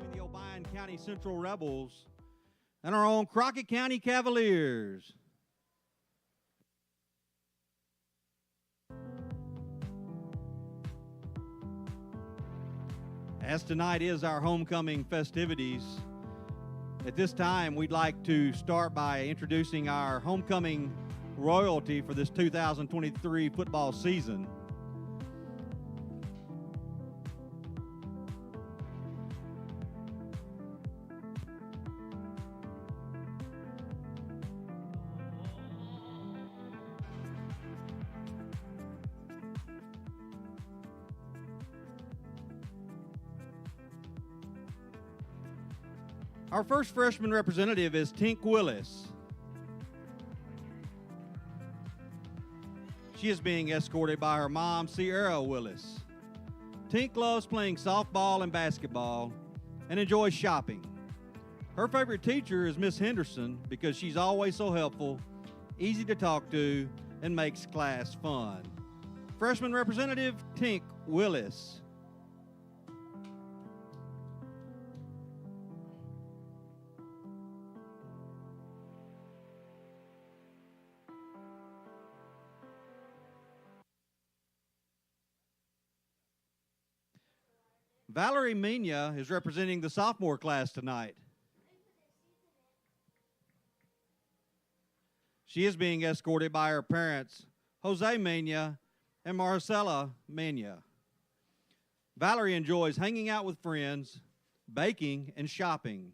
Between the Obion County Central Rebels and our own Crockett County Cavaliers. As tonight is our homecoming festivities, at this time we'd like to start by introducing our homecoming royalty for this 2023 football season. Our first freshman representative is Tink Willis. She is being escorted by her mom, Sierra Willis. Tink loves playing softball and basketball and enjoys shopping. Her favorite teacher is Miss Henderson because she's always so helpful, easy to talk to, and makes class fun. Freshman representative Tink Willis. Valerie Mina is representing the sophomore class tonight. She is being escorted by her parents, Jose Mina and Marcela Mina. Valerie enjoys hanging out with friends, baking, and shopping.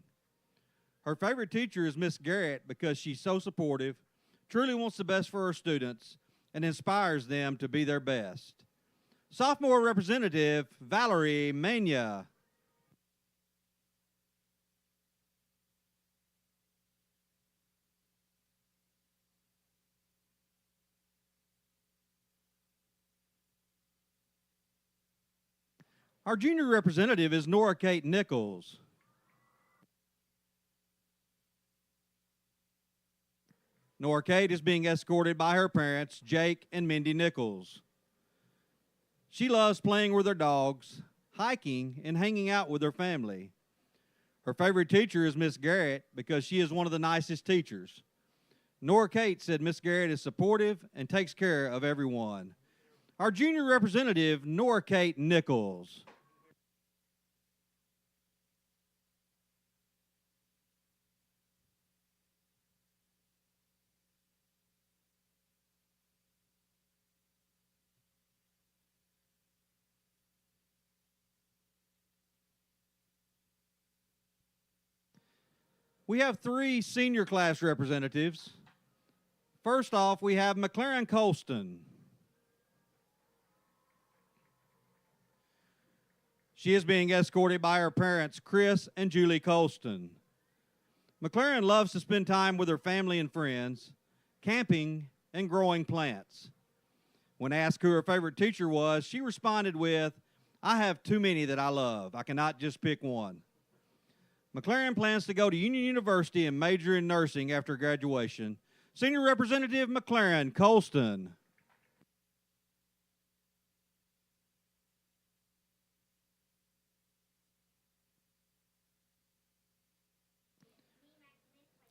Her favorite teacher is Miss Garrett because she's so supportive, truly wants the best for her students, and inspires them to be their best. Sophomore representative, Valerie Mania. Our junior representative is Nora Kate Nichols. Nora Kate is being escorted by her parents, Jake and Mindy Nichols. She loves playing with her dogs, hiking, and hanging out with her family. Her favorite teacher is Miss Garrett because she is one of the nicest teachers. Nora Kate said Miss Garrett is supportive and takes care of everyone. Our junior representative, Nora Kate Nichols. We have three senior class representatives. First off, we have McLaren Colston. She is being escorted by her parents, Chris and Julie Colston. McLaren loves to spend time with her family and friends, camping and growing plants. When asked who her favorite teacher was, she responded with, "I have too many that I love. I cannot just pick one." McLaren plans to go to Union University and major in nursing after graduation. Senior Representative McLaren Colston.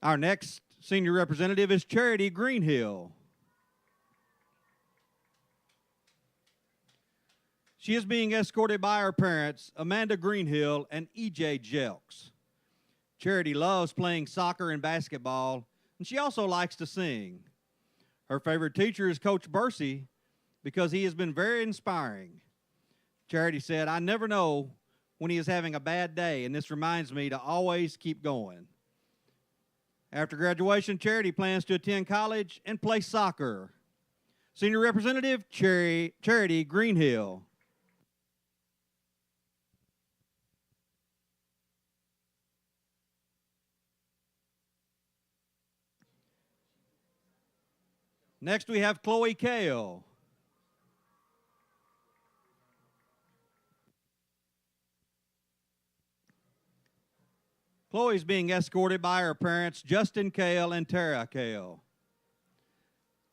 Our next senior representative is Charity Greenhill. She is being escorted by her parents, Amanda Greenhill and E.J. Jelks. Charity loves playing soccer and basketball, and she also likes to sing. Her favorite teacher is Coach Bursey because he has been very inspiring. Charity said, "I never know when he is having a bad day, and this reminds me to always keep going." After graduation, Charity plans to attend college and play soccer. Senior Representative Charity Greenhill. Next, we have Chloe Kale. Chloe is being escorted by her parents, Justin Kale and Tara Kale.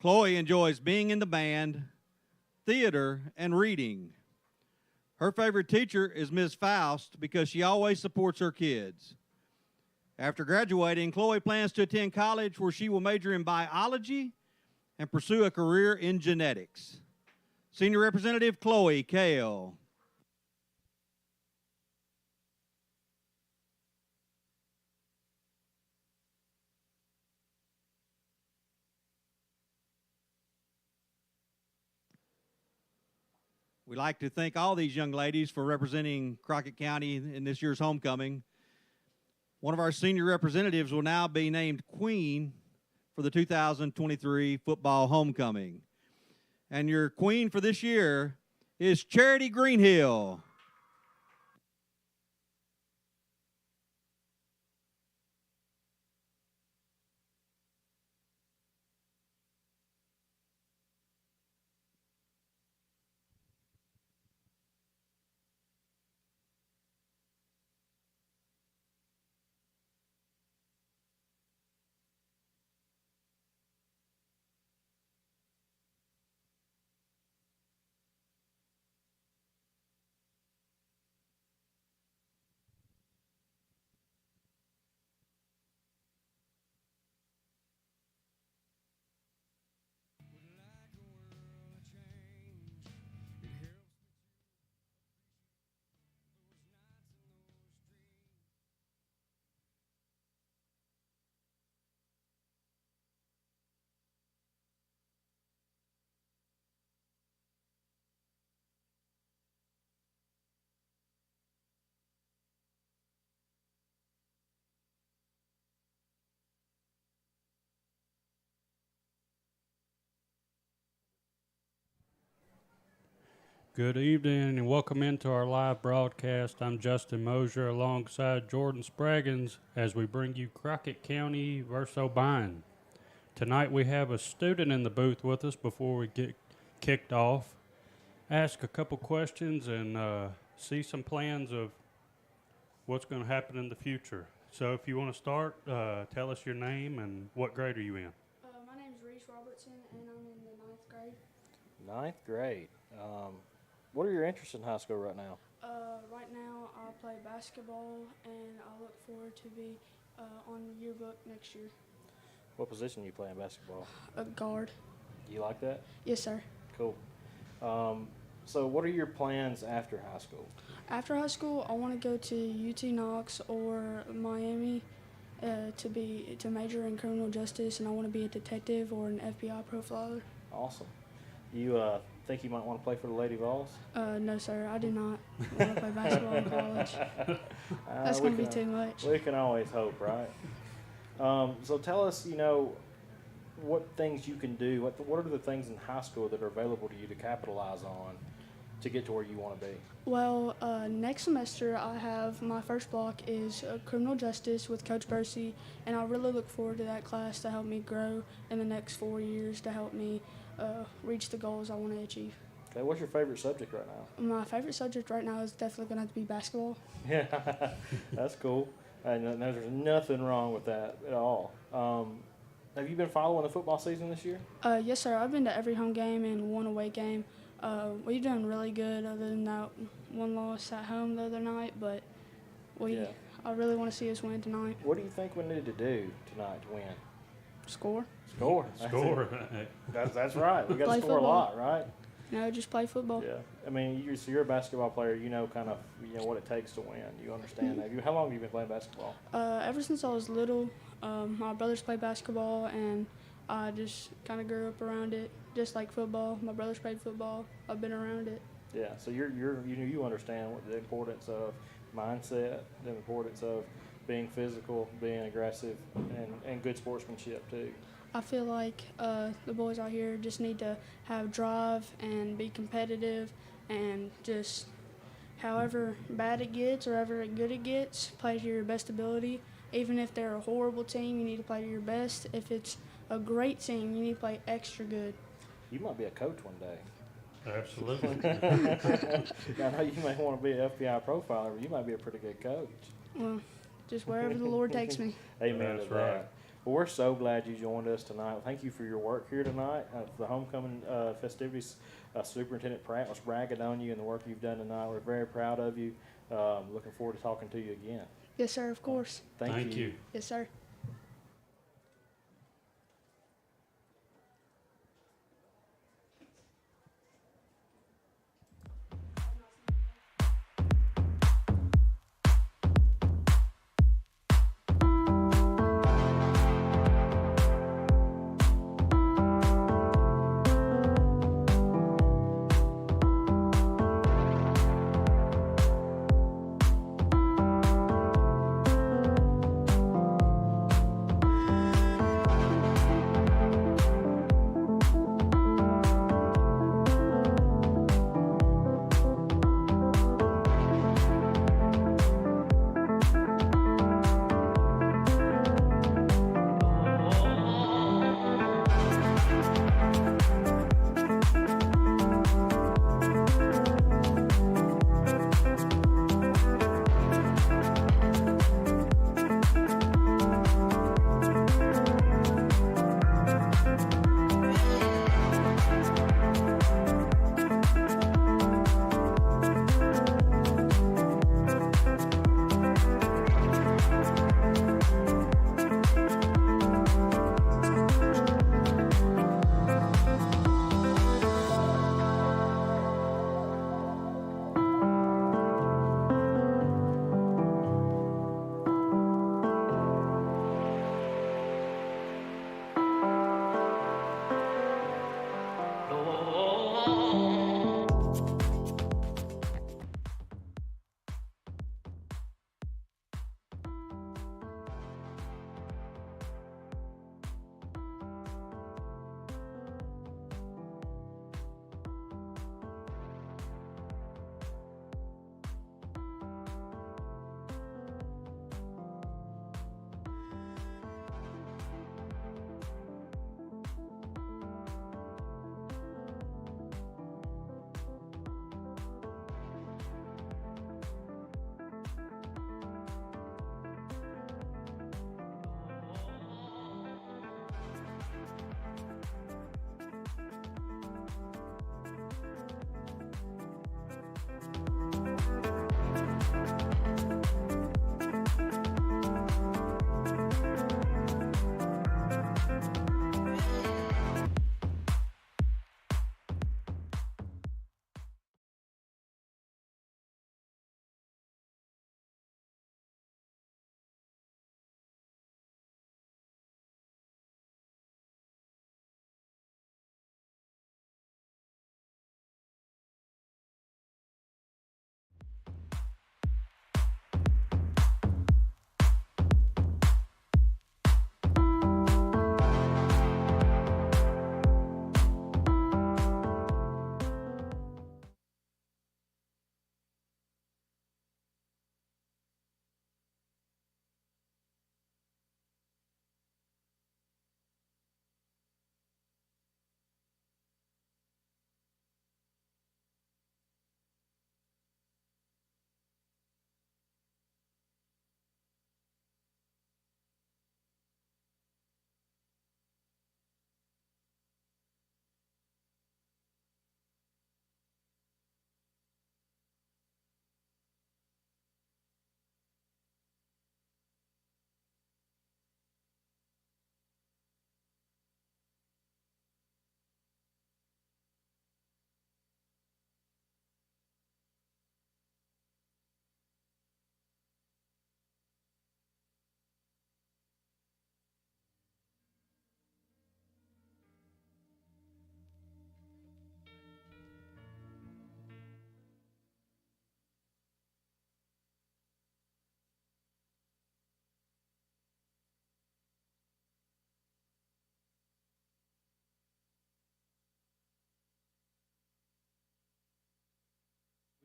Chloe enjoys being in the band, theater, and reading. Her favorite teacher is Ms. Faust because she always supports her kids. After graduating, Chloe plans to attend college where she will major in biology and pursue a career in genetics. Senior Representative Chloe Kale. We'd like to thank all these young ladies for representing Crockett County in this year's homecoming. One of our senior representatives will now be named Queen for the 2023 football homecoming. And your Queen for this year is Charity Greenhill. Good evening and welcome into our live broadcast. I'm Justin Mosier alongside Jordan Spraggins as we bring you Crockett County versus Obion. Tonight we have a student in the booth with us before we get kicked off. Ask a couple questions and see some plans of what's going to happen in the future. So if you want to start, tell us your name and what grade are you in? My name is Reese Robertson and I'm in the 9th grade. 9th grade. What are your interests in high school right now? Right now I play basketball and I look forward to be on yearbook next year. What position do you play in basketball? A guard. You like that? Yes, sir. Cool. So what are your plans after high school? After high school, I want to go to UT Knox or Miami to major in criminal justice, and I want to be a detective or an FBI profiler. Awesome. You think you might want to play for the Lady Vols? No, sir. I do not want to play basketball in college. That's going to be too much. We can always hope, right? So tell us, what things you can do. What are the things in high school that are available to you to capitalize on to get to where you want to be? Well, next semester I have my first block is criminal justice with Coach Bursey, and I really look forward to that class to help me grow in the next 4 years, to help me reach the goals I want to achieve. Okay, what's your favorite subject right now? My favorite subject right now is definitely going to have to be basketball. Yeah, that's cool. And there's nothing wrong with that at all. Have you been following the football season this year? Yes, sir. I've been to every home game and one away game. We've done really good other than that one loss at home the other night, but I really want to see us win tonight. What do you think we need to do tonight to win? Score? Score. Score. That's right. We got to Play score football. a lot, right? No, just play football. Yeah. I mean, you're a basketball player. You know kind of what it takes to win. You understand that. How long have you been playing basketball? Ever since I was little, my brothers played basketball, and I just kind of grew up around it, just like football. My brothers played football. I've been around it. Yeah. So you understand what the importance of mindset, the importance of being physical, being aggressive, and good sportsmanship too. I feel like the boys out here just need to have drive and be competitive, and just however bad it gets or however good it gets, play to your best ability. Even if they're a horrible team, you need to play to your best. If it's a great team, you need to play extra good. You might be a coach one day. Absolutely. I know you may want to be an FBI profiler, but you might be a pretty good coach. Well, just wherever the Lord takes me. Amen That's to right. that. Well, we're so glad you joined us tonight. Thank you for your work here tonight. For the homecoming festivities, Superintendent Pratt was bragging on you and the work you've done tonight. We're very proud of you. Looking forward to talking to you again. Yes, sir, of course. Thank you. Yes, sir.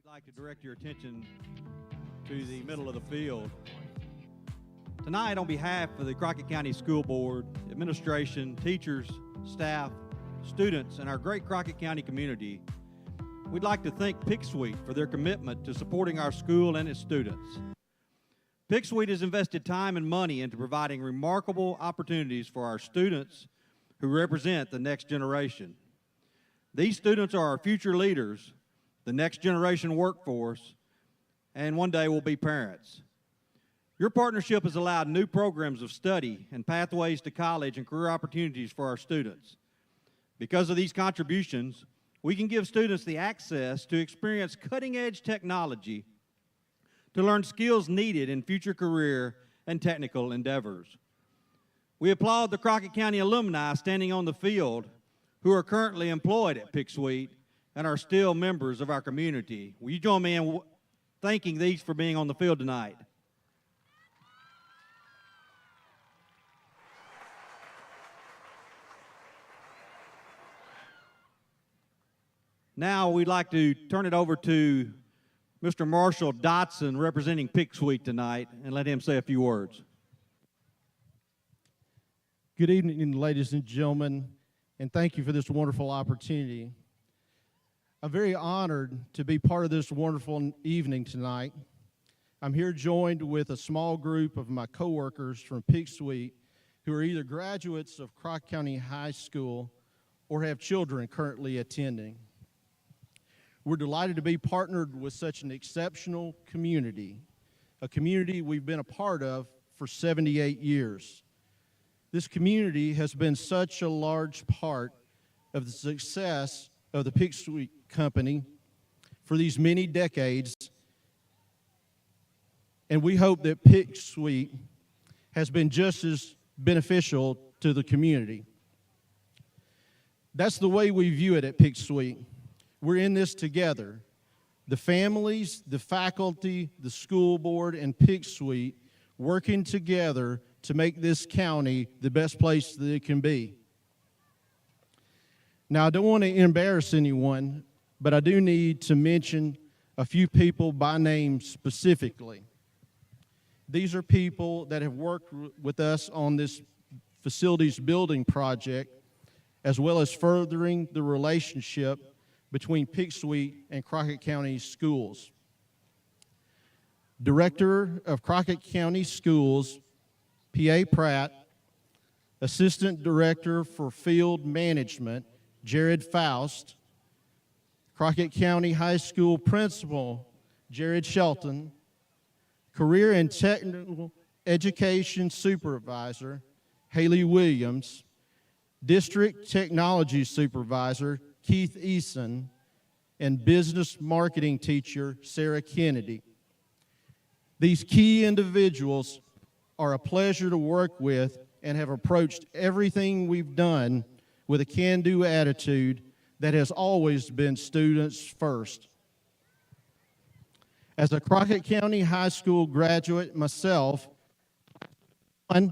I'd like to direct your attention to the middle of the field. Tonight, on behalf of the Crockett County School Board, administration, teachers, staff, students, and our great Crockett County community, we'd like to thank Pictsweet for their commitment to supporting our school and its students. Pictsweet has invested time and money into providing remarkable opportunities for our students who represent the next generation. These students are our future leaders, the next generation workforce, and one day will be parents. Your partnership has allowed new programs of study and pathways to college and career opportunities for our students. Because of these contributions, we can give students the access to experience cutting-edge technology to learn skills needed in future career and technical endeavors. We applaud the Crockett County alumni standing on the field who are currently employed at Pictsweet and are still members of our community. Will you join me in thanking these for being on the field tonight? Now we'd like to turn it over to Mr. Marshall Dotson, representing Pictsweet tonight, and let him say a few words. Good evening, ladies and gentlemen, and thank you for this wonderful opportunity. I'm very honored to be part of this wonderful evening tonight. I'm here joined with a small group of my coworkers from Pictsweet who are either graduates of Crockett County High School or have children currently attending. We're delighted to be partnered with such an exceptional community, a community we've been a part of for 78 years. This community has been such a large part of the success of the Pictsweet Company for these many decades, and we hope that Pictsweet has been just as beneficial to the community. That's the way we view it at Pictsweet. We're in this together. The families, the faculty, the school board, and Pictsweet working together to make this county the best place that it can be. Now, I don't want to embarrass anyone, but I do need to mention a few people by name specifically. These are people that have worked with us on this facilities building project, as well as furthering the relationship between Pictsweet and Crockett County Schools. Director of Crockett County Schools, P.A. Pratt, Assistant Director for Field Management, Jared Faust, Crockett County High School Principal, Jared Shelton, Career and Technical Education Supervisor, Haley Williams, District Technology Supervisor, Keith Eason, and Business Marketing Teacher, Sarah Kennedy. These key individuals are a pleasure to work with and have approached everything we've done with a can-do attitude that has always been students first. As a Crockett County High School graduate myself, I'm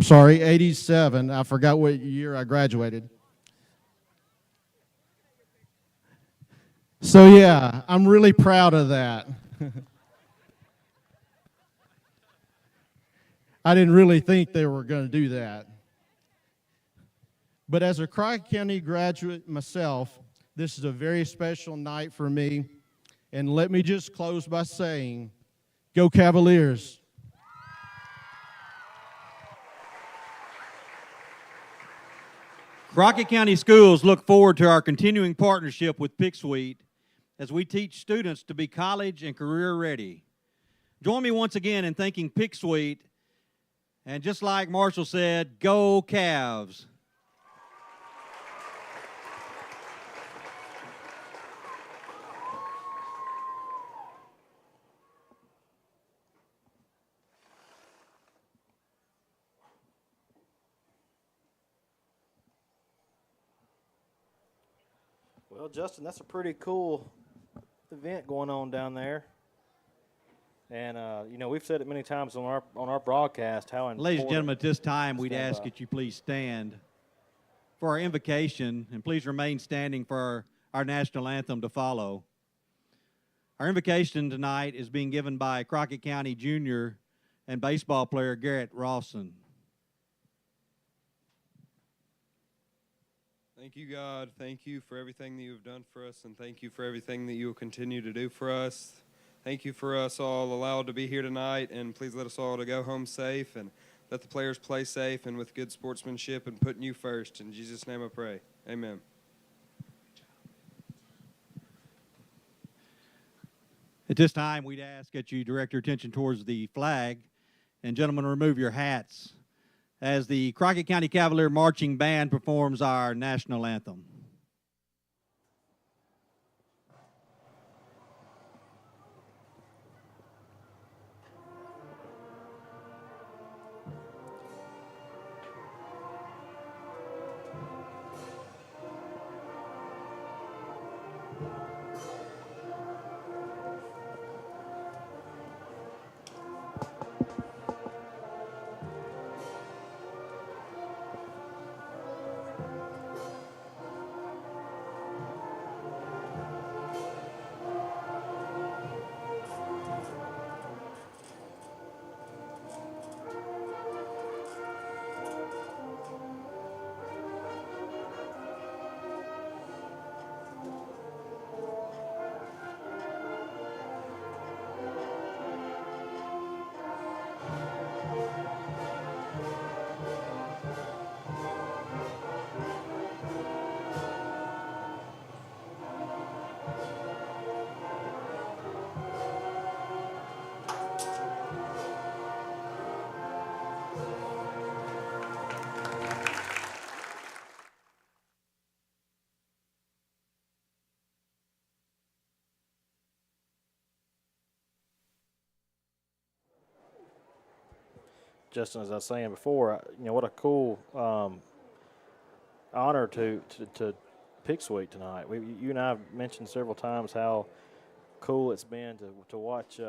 sorry, 87, I forgot what year I graduated. So yeah, I'm really proud of that. I didn't really think they were going to do that. But as a Crockett County graduate myself, this is a very special night for me. And let me just close by saying, go Cavaliers. Crockett County Schools look forward to our continuing partnership with Pictsweet as we teach students to be college and career ready. Join me once again in thanking Pictsweet, and just like Marshall said, go Cavs. Well, Justin, that's a pretty cool event going on down there. And, you know, we've said it many times on our broadcast how important. Ladies and gentlemen, at this time, we'd ask that you please stand for our invocation, and please remain standing for our national anthem to follow. Our invocation tonight is being given by Crockett County junior and baseball player Garrett Rawson. Thank you, God. Thank you for everything that you have done for us, and thank you for everything that you will continue to do for us. Thank you for us all allowed to be here tonight, and please let us all to go home safe, and let the players play safe and with good sportsmanship and putting you first. In Jesus' name I pray. Amen. At this time, we'd ask that you direct your attention towards the flag, and gentlemen, remove your hats as the Crockett County Cavalier Marching Band performs our national anthem. Justin, as I was saying before, what a cool honor to Pictsweet tonight. You and I have mentioned several times how cool it's been to watch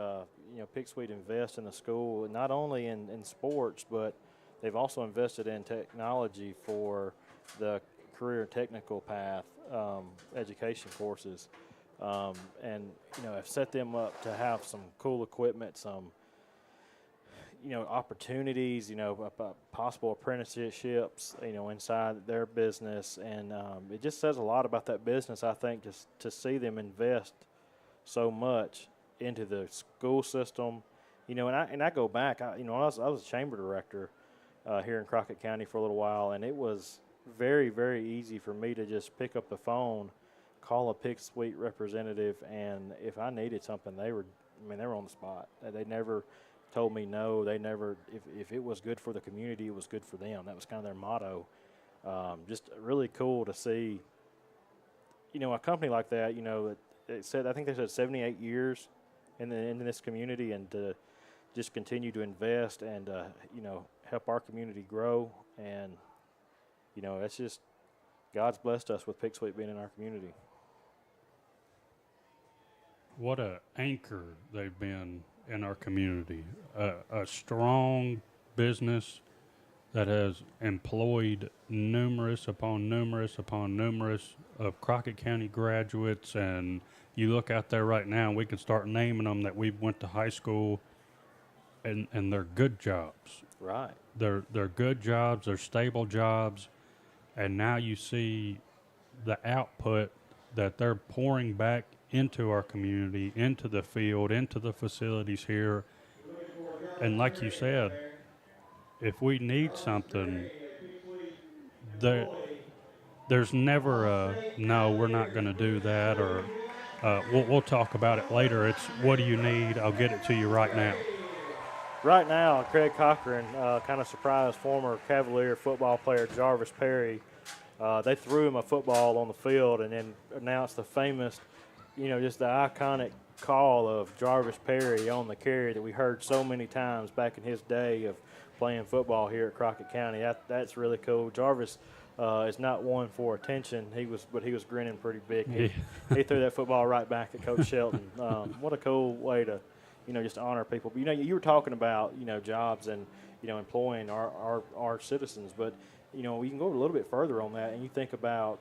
Pictsweet invest in the school, not only in sports, but they've also invested in technology for the career technical path education courses, and have set them up to have some cool equipment, some opportunities, possible apprenticeships, inside their business. And it just says a lot about that business, I think, just to see them invest so much into the school system. And I go back, I was a chamber director here in Crockett County for a little while, and it was very, very easy for me to just pick up the phone, call a Pictsweet representative, and if I needed something, they were on the spot. They never told me no. They never, if it was good for the community, it was good for them. That was kind of their motto. Just really cool to see, a company like that, it said, I think they said 78 years in this community, and to just continue to invest and, help our community grow. And, it's just, God's blessed us with Pictsweet being in our community. What a anchor they've been in our community. A strong business that has employed numerous upon numerous upon numerous of Crockett County graduates, and you look out there right now, and we can start naming them that we went to high school, and they're good jobs. Right. They're good jobs, they're stable jobs, and now you see the output that they're pouring back into our community, into the field, into the facilities here. And like you said, if we need something, there's never a, no, we're not going to do that, or we'll talk about it later. It's, what do you need? I'll get it to you right now. Right now, Craig Cochran kind of surprised former Cavalier football player Jarvis Perry. They threw him a football on the field and then announced the famous, just the iconic call of Jarvis Perry on the carry that we heard so many times back in his day of playing football here at Crockett County. That's really cool. Jarvis is not one for attention. He was grinning pretty big. He threw that football right back at Coach Shelton. What a cool way to, just honor people. But, you were talking about, jobs and, employing our citizens. But, we can go a little bit further on that, and you think about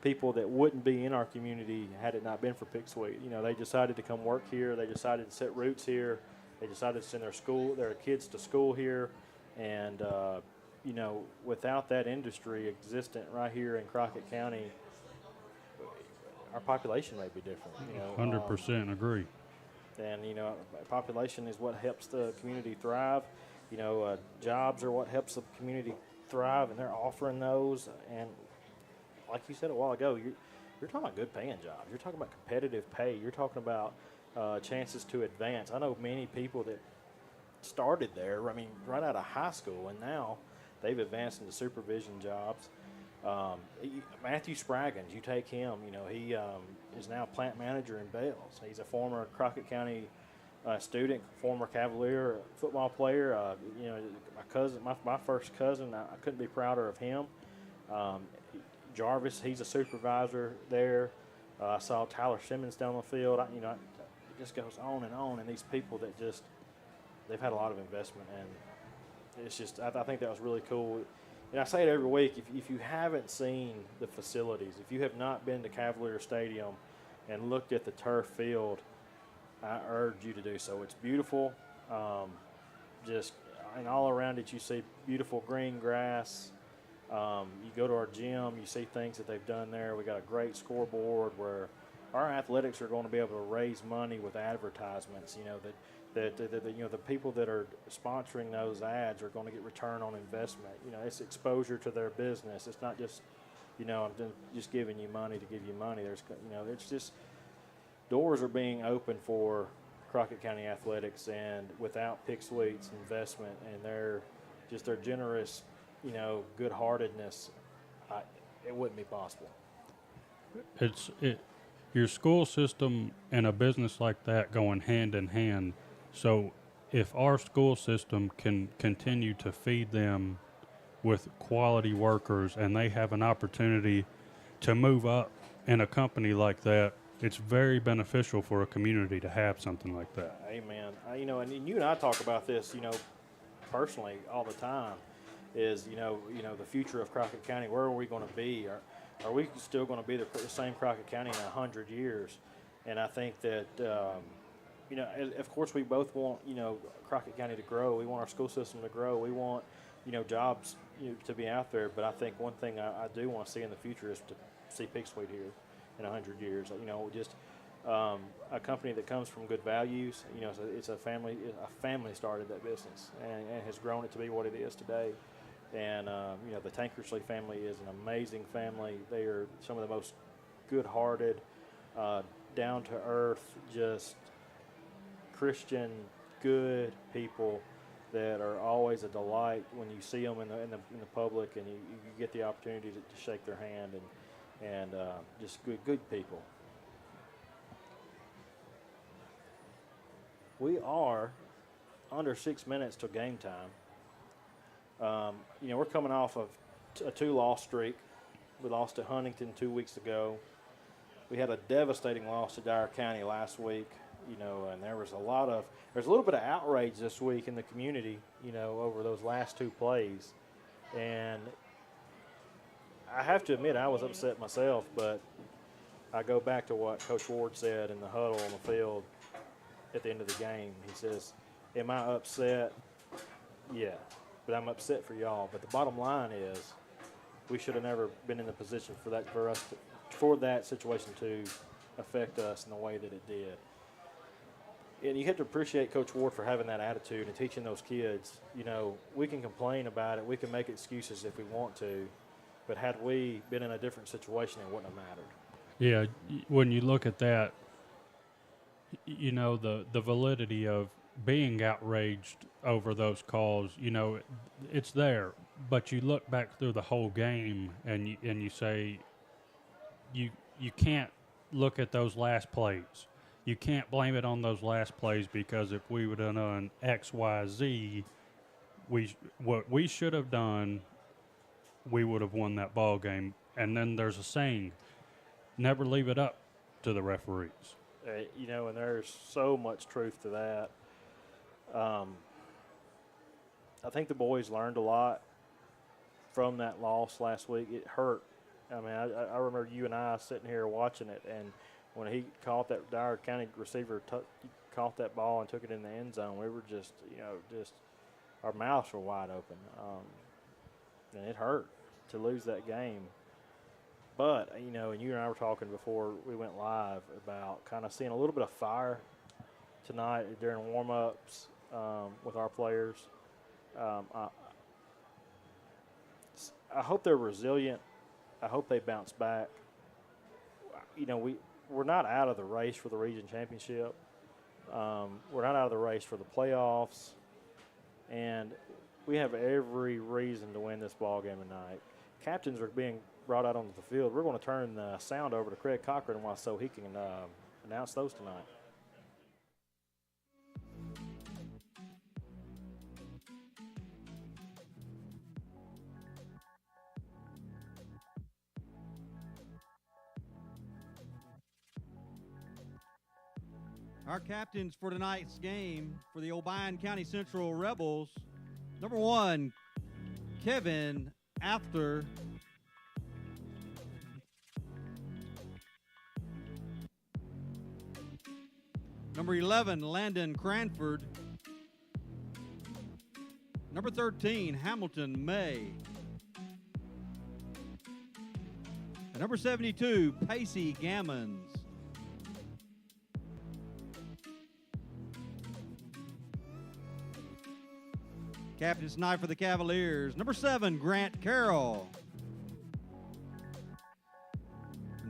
people that wouldn't be in our community had it not been for Pictsweet. You know, they decided to come work here. They decided to set roots here. They decided to send their kids to school here. And, you know, without that industry existent right here in Crockett County, our population may be different. You know, 100% agree. and, you know, population is what helps the community thrive. You know, jobs are what helps the community thrive, and they're offering those. And like you said a while ago, you're talking about good paying jobs. You're talking about competitive pay. You're talking about chances to advance. I know many people that started there, I mean, right out of high school, and now they've advanced into supervision jobs. Matthew Spraggins, you take him, you know, he is now plant manager in Bells. He's a former Crockett County student, former Cavalier football player. You know, my cousin, my first cousin, I couldn't be prouder of him. Jarvis, he's a supervisor there. I saw Tyler Simmons down the field. You know, it just goes on, and these people that just, they've had a lot of investment, and it's just, I think that was really cool. And I say it every week, if you haven't seen the facilities, if you have not been to Cavalier Stadium and looked at the turf field, I urge you to do so. It's beautiful. Just, and all around it you see beautiful green grass. You go to our gym, you see things that they've done there. We got a great scoreboard where our athletics are going to be able to raise money with advertisements, you know, that you know, the people that are sponsoring those ads are going to get return on investment. You know, it's exposure to their business. It's not just, you know, I'm just giving you money to give you money. There's, you know, it's just, doors are being opened for Crockett County athletics, and without Pictsweet's investment and their generous, you know, good-heartedness, it wouldn't be possible. Your school system and a business like that going hand in hand. So if our school system can continue to feed them with quality workers and they have an opportunity to move up in a company like that, it's very beneficial for a community to have something like that. Amen. You know, and you and I talk about this, you know, personally all the time, is, you know, the future of Crockett County. Where are we going to be? Are we still going to be the same Crockett County in 100 years? And I think that, you know, of course we both want, you know, Crockett County to grow. We want our school system to grow. We want, you know, jobs, you know, to be out there. But I think one thing I do want to see in the future is to see Pictsweet here in 100 years. You know, just a company that comes from good values. You know, it's a family. A family started that business and has grown it to be what it is today. And, you know, the Tankersley family is an amazing family. They are some of the most good-hearted, down-to-earth, just Christian, good people that are always a delight when you see them in the public, and you get the opportunity to shake their hand, and just good people. We are under 6 minutes till game time. You know, we're coming off of a 2-loss streak. We lost to Huntington 2 weeks ago. We had a devastating loss to Dyer County last week, you know, and there's a little bit of outrage this week in the community, you know, over those last 2 plays. And I have to admit I was upset myself, but I go back to what Coach Ward said in the huddle on the field at the end of the game. He says, am I upset? Yeah. But I'm upset for y'all. But the bottom line is, we should have never been in the position for that situation to affect us in the way that it did. And you have to appreciate Coach Ward for having that attitude and teaching those kids. You know, we can complain about it, we can make excuses if we want to, but had we been in a different situation, it wouldn't have mattered. Yeah, when you look at that, you know, the validity of being outraged over those calls, you know, it's there. But you look back through the whole game and you say you can't look at those last plays. You can't blame it on those last plays, because if we would have done X, Y, Z, what we should have done, we would have won that ball game. And then there's a saying, never leave it up to the referees. You know, and there's so much truth to that. I think the boys learned a lot from that loss last week. It hurt I mean, I remember you and I sitting here watching it, and when he caught that, our county receiver caught that ball and took it in the end zone, we were just our mouths were wide open, and it hurt to lose that game. But, and you and I were talking before we went live about kind of seeing a little bit of fire tonight during warm-ups with our players. I hope they're resilient. I hope they bounce back. We're not out of the race for the region championship. We're not out of the race for the playoffs. And we have every reason to win this ball game tonight. Captains are being brought out onto the field. We're going to turn the sound over to Craig Cochran so he can announce those tonight. Our captains for tonight's game for the Obion County Central Rebels. Number 1, Kevin After. Number 11, Landon Cranford. Number 13, Hamilton May. And number 72, Pacey Gammons. Captain's tonight for the Cavaliers. Number 7, Grant Carroll.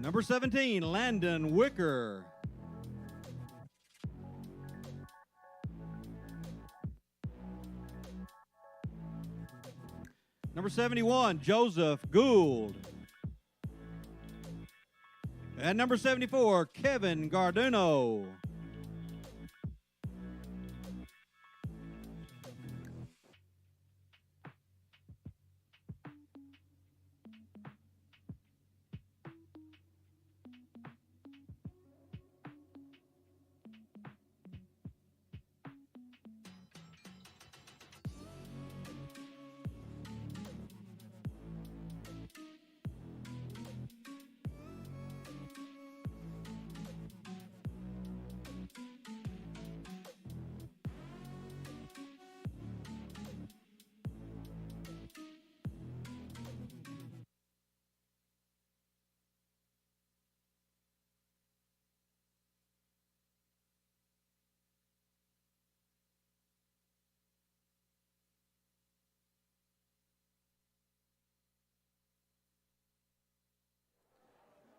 Number 17, Landon Wicker. Number 71, Joseph Gould. And number 74, Kevin Garduno.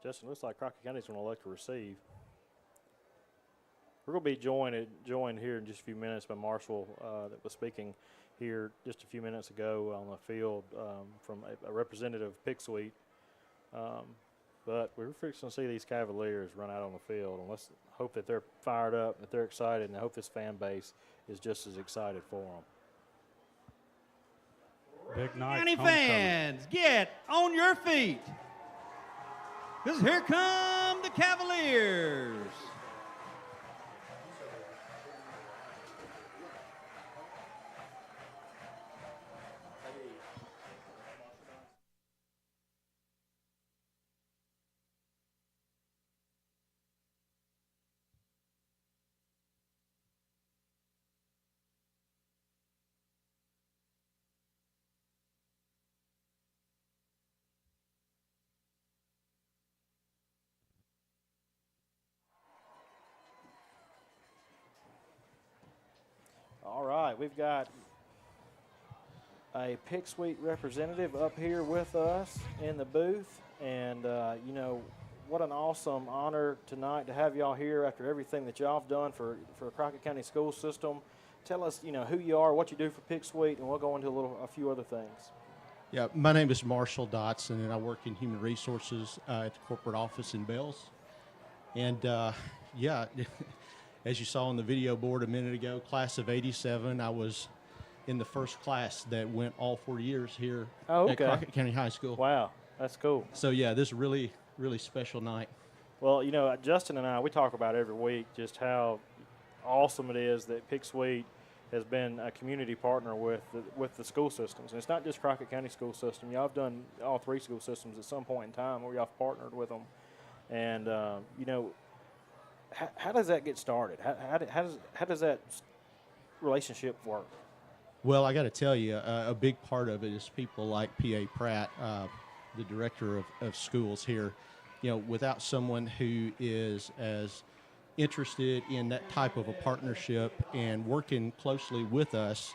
Justin, looks like Crockett County's going to elect to receive. We're going to be joined here in just a few minutes by Marshall that was speaking here just a few minutes ago on the field from a representative of Pictsweet. But we're fixing to see these Cavaliers run out on the field, and let's hope that they're fired up, that they're excited, and I hope this fan base is just as excited for them. Big night. County fans, get on your feet. Because here come the Cavaliers. All right, we've got a Pictsweet representative up here with us in the booth, and what an awesome honor tonight to have y'all here after everything that y'all have done for Crockett County school system. Tell us, who you are, what you do for Pictsweet, and we'll go into a few other things. Yeah, my name is Marshall Dotson, and I work in human resources at the corporate office in Bells. And as you saw on the video board a minute ago, class of '87, I was in the first class that went all 4 years here at Crockett County High School. Wow, that's cool. So, yeah, this is a really, really special night. Well, Justin and I, we talk about every week just how awesome it is that Pictsweet has been a community partner with the school systems. And it's not just Crockett County school system. Y'all have done all 3 school systems at some point in time where y'all have partnered with them. And, how does that get started? How does that relationship work? Well, I got to tell you, a big part of it is people like P.A. Pratt, the director of schools here. Without someone who is as interested in that type of a partnership and working closely with us,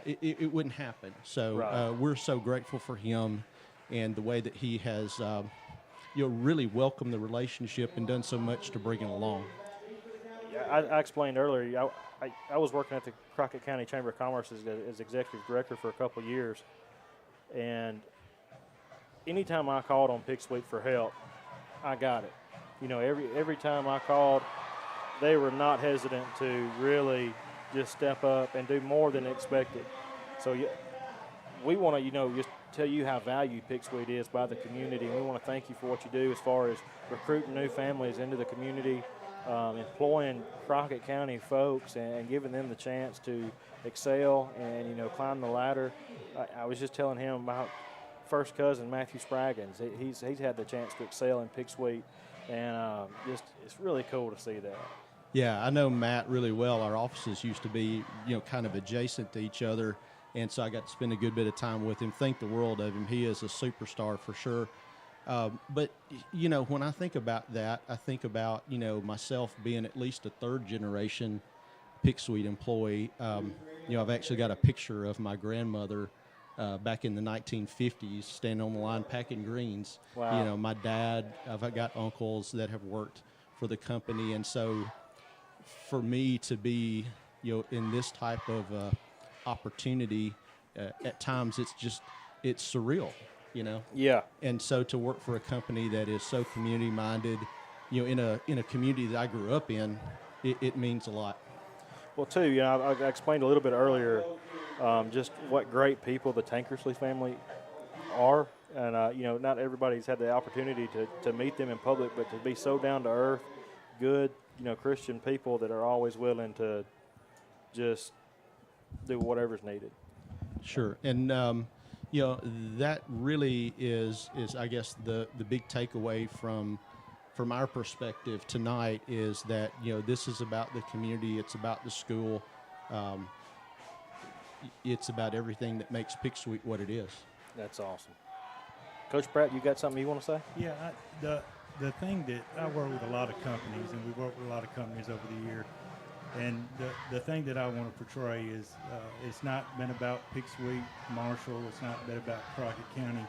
it wouldn't happen. So Right. We're so grateful for him and the way that he has really welcomed the relationship and done so much to bring it along. Yeah, I explained earlier, I was working at the Crockett County Chamber of Commerce as executive director for a couple of years. And anytime I called on Pictsweet for help, I got it. Every time I called, they were not hesitant to really just step up and do more than expected. So we want to, just tell you how valued Pictsweet is by the community. And we want to thank you for what you do as far as recruiting new families into the community, employing Crockett County folks and giving them the chance to excel and, climb the ladder. I was just telling him about first cousin Matthew Spraggins. He's had the chance to excel in Pictsweet, and it's really cool to see that. Yeah, I know Matt really well. Our offices used to be, kind of adjacent to each other, and so I got to spend a good bit of time with him. Think the world of him. He is a superstar for sure. But, when I think about that, I think about, myself being at least a third-generation Pictsweet employee. I've actually got a picture of my grandmother back in the 1950s standing on the line packing greens. Wow. My dad, I've got uncles that have worked for the company, and so for me to be, in this type of opportunity, at times it's surreal, Yeah. And so to work for a company that is so community minded, in a community that I grew up in, it means a lot. Well, too, I explained a little bit earlier just what great people the Tankersley family are. And, not everybody's had the opportunity to meet them in public, but to be so down to earth, good, Christian people that are always willing to just do whatever's needed. Sure. And, that really is I guess, the big takeaway from our perspective tonight is that, this is about the community. It's about the school. It's about everything that makes Pictsweet what it is. That's awesome. Coach Pratt, you got something you want to say? Yeah, the thing that I work with a lot of companies, and we work with a lot of companies over the year, and the thing that I want to portray is it's not been about Pictsweet, Marshall. It's not been about Crockett County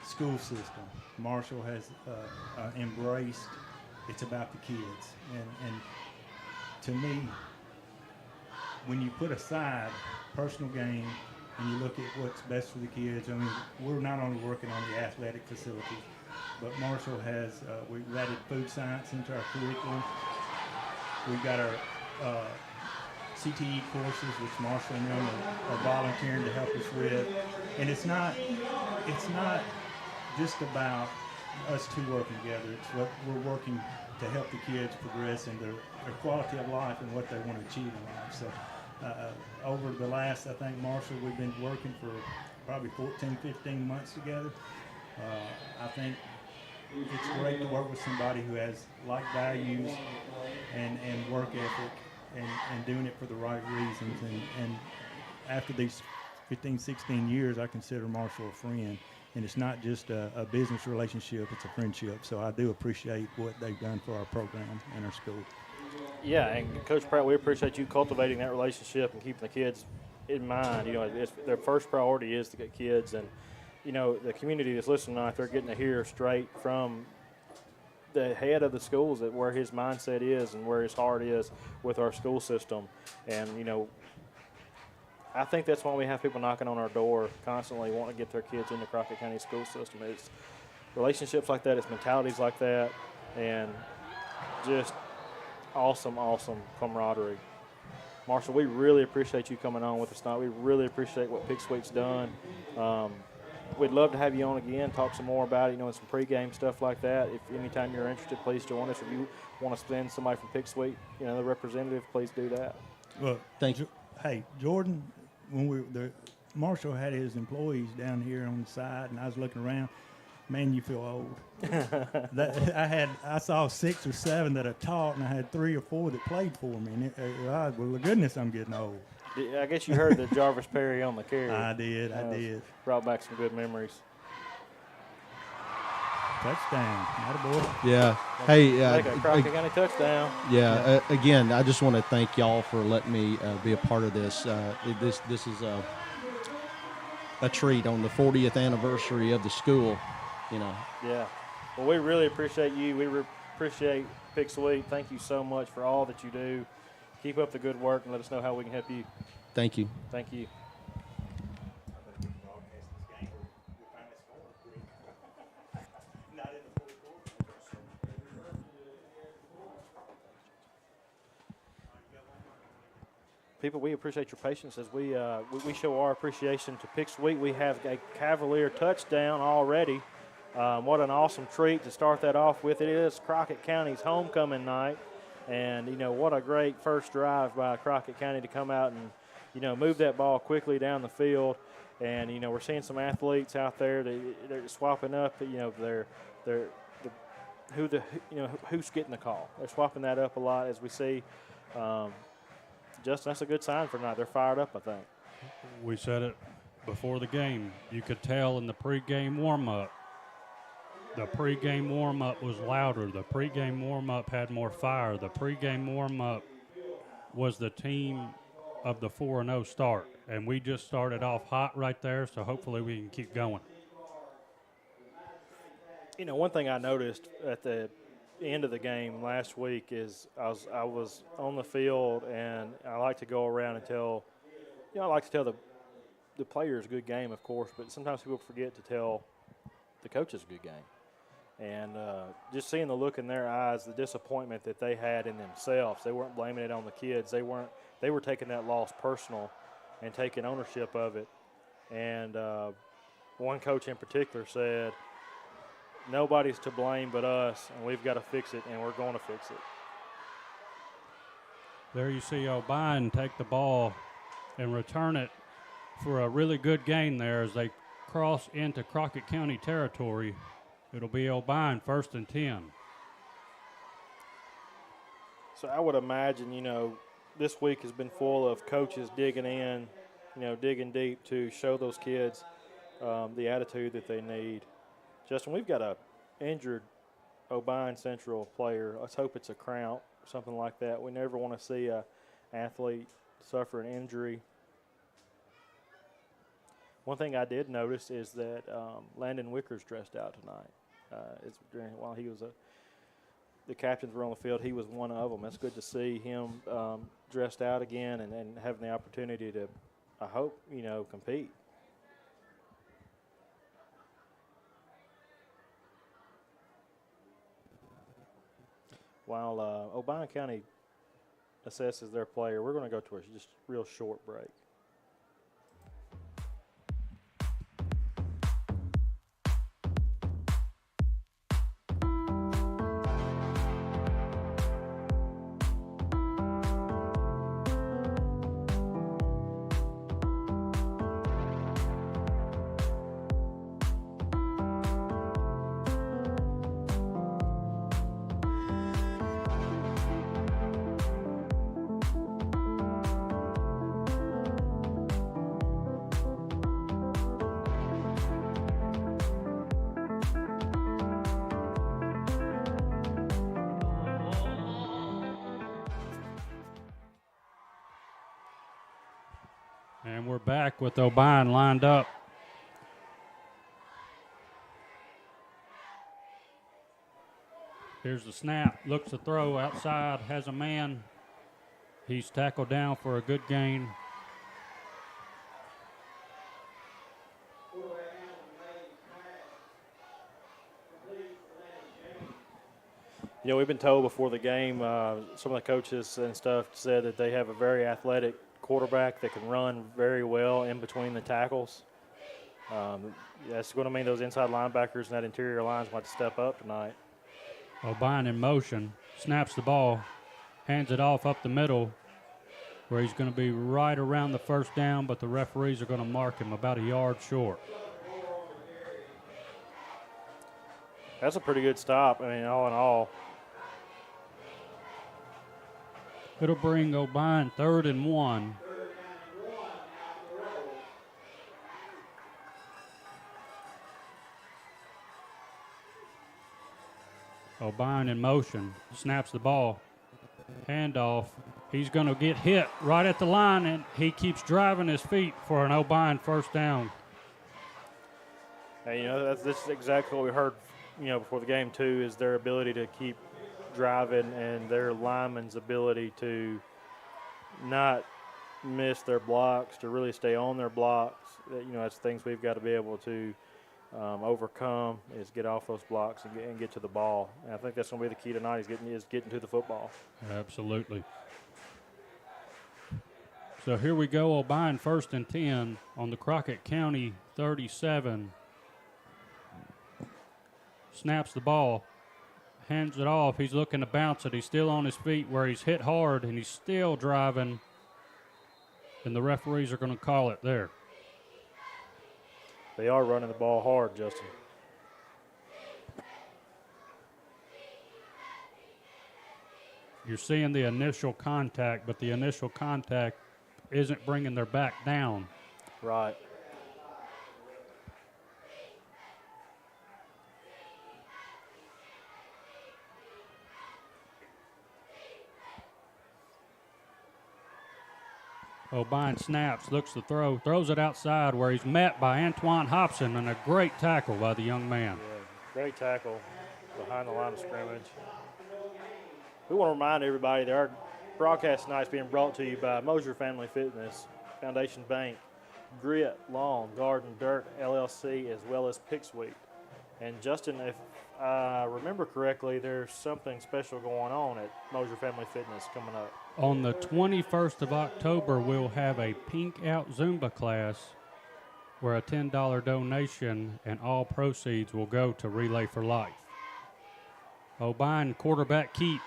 school system. Marshall has embraced it's about the kids. And to me, when you put aside personal gain and you look at what's best for the kids, I mean, we're not only working on the athletic facilities, but Marshall has, we've added food science into our curriculum. We've got our CTE courses, which Marshall and them are volunteering to help us with. And it's not just about us two working together. It's what we're working to help the kids progress in their quality of life and what they want to achieve in life. So over the last, I think, Marshall, we've been working for probably 14, 15 months together. I think it's great to work with somebody who has like values and work ethic and doing it for the right reasons. And after these 15, 16 years, I consider Marshall a friend. And it's not just a business relationship, it's a friendship. So I do appreciate what they've done for our program and our school. Yeah, and Coach Pratt, we appreciate you cultivating that relationship and keeping the kids in mind. You know, their first priority is to get kids, and you know the community that's listening tonight, they're getting to hear straight from the head of the schools that where his mindset is and where his heart is with our school system. And you know, I think that's why we have people knocking on our door constantly wanting to get their kids in the Crockett County school system. It's relationships like that, it's mentalities like that, and just awesome camaraderie. Marshall, we really appreciate you coming on with us tonight. We really appreciate what Pictsweet's done. We'd love to have you on again, talk some more about it, you know, and some pregame stuff like that. If anytime you're interested, please join us. If you want to send somebody from Pictsweet, you know, the representative, please do that. Well, Thank you. hey, Jordan, when Marshall had his employees down here on the side, and I was looking around. Man, you feel old. I saw 6 or 7 that I taught, and I had 3 or 4 that played for me. And well, goodness, I'm getting old. I guess you heard the Jarvis Perry on the carry. I did. Brought back some good memories. Touchdown. Attaboy. Yeah. Hey. Like a Crockett County touchdown. Yeah. Again, I just want to thank y'all for letting me be a part of this. This is a treat on the 40th anniversary of the school. You know. Yeah. Well, we really appreciate you. We appreciate Pictsweet. Thank you so much for all that you do. Keep up the good work and let us know how we can help you. Thank you. Thank you. People, we appreciate your patience as we show our appreciation to Pictsweet. We have a Cavalier touchdown already. What an awesome treat to start that off with. It is Crockett County's homecoming night. And, what a great first drive by Crockett County to come out and, move that ball quickly down the field. And, we're seeing some athletes out there. They're swapping up, who's getting the call. They're swapping that up a lot as we see. Justin, that's a good sign for tonight. They're fired up, I think. We said it before the game. You could tell in the pregame warm-up. The pregame warm-up was louder. The pregame warm-up had more fire. The pregame warm-up was the team of the 4-0 start. And we just started off hot right there, so hopefully we can keep going. One thing I noticed at the end of the game last week is I was on the field, and I like to go around and tell the players a good game, of course, but sometimes people forget to tell the coaches a good game. And just seeing the look in their eyes, the disappointment that they had in themselves, they weren't blaming it on the kids. They were taking that loss personal and taking ownership of it. And one coach in particular said, nobody's to blame but us, and we've got to fix it, and we're going to fix it. There you see Obion take the ball and return it for a really good gain there as they cross into Crockett County territory. It'll be Obion 1st and 10. So I would imagine, this week has been full of coaches digging in, digging deep to show those kids the attitude that they need. Justin, we've got a injured Obion Central player. Let's hope it's a cramp, something like that. We never want to see an athlete suffer an injury. One thing I did notice is that Landon Wicker's dressed out tonight. While he was the captains were on the field, he was one of them. It's good to see him dressed out again and having the opportunity to, I hope, compete. While Obion County assesses their player, we're going to go to a just real short break. And we're back with Obion lined up. Here's the snap. Looks to throw outside. Has a man. He's tackled down for a good gain. We've been told before the game, some of the coaches and stuff said that they have a very athletic quarterback that can run very well in between the tackles. That's going to mean those inside linebackers and that interior lines might step up tonight. Obion in motion, snaps the ball, hands it off up the middle. where he's going to be right around the first down, but the referees are going to mark him about a yard short. That's a pretty good stop, I mean, all in all. It'll bring Obion 3rd and 1. Obion in motion, snaps the ball, handoff. He's going to get hit right at the line, and he keeps driving his feet for an Obion first down. And, this is exactly what we heard, before the game, too, is their ability to keep driving and their linemen's ability to not miss their blocks, to really stay on their blocks. That's things we've got to be able to overcome, is get off those blocks and get to the ball. And I think that's going to be the key tonight, is getting to the football. Absolutely. So here we go, Obion 1st and 10 on the Crockett County 37. Snaps the ball, hands it off. He's looking to bounce it. He's still on his feet where he's hit hard, and he's still driving, and the referees are going to call it there. They are running the ball hard, Justin. You're seeing the initial contact, but the initial contact isn't bringing their back down. Right. Obion snaps, looks to throw, throws it outside where he's met by Antoine Hobson, and a great tackle by the young man. Yeah, great tackle behind the line of scrimmage. We want to remind everybody that our broadcast tonight is being brought to you by Mosier Family Fitness, Foundation Bank, Grit, Lawn, Garden, Dirt, LLC, as well as Pictsweet. And Justin, if I remember correctly, there's something special going on at Mosier Family Fitness coming up. On the 21st of October, we'll have a Pink Out Zumba class where a $10 donation and all proceeds will go to Relay for Life. Obion quarterback keep.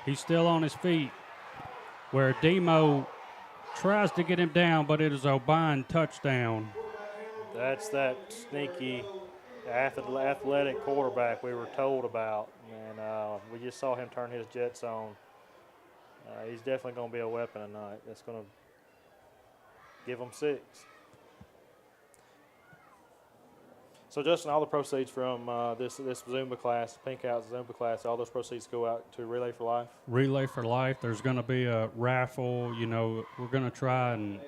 He's still on his feet where Demo tries to get him down, but it is Obion touchdown. That's that sneaky athletic quarterback we were told about, and we just saw him turn his jets on. He's definitely going to be a weapon tonight. That's going to give them 6. So, Justin, all the proceeds from this Zumba class, Pink Out Zumba class, all those proceeds go out to Relay for Life? Relay for Life. There's going to be a raffle. We're going to try and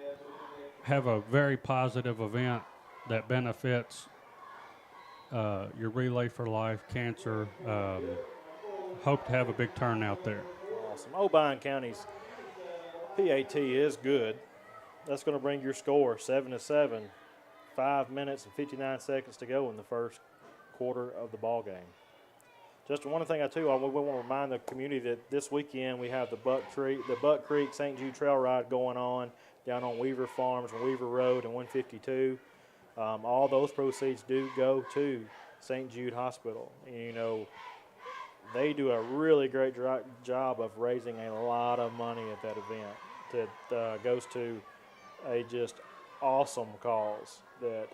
have a very positive event that benefits your Relay for Life cancer. Hope to have a big turnout there. Awesome. Obion County's PAT is good. That's going to bring your score 7-7. 5 minutes and 59 seconds to go in the first quarter of the ball game. Just one thing we want to remind the community that this weekend we have the Buck Creek St. Jude Trail Ride going on down on Weaver Farms and Weaver Road and 152. All those proceeds do go to St. Jude Hospital. And, they do a really great job of raising a lot of money at that event that goes to a just awesome cause that,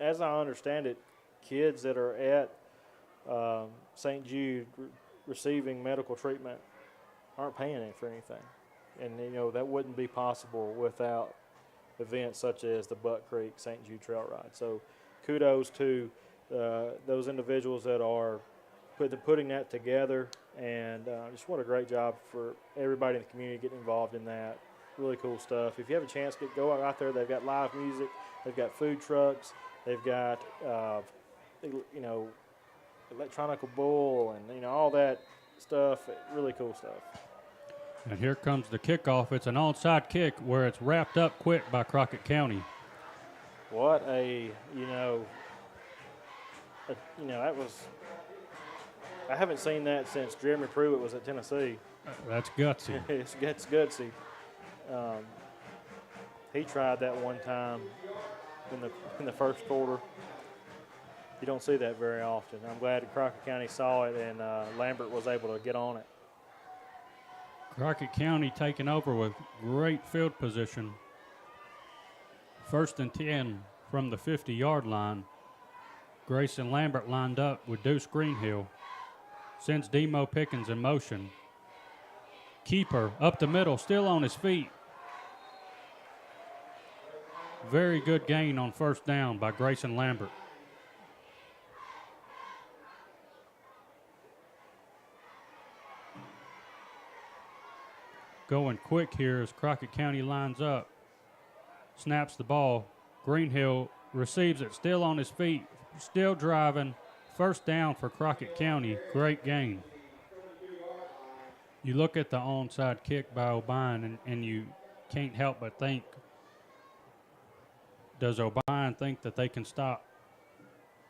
as I understand it, kids that are at St. Jude receiving medical treatment aren't paying it for anything. And, that wouldn't be possible without events such as the Buck Creek St. Jude Trail Ride. So kudos to those individuals that are putting that together, and just what a great job for everybody in the community getting involved in that. Really cool stuff. If you have a chance, go out there. They've got live music. They've got food trucks. They've got, electronic bull and, all that stuff. Really cool stuff. And here comes the kickoff. It's an onside kick where it's wrapped up quick by Crockett County. What that was. I haven't seen that since Jeremy Pruitt was at Tennessee. That's gutsy. It's gutsy. He tried that one time in the first quarter. You don't see that very often. I'm glad that Crockett County saw it, and Lambert was able to get on it. Crockett County taking over with great field position. 1st and 10 from the 50-yard line. Grayson Lambert lined up with Deuce Greenhill. Sends Demo Pickens in motion. Keeper up the middle, still on his feet. Very good gain on 1st down by Grayson Lambert. Going quick here as Crockett County lines up. Snaps the ball. Greenhill receives it, still on his feet, still driving. 1st down for Crockett County. Great gain. You look at the onside kick by Obion, and you can't help but think, does Obion think that they can stop?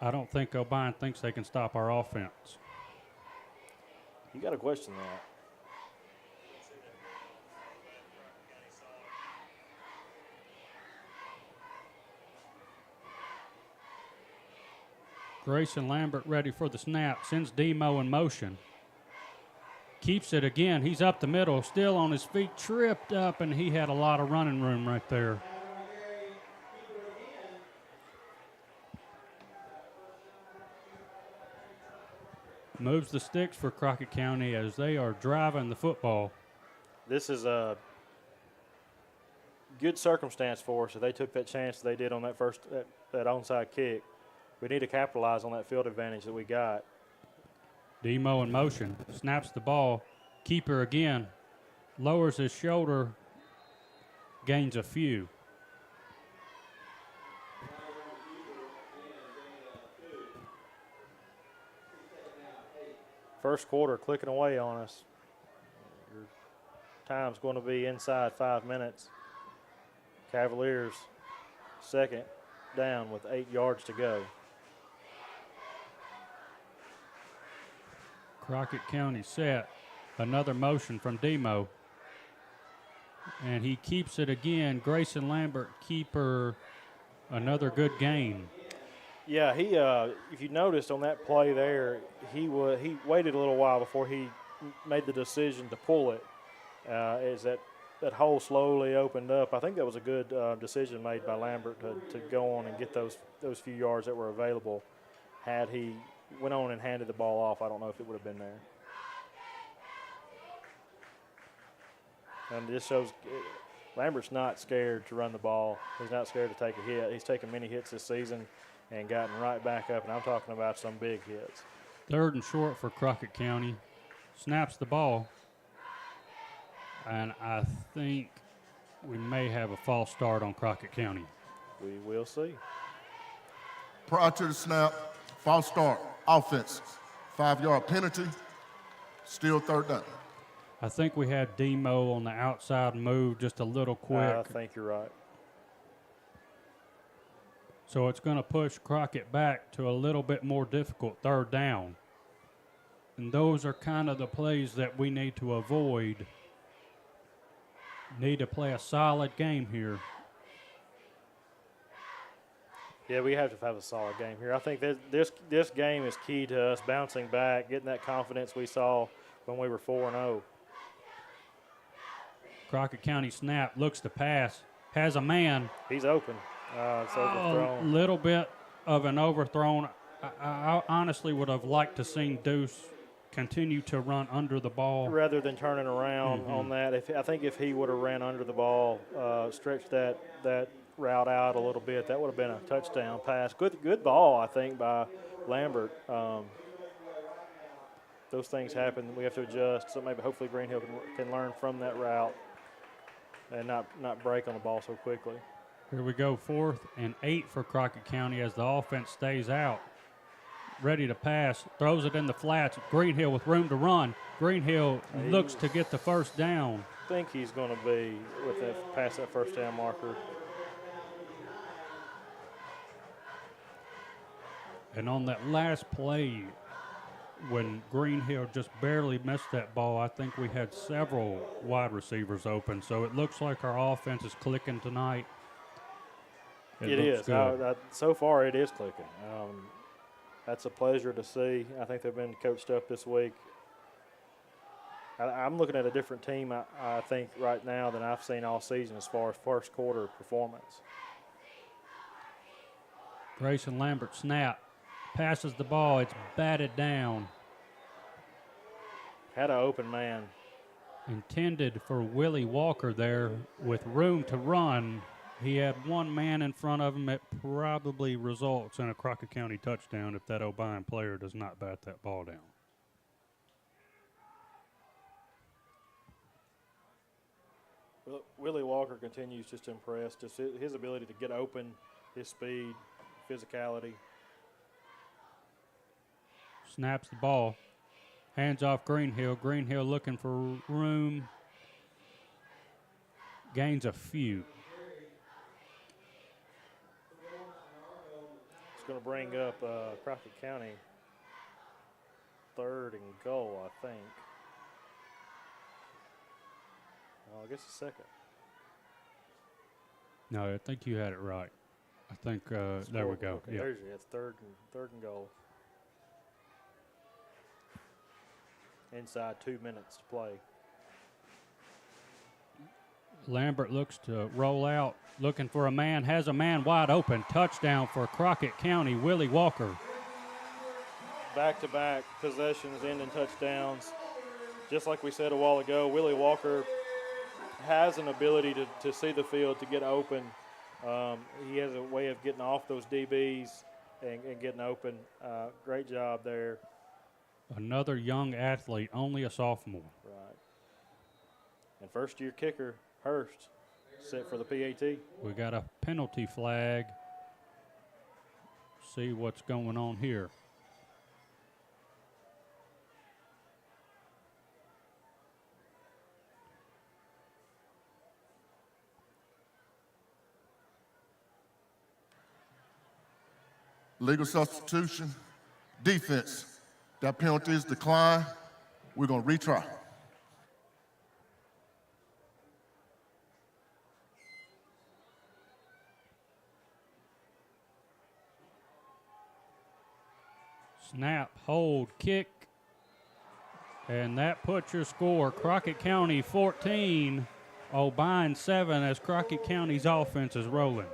I don't think Obion thinks they can stop our offense. You got to question that. Grayson Lambert ready for the snap. Sends Demo in motion. Keeps it again. He's up the middle, still on his feet, tripped up, and he had a lot of running room right there. Moves the sticks for Crockett County as they are driving the football. This is a good circumstance for us that they took that chance they did on that that onside kick. We need to capitalize on that field advantage that we got. Demo in motion, snaps the ball. Keeper again, lowers his shoulder, gains a few. First quarter clicking away on us. Your time's going to be inside 5 minutes. Cavaliers 2nd down with 8 yards to go. Crockett County set. Another motion from Demo. And he keeps it again. Grayson Lambert, keeper, another good gain. Yeah, he. If you noticed on that play there, he waited a little while before he made the decision to pull it. As that hole slowly opened up, I think that was a good decision made by Lambert to go on and get those few yards that were available. Had he went on and handed the ball off, I don't know if it would have been there. And this shows Lambert's not scared to run the ball. He's not scared to take a hit. He's taken many hits this season and gotten right back up, and I'm talking about some big hits. 3rd and short for Crockett County. Snaps the ball. And I think we may have a false start on Crockett County. We will see. Prior to the snap, false start, offense, 5-yard penalty, still 3rd down. I think we had Demo on the outside move just a little quick. I think you're right. So it's going to push Crockett back to a little bit more difficult 3rd down. And those are kind of the plays that we need to avoid. Need to play a solid game here. Yeah, we have to have a solid game here. I think that this game is key to us bouncing back, getting that confidence we saw when we were 4-0. Crockett County snap, looks to pass, has a man. He's open. It's overthrown. A little bit of an overthrown. I honestly would have liked to seen Deuce continue to run under the ball. Rather than turning around on that, I think if he would have ran under the ball, stretched that route out a little bit, that would have been a touchdown pass. Good ball, I think, by Lambert. Those things happen. We have to adjust. So maybe hopefully Greenhill can learn from that route and not break on the ball so quickly. Here we go, 4th and 8 for Crockett County as the offense stays out. Ready to pass, throws it in the flats. Greenhill with room to run. Greenhill looks to get the 1st down. I think he's going to be with that past that 1st down marker. And on that last play, when Greenhill just barely missed that ball, I think we had several wide receivers open. So it looks like our offense is clicking tonight. It is. So far, it is clicking. That's a pleasure to see. I think they've been coached up this week. I'm looking at a different team, I think, right now than I've seen all season as far as first quarter performance. Grayson Lambert snap, passes the ball. It's batted down. Had an open man. Intended for Willie Walker there with room to run. He had one man in front of him. It probably results in a Crockett County touchdown if that Obion player does not bat that ball down. Willie Walker continues just to impress. Just his ability to get open, his speed, physicality. Snaps the ball. Hands off Greenhill. Greenhill looking for room. Gains a few. It's going to bring up Crockett County 3rd and goal, I think. Oh, I guess a second. No, I think you had it right. I think there we go. Okay, Yeah. there's it. It's third and goal. Inside 2 minutes to play. Lambert looks to roll out, looking for a man, has a man wide open. Touchdown for Crockett County, Willie Walker. Back-to-back possessions ending touchdowns. Just like we said a while ago, Willie Walker has an ability to see the field, to get open. He has a way of getting off those DBs and getting open. Great job there. Another young athlete, only a sophomore. Right. And first-year kicker, Hurst, set for the PAT. We got a penalty flag. See what's going on here. Legal substitution, defense. That penalty is declined. We're going to retry. Snap, hold, kick. And that puts your score. Crockett County 14, Obion 7 as Crockett County's offense is rolling.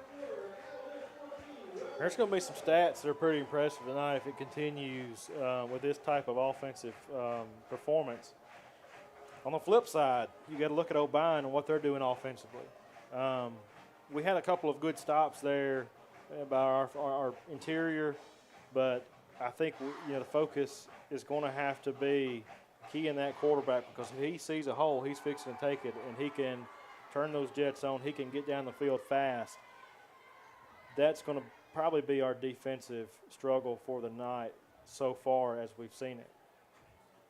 There's going to be some stats that are pretty impressive tonight if it continues with this type of offensive performance. On the flip side, you got to look at Obion and what they're doing offensively. We had a couple of good stops there by our interior, but I think the focus is going to have to be keying that quarterback, because if he sees a hole, he's fixing to take it, and he can turn those jets on. He can get down the field fast. That's going to probably be our defensive struggle for the night so far as we've seen it.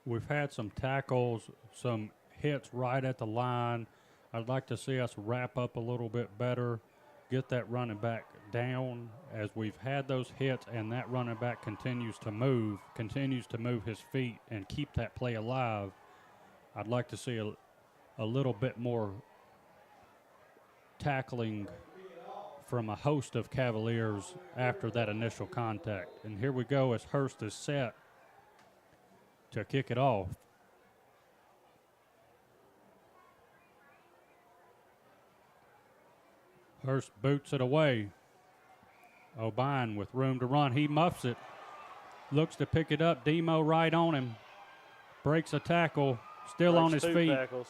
We've had some tackles, some hits right at the line. I'd like to see us wrap up a little bit better, get that running back down as we've had those hits, and that running back continues to move his feet and keep that play alive. I'd like to see a little bit more tackling from a host of Cavaliers after that initial contact. And here we go as Hurst is set to kick it off. Hurst boots it away. Obion with room to run. He muffs it. Looks to pick it up. Demo right on him. Breaks a tackle. Still on his feet. Tackles.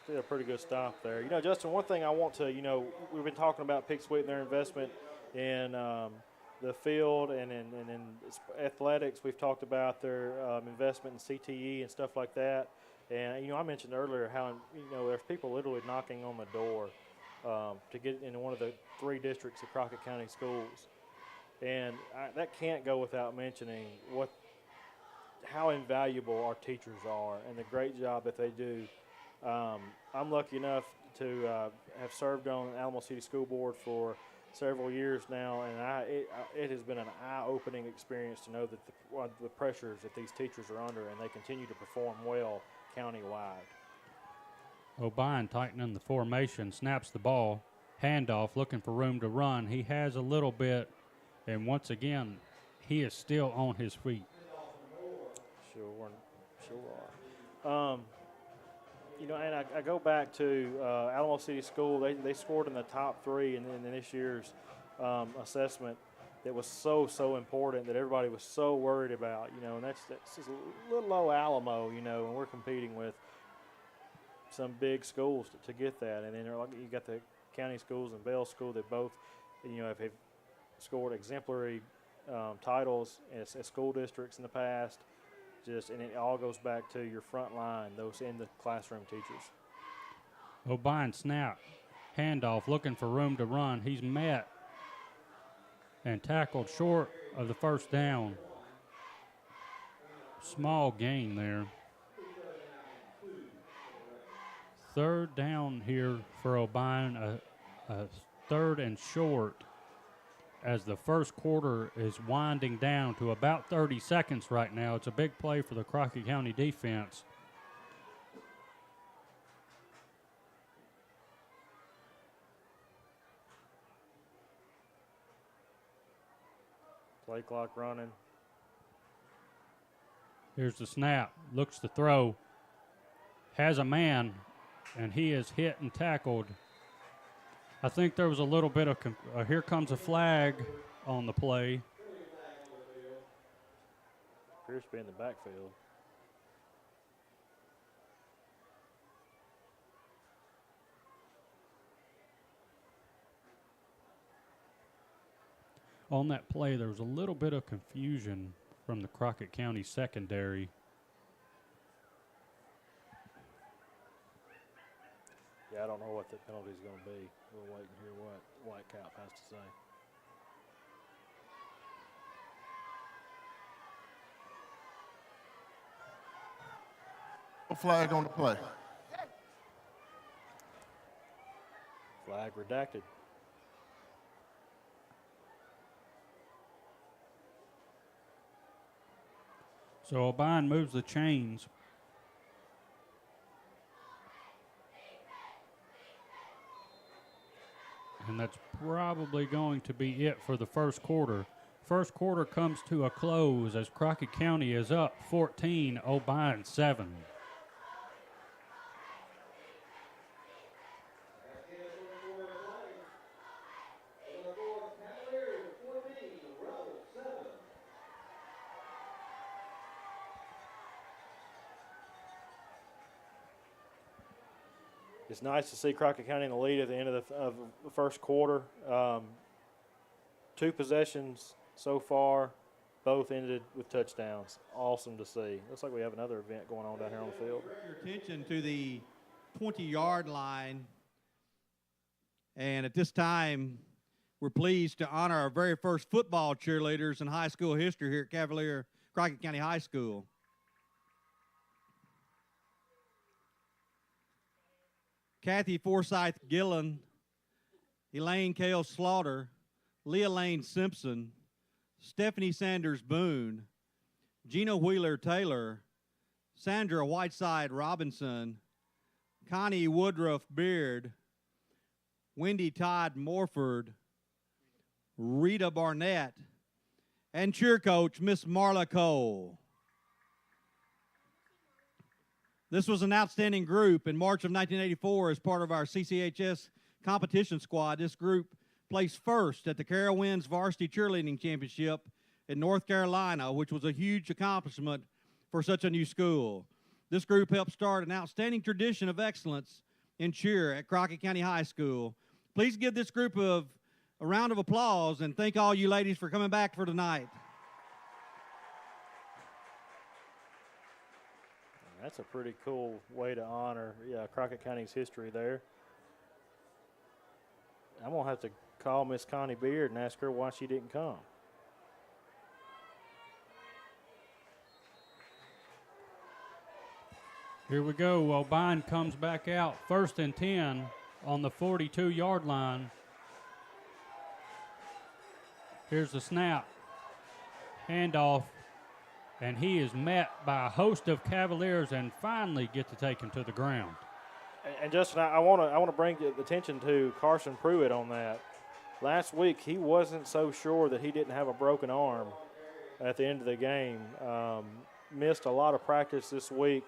Still a pretty good stop there. Justin, one thing I want to, we've been talking about Pictsweet and their investment in the field and in athletics. We've talked about their investment in CTE and stuff like that. And, I mentioned earlier how, there's people literally knocking on the door to get into one of the 3 districts of Crockett County schools. And that can't go without mentioning how invaluable our teachers are and the great job that they do. I'm lucky enough to have served on the Alamo City School Board for several years now, and it has been an eye-opening experience to know that the pressures that these teachers are under, and they continue to perform well countywide. Obion tightening the formation, snaps the ball, handoff, looking for room to run. He has a little bit, and once again, he is still on his feet. Sure are. You know, and I go back to Alamo City School. They scored in the top 3 in this year's assessment. That was so important that everybody was so worried about. You know, and that's just a little low Alamo. You know, and we're competing with some big schools to get that. And then you got the county schools and Bell School that both, you know, have scored exemplary titles as school districts in the past. And it all goes back to your front line, those in the classroom teachers. Obion snap, handoff, looking for room to run. He's met and tackled short of the first down. Small gain there. Third down here for Obion, a third and short, as the first quarter is winding down to about 30 seconds right now. It's a big play for the Crockett County defense. Play clock running. Here's the snap, looks to throw, has a man, and he is hit and tackled. I think there was a little bit of, here comes a flag on the play. Appears to be in the backfield. On that play, there was a little bit of confusion from the Crockett County secondary. Yeah, I don't know what the penalty is going to be. We'll wait and hear what Whitecap has to say. A flag on the play. Flag redacted. So Obion moves the chains. And that's probably going to be it for the first quarter. First quarter comes to a close as Crockett County is up 14, Obion 7. It's nice to see Crockett County in the lead at the end of the first quarter. 2 possessions so far, both ended with touchdowns. Awesome to see. Looks like we have another event going on down here on the field. Your attention to the 20-yard line. And at this time, we're pleased to honor our very first football cheerleaders in high school history here at Crockett County High School. Kathy Forsyth Gillen, Elaine Kale Slaughter, Leah Lane Simpson, Stephanie Sanders Boone, Gina Wheeler Taylor, Sandra Whiteside Robinson, Connie Woodruff Beard, Wendy Todd Morford, Rita Barnett, and cheer coach Miss Marla Cole. This was an outstanding group. In March of 1984, as part of our CCHS competition squad, this group placed first at the Carowinds Varsity Cheerleading Championship in North Carolina, which was a huge accomplishment for such a new school. This group helped start an outstanding tradition of excellence in cheer at Crockett County High School. Please give this group a round of applause and thank all you ladies for coming back for tonight. That's a pretty cool way to honor Crockett County's history there. I'm going to have to call Miss Connie Beard and ask her why she didn't come. Here we go. Obion comes back out. 1st and 10 on the 42-yard line. Here's the snap. Handoff. And he is met by a host of Cavaliers and finally get to take him to the ground. And Justin, I want to bring attention to Carson Pruitt on that. Last week, he wasn't so sure that he didn't have a broken arm at the end of the game. Missed a lot of practice this week.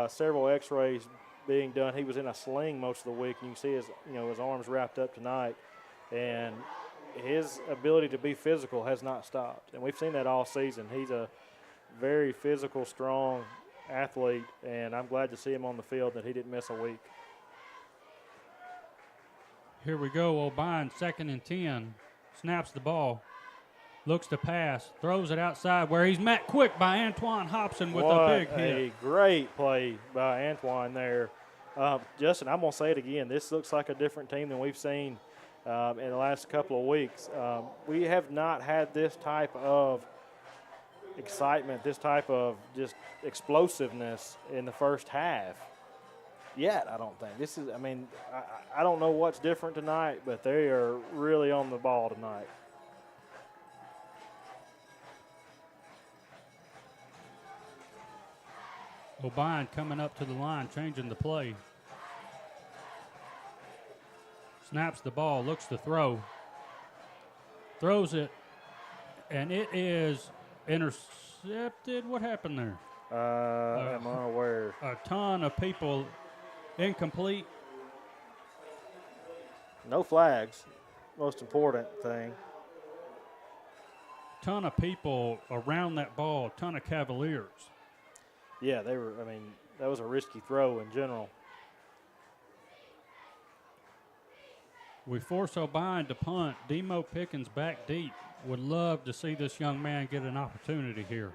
several X-rays being done. He was in a sling most of the week, and you can see his arms wrapped up tonight, and his ability to be physical has not stopped, and we've seen that all season. He's a very physical, strong athlete, and I'm glad to see him on the field that he didn't miss a week. Here we go. Obion, 2nd and 10. Snaps the ball. Looks to pass. Throws it outside where he's met quick by Antoine Hobson with a big hit. A great play by Antoine there. Justin, I'm going to say it again. This looks like a different team than we've seen in the last couple of weeks. We have not had this type of excitement, this type of just explosiveness in the first half yet, I don't think. I don't know what's different tonight, but they are really on the ball tonight. Obion coming up to the line, changing the play. Snaps the ball, looks to throw. Throws it, and it is intercepted. What happened there? I'm unaware. A ton of people incomplete. No flags, most important thing. Ton of people around that ball, ton of Cavaliers. Yeah, that was a risky throw in general. We force Obion to punt. Demo Pickens back deep. Would love to see this young man get an opportunity here.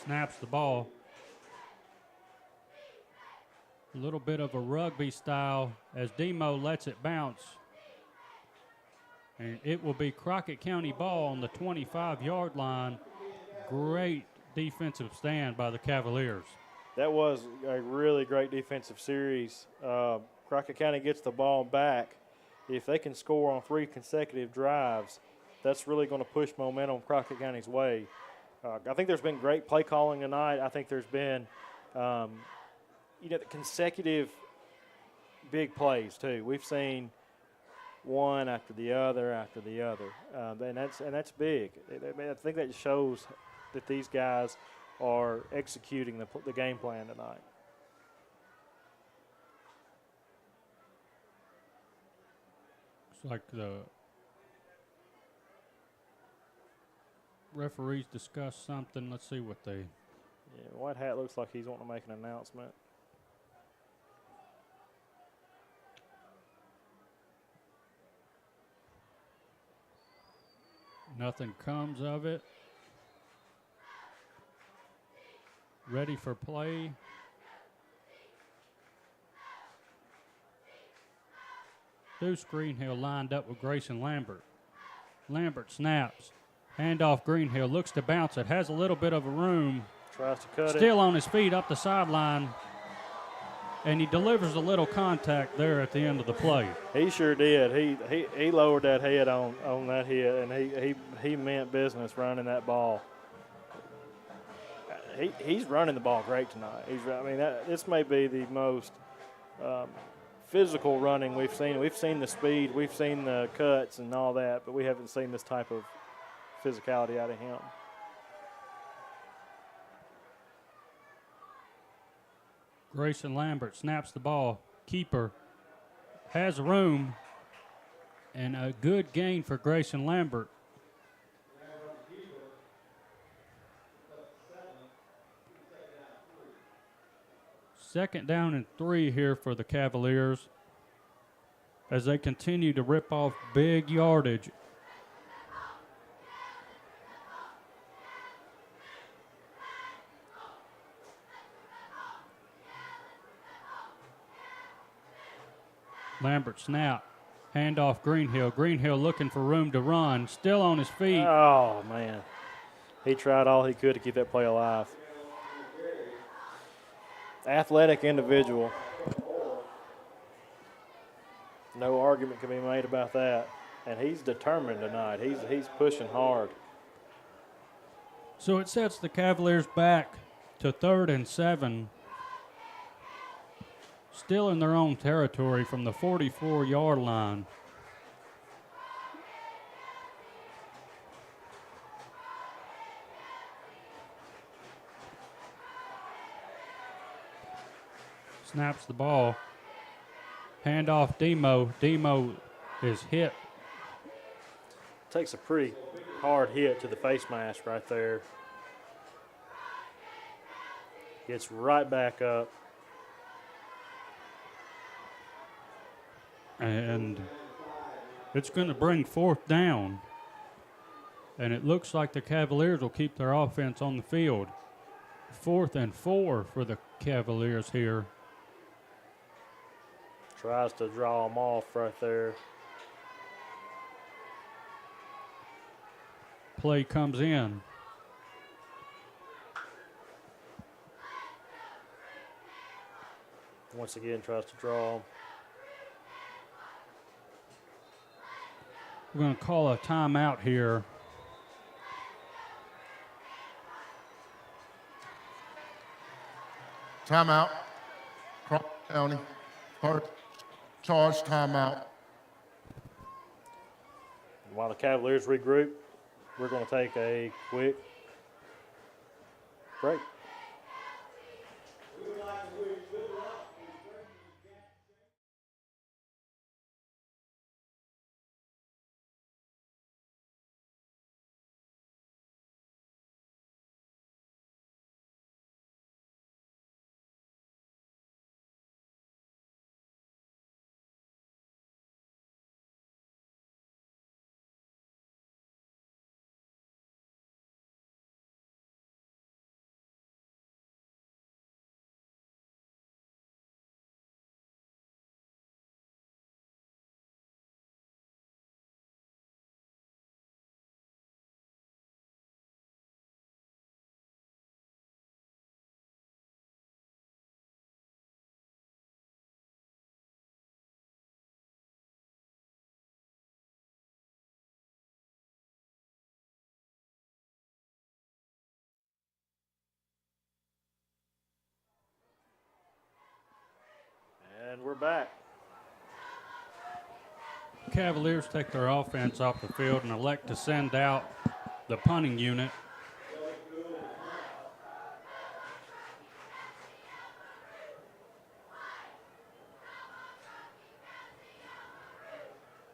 Snaps the ball. A little bit of a rugby style as Demo lets it bounce. And it will be Crockett County ball on the 25-yard line. Great defensive stand by the Cavaliers. That was a really great defensive series. Crockett County gets the ball back. If they can score on 3 consecutive drives, that's really going to push momentum Crockett County's way. I think there's been great play calling tonight. I think there's been, the consecutive big plays too. We've seen one after the other, and that's big. I think that shows that these guys are executing the game plan tonight. It's like the referees discuss something. Let's see what they. Yeah, White Hat looks like he's wanting to make an announcement. Nothing comes of it. Ready for play. Deuce Greenhill lined up with Grayson Lambert. Lambert snaps. Handoff Greenhill. Looks to bounce it. Has a little bit of a room. Tries to cut it. Still on his feet up the sideline. And he delivers a little contact there at the end of the play. He sure did. He lowered that head on that hit, and he meant business running that ball. He's running the ball great tonight. This may be the most physical running we've seen. We've seen the speed, we've seen the cuts and all that, but we haven't seen this type of physicality out of him. Grayson Lambert snaps the ball. Keeper has room, and a good gain for Grayson Lambert. Second down and 3 here for the Cavaliers as they continue to rip off big yardage. Lambert snap. Handoff Greenhill. Greenhill looking for room to run. Still on his feet. Oh, man. He tried all he could to keep that play alive. Athletic individual. No argument can be made about that. And he's determined tonight. He's pushing hard. So it sets the Cavaliers back to 3rd and 7. Still in their own territory from the 44-yard line. snaps the ball. Handoff Demo. Demo is hit. Takes a pretty hard hit to the face mask right there. Gets right back up. And it's going to bring 4th down. And it looks like the Cavaliers will keep their offense on the field. 4th and 4 for the Cavaliers here. Tries to draw them off right there. Play comes in. Once again, tries to draw them. We're going to call a timeout here. Timeout. Crockett County. First charge timeout. While the Cavaliers regroup, we're going to take a quick break. And we're back. Cavaliers take their offense off the field and elect to send out the punting unit.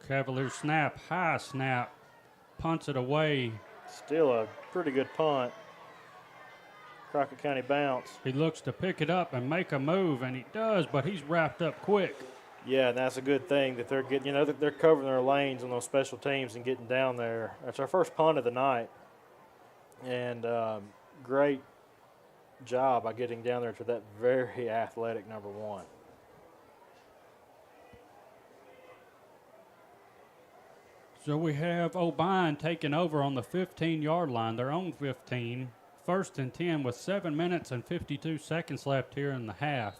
Cavaliers snap, high snap, punts it away. Still a pretty good punt. Crockett County bounce. He looks to pick it up and make a move, and he does, but he's wrapped up quick. Yeah, and that's a good thing that they're getting, that they're covering their lanes on those special teams and getting down there. That's our first punt of the night. And great job by getting down there to that very athletic number 1. So we have Obion taking over on the 15-yard line, their own 15. 1st and 10 with 7 minutes and 52 seconds left here in the half.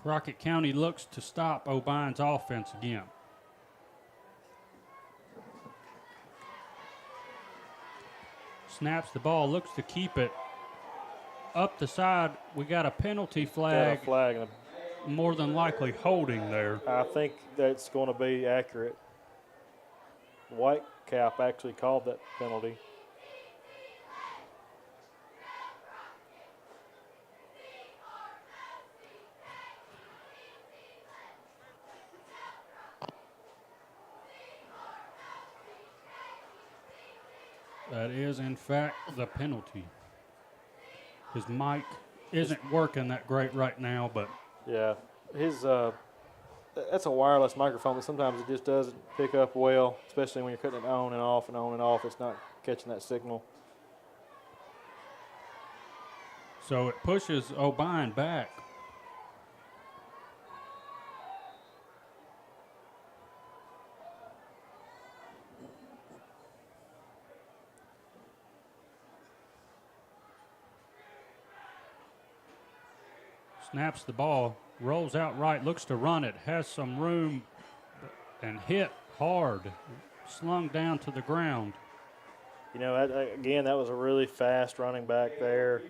Crockett County looks to stop Obion's offense again. Snaps the ball, looks to keep it. Up the side, we got a penalty flag. Got a flag and More than likely holding there. I think that's going to be accurate. Whitecap actually called that penalty. That is, in fact, the penalty. His mic isn't working that great right now, but Yeah, his that's a wireless microphone, but sometimes it just doesn't pick up well, especially when you're cutting it on and off and on and off. It's not catching that signal. so it pushes Obion back. Snaps the ball, rolls out right, looks to run it, has some room, and hit hard, slung down to the ground. Again, that was a really fast running back there.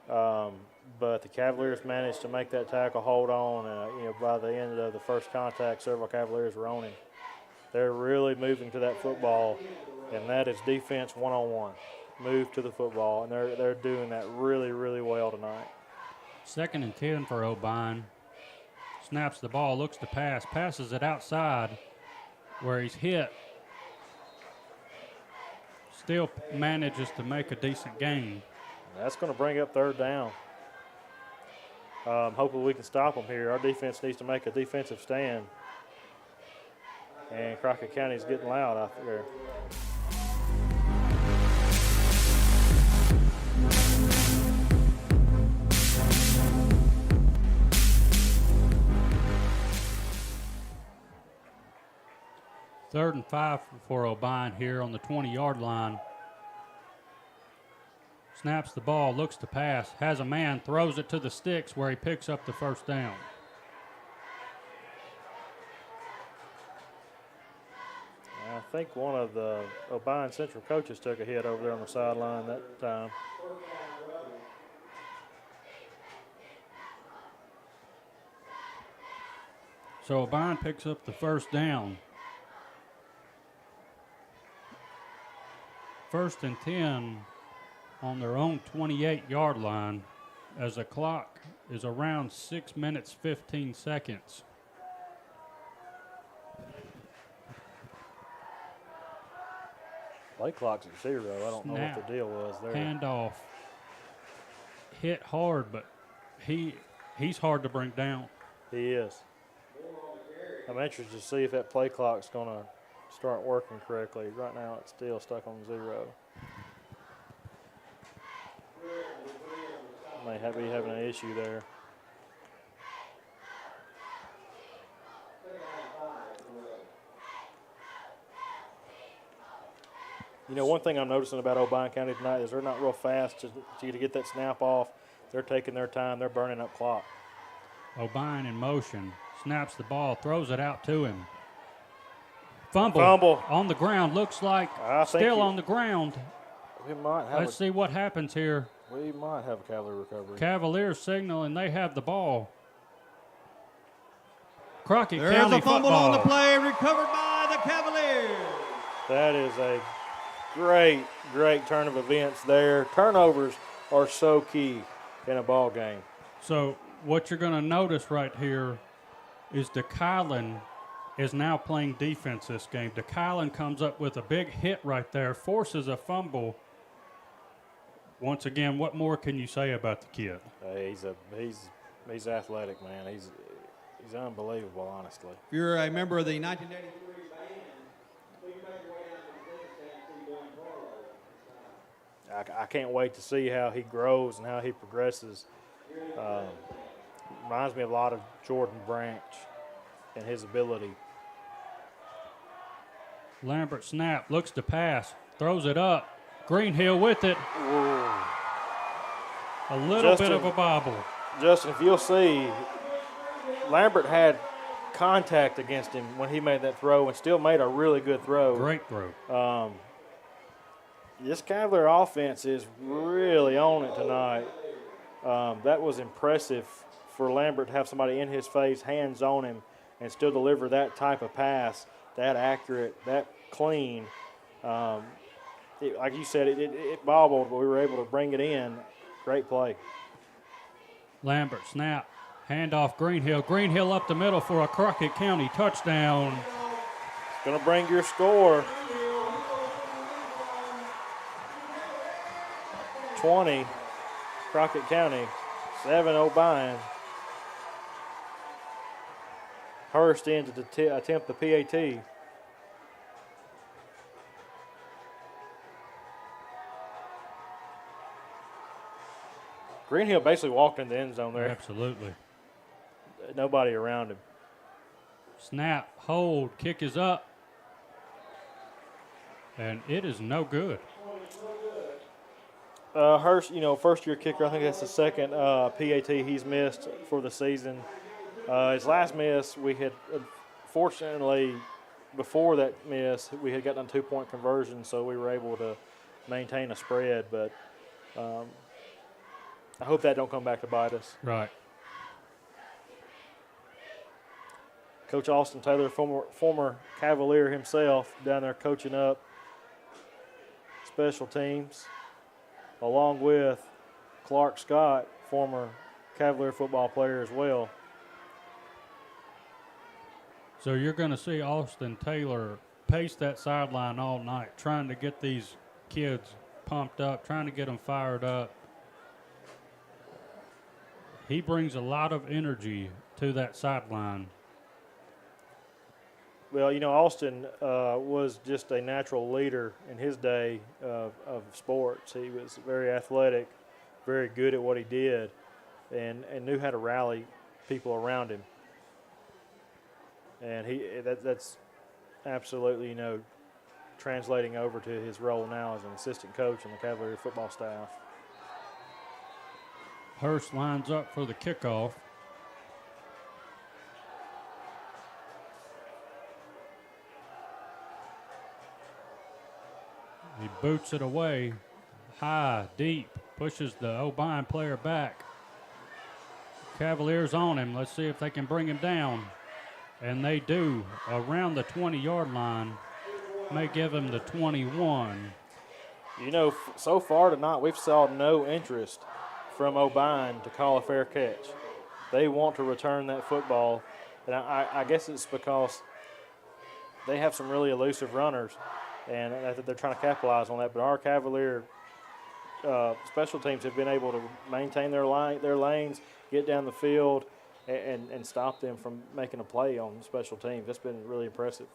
But the Cavaliers managed to make that tackle hold on. By the end of the first contact, several Cavaliers were on him. They're really moving to that football, and that is defense one-on-one. move to the football, and they're doing that really, really well tonight. 2nd and 10 for Obion. Snaps the ball, looks to pass, passes it outside where he's hit. Still manages to make a decent gain. That's going to bring up 3rd down. Hopefully we can stop them here. Our defense needs to make a defensive stand. And Crockett County is getting loud out there. Third and 5 for Obion here on the 20-yard line. Snaps the ball, looks to pass, has a man, throws it to the sticks where he picks up the 1st down. I think one of the Obion Central coaches took a hit over there on the sideline that time. So Obion picks up the 1st down. 1st and 10 on their own 28-yard line as the clock is around 6 minutes, 15 seconds. Play clock's at 0. I don't know what the deal was there. Handoff. Hit hard, but he's hard to bring down. He is. I'm interested to see if that play clock's going to start working correctly. Right now it's still stuck on 0. May be having an issue there. You know, one thing I'm noticing about Obion County tonight is they're not real fast to get that snap off. They're taking their time. They're burning up clock. Obion in motion. Snaps the ball, throws it out to him. Fumble. On the ground. Looks like still on the ground. We might have Let's see what happens here. We might have a Cavalier recovery. Cavaliers signaling they have the ball. Crockett There's County a fumble football. on the play, recovered by the Cavaliers. That is a great, great turn of events there. Turnovers are so key in a ball game. So what you're going to notice right here is DeKylan is now playing defense this game. DeKylan comes up with a big hit right there, forces a fumble. Once again, what more can you say about the kid? He's athletic, man. He's unbelievable, honestly. If you're a member of the 1983 band, please make your way down to the business stand and see I can't wait to see how he grows and how he progresses. Reminds me a lot of Jordan Branch and his ability. Lambert snap, looks to pass, throws it up. Greenhill with it. Ooh. A little bit of a bobble. Justin, if you'll see, Lambert had contact against him when he made that throw and still made a really good throw. Great throw. This Cavalier offense is really on it tonight. That was impressive for Lambert to have somebody in his face, hands on him, and still deliver that type of pass, that accurate, that clean. Like you said, it bobbled, but we were able to bring it in. Great play. Lambert snap, handoff Greenhill. Greenhill up the middle for a Crockett County touchdown. It's going to bring your score. 20, Crockett County, 7 Obion. Hurst in to attempt the PAT. Greenhill basically walked in the end zone there. Absolutely. Nobody around him. Snap, hold, kick is up. And it is no good. Hurst, first-year kicker, I think that's the second PAT he's missed for the season. His last miss, we had, fortunately, before that miss, we had gotten a 2-point conversion, so we were able to maintain a spread. But I hope that don't come back to bite us. Right. Coach Austin Taylor, former Cavalier himself, down there coaching up special teams. along with Clark Scott, former Cavalier football player as well. So you're going to see Austin Taylor pace that sideline all night, trying to get these kids pumped up, trying to get them fired up. He brings a lot of energy to that sideline. Well, you know, Austin was just a natural leader in his day of sports. He was very athletic, very good at what he did, and knew how to rally people around him. And that's absolutely, you know, translating over to his role now as an assistant coach on the Cavalier football staff. Hurst lines up for the kickoff. He boots it away, high, deep, pushes the Obion player back. Cavaliers on him. Let's see if they can bring him down. And they do, around the 20-yard line. May give him the 21. You know, so far tonight we've saw no interest from Obion to call a fair catch. They want to return that football, and I guess it's because they have some really elusive runners, and they're trying to capitalize on that. But our Cavalier special teams have been able to maintain their lanes, get down the field, and stop them from making a play on special teams. That's been really impressive.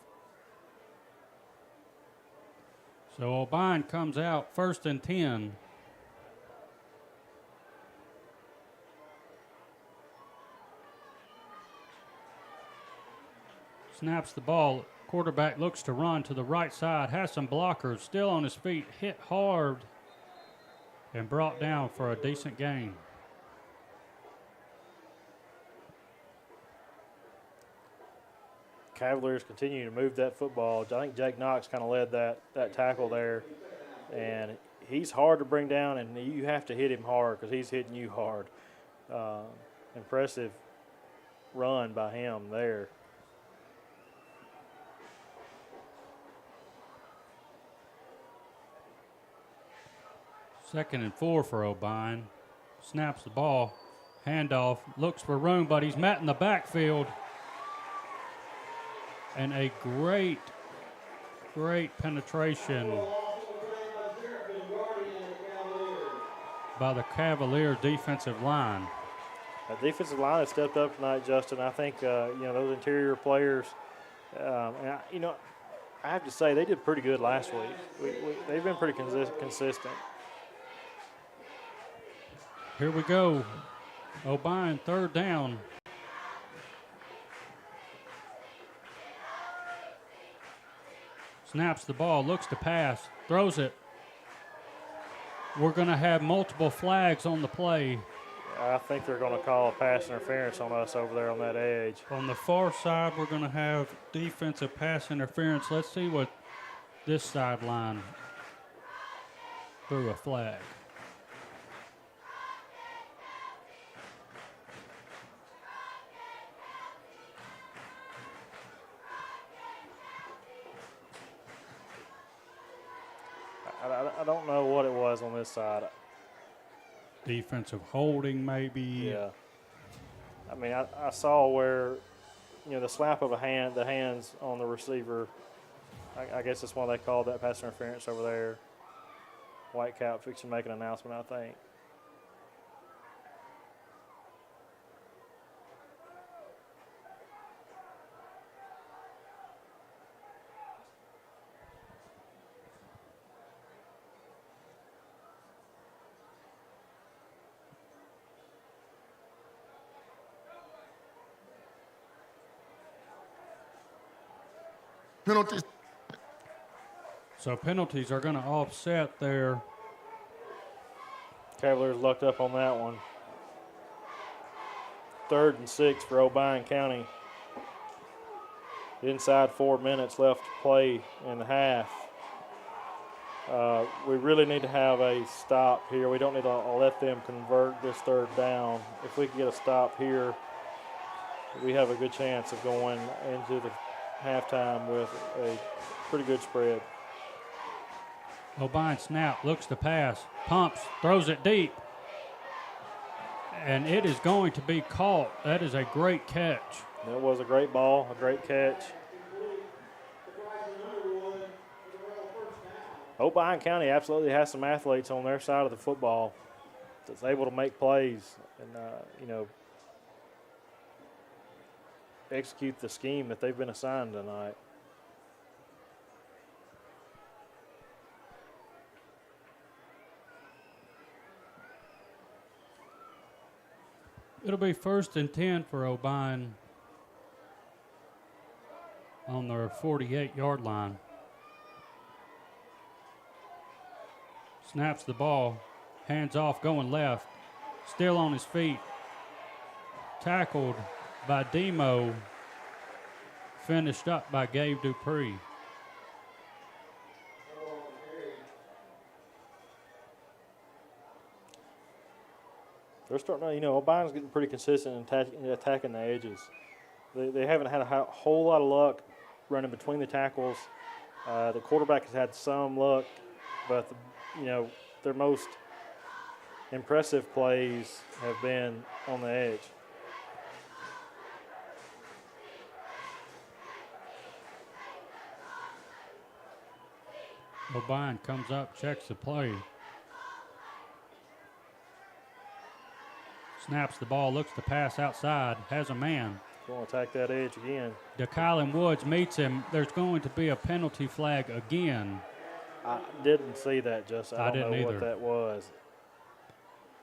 So Obion comes out 1st and 10. Snaps the ball. Quarterback looks to run to the right side, has some blockers, still on his feet, hit hard, and brought down for a decent gain. Cavaliers continue to move that football. I think Jake Knox kind of led that tackle there, and he's hard to bring down, and you have to hit him hard because he's hitting you hard. Impressive run by him there. Second and 4 for Obion. Snaps the ball, handoff, looks for room, but he's met in the backfield. And a great penetration by the Cavalier defensive line. The defensive line has stepped up tonight, Justin. I think, those interior players, I have to say they did pretty good last week. They've been pretty consistent. Here we go. Obion 3rd down. Snaps the ball, looks to pass, throws it. We're going to have multiple flags on the play. I think they're going to call a pass interference on us over there on that edge. On the far side, we're going to have defensive pass interference. Let's see what this sideline threw a flag. I don't know what it was on this side. Defensive holding, maybe. Yeah. I mean, I saw where, the slap of the hands on the receiver. I guess that's why they called that pass interference over there. Whitecap fixing to make an announcement, I think. Penalties. So penalties are going to offset their. Cavaliers lucked up on that one. 3rd and 6 for Obion County. Inside 4 minutes left to play in the half. We really need to have a stop here. We don't need to let them convert this 3rd down. If we can get a stop here, we have a good chance of going into the halftime with a pretty good spread. Obion snap, looks to pass, pumps, throws it deep. And it is going to be caught. That is a great catch. That was a great ball, a great catch. Obion County absolutely has some athletes on their side of the football that's able to make plays and, execute the scheme that they've been assigned tonight. It'll be 1st and 10 for Obion on their 48-yard line. Snaps the ball, hands off, going left, still on his feet. Tackled by Demo, finished up by Gabe Dupree. They're starting to, Obion's getting pretty consistent in attacking the edges. They haven't had a whole lot of luck running between the tackles. The quarterback has had some luck, but their most impressive plays have been on the edge. Obion comes up, checks the play. Snaps the ball, looks to pass outside, has a man. Going to attack that edge again. DeKylan Woods meets him. There's going to be a penalty flag again. I didn't see that, Justin. I don't know either. what that was.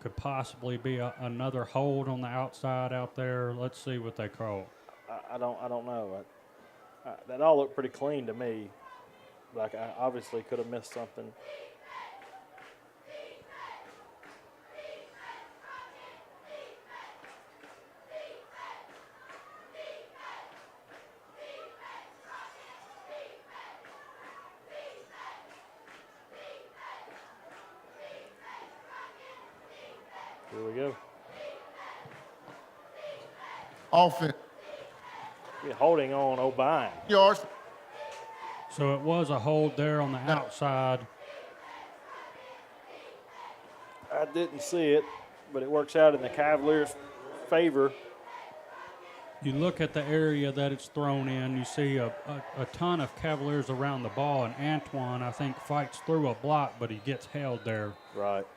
Could possibly be another hold on the outside out there. Let's see what they call. I don't know. That all looked pretty clean to me. Like I obviously could have missed something. Here we go. Offense. You're holding on Obion. Yards. So it was a hold there on the outside. I didn't see it, but it works out in the Cavaliers' favor. You look at the area that it's thrown in, you see a ton of Cavaliers around the ball, and Antoine, I think, fights through a block, but he gets held there. Right.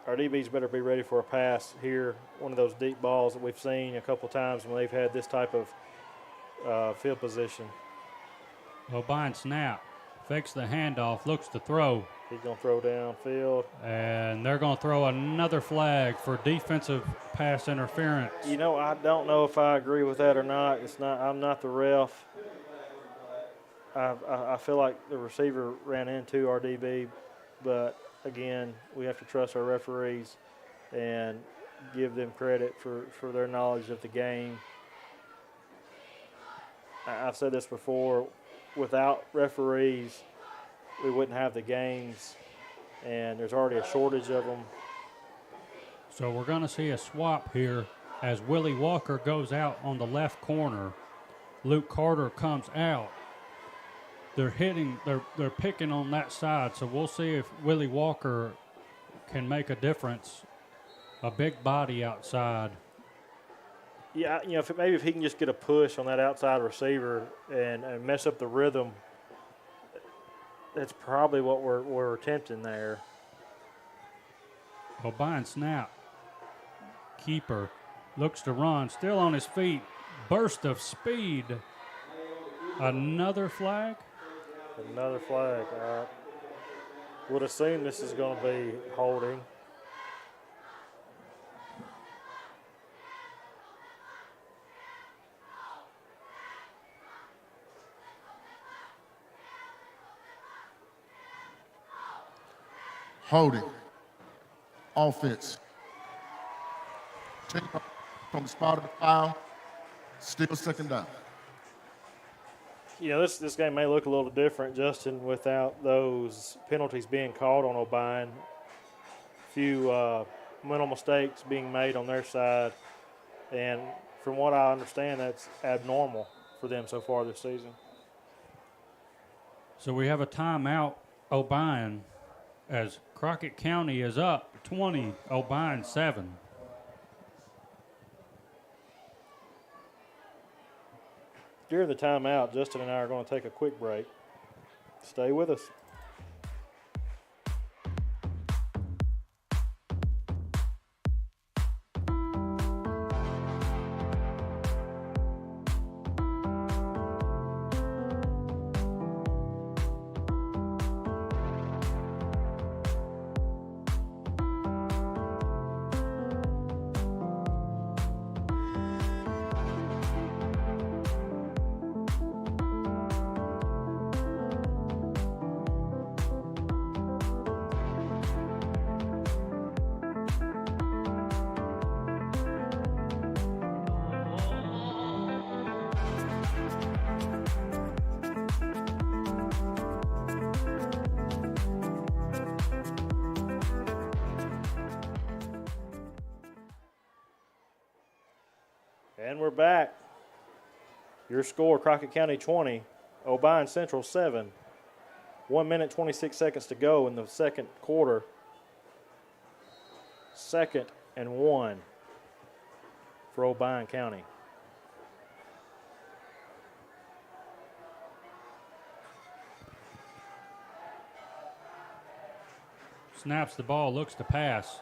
Our DBs better be ready for a pass here. One of those deep balls that we've seen a couple times when they've had this type of field position. Obion snap, fakes the handoff, looks to throw. He's going to throw downfield. And they're going to throw another flag for defensive pass interference. I don't know if I agree with that or not. I'm not the ref. I feel like the receiver ran into our DB, but again, we have to trust our referees and give them credit for their knowledge of the game. I've said this before, without referees, we wouldn't have the games, and there's already a shortage of them. So we're going to see a swap here as Willie Walker goes out on the left corner. Luke Carter comes out. They're picking on that side, so we'll see if Willie Walker can make a difference. A big body outside. Yeah, if he can just get a push on that outside receiver and mess up the rhythm, that's probably what we're attempting there. Obion snap. Keeper looks to run, still on his feet. Burst of speed. Another flag? Another flag. Would assume this is going to be holding. Holding. Offense. Take from the spot of the foul. Still second down. This game may look a little different, Justin, without those penalties being called on Obion. A few mental mistakes being made on their side, and from what I understand, that's abnormal for them so far this season. So we have a timeout, Obion, as Crockett County is up 20, Obion 7. During the timeout, Justin and I are going to take a quick break. Stay with us. And we're back. Your score, Crockett County 20, Obion Central 7. 1 minute, 26 seconds to go in the second quarter. 2nd and 1 for Obion County. Snaps the ball, looks to pass.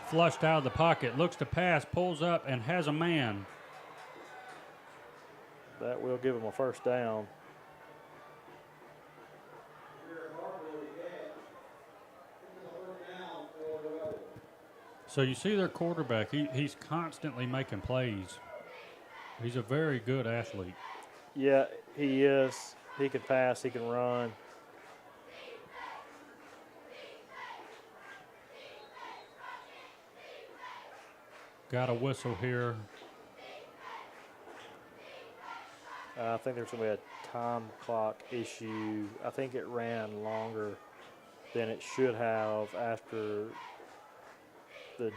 Flushed out of the pocket, looks to pass, pulls up, and has a man. That will give him a first down. So you see their quarterback, he's constantly making plays. He's a very good athlete. Yeah, he is. He can pass, he can run. Got a whistle here. I think there's going to be a time clock issue. I think it ran longer than it should have after the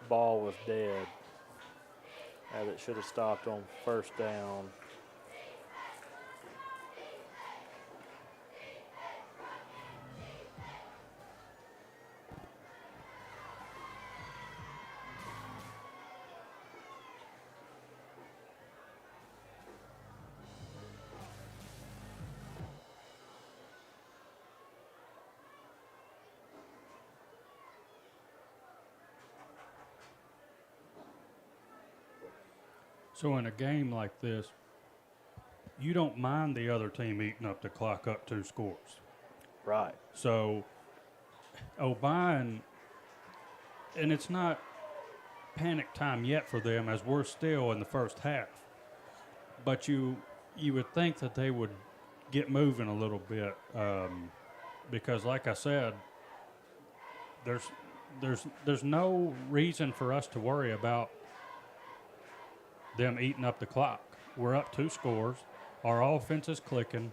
ball was dead. As it should have stopped on first down. So in a game like this, you don't mind the other team eating up the clock up 2 scores. Right. So Obion, and it's not panic time yet for them as we're still in the first half. But you would think that they would get moving a little bit because, like I said, there's no reason for us to worry about them eating up the clock. We're up 2 scores. Our offense is clicking.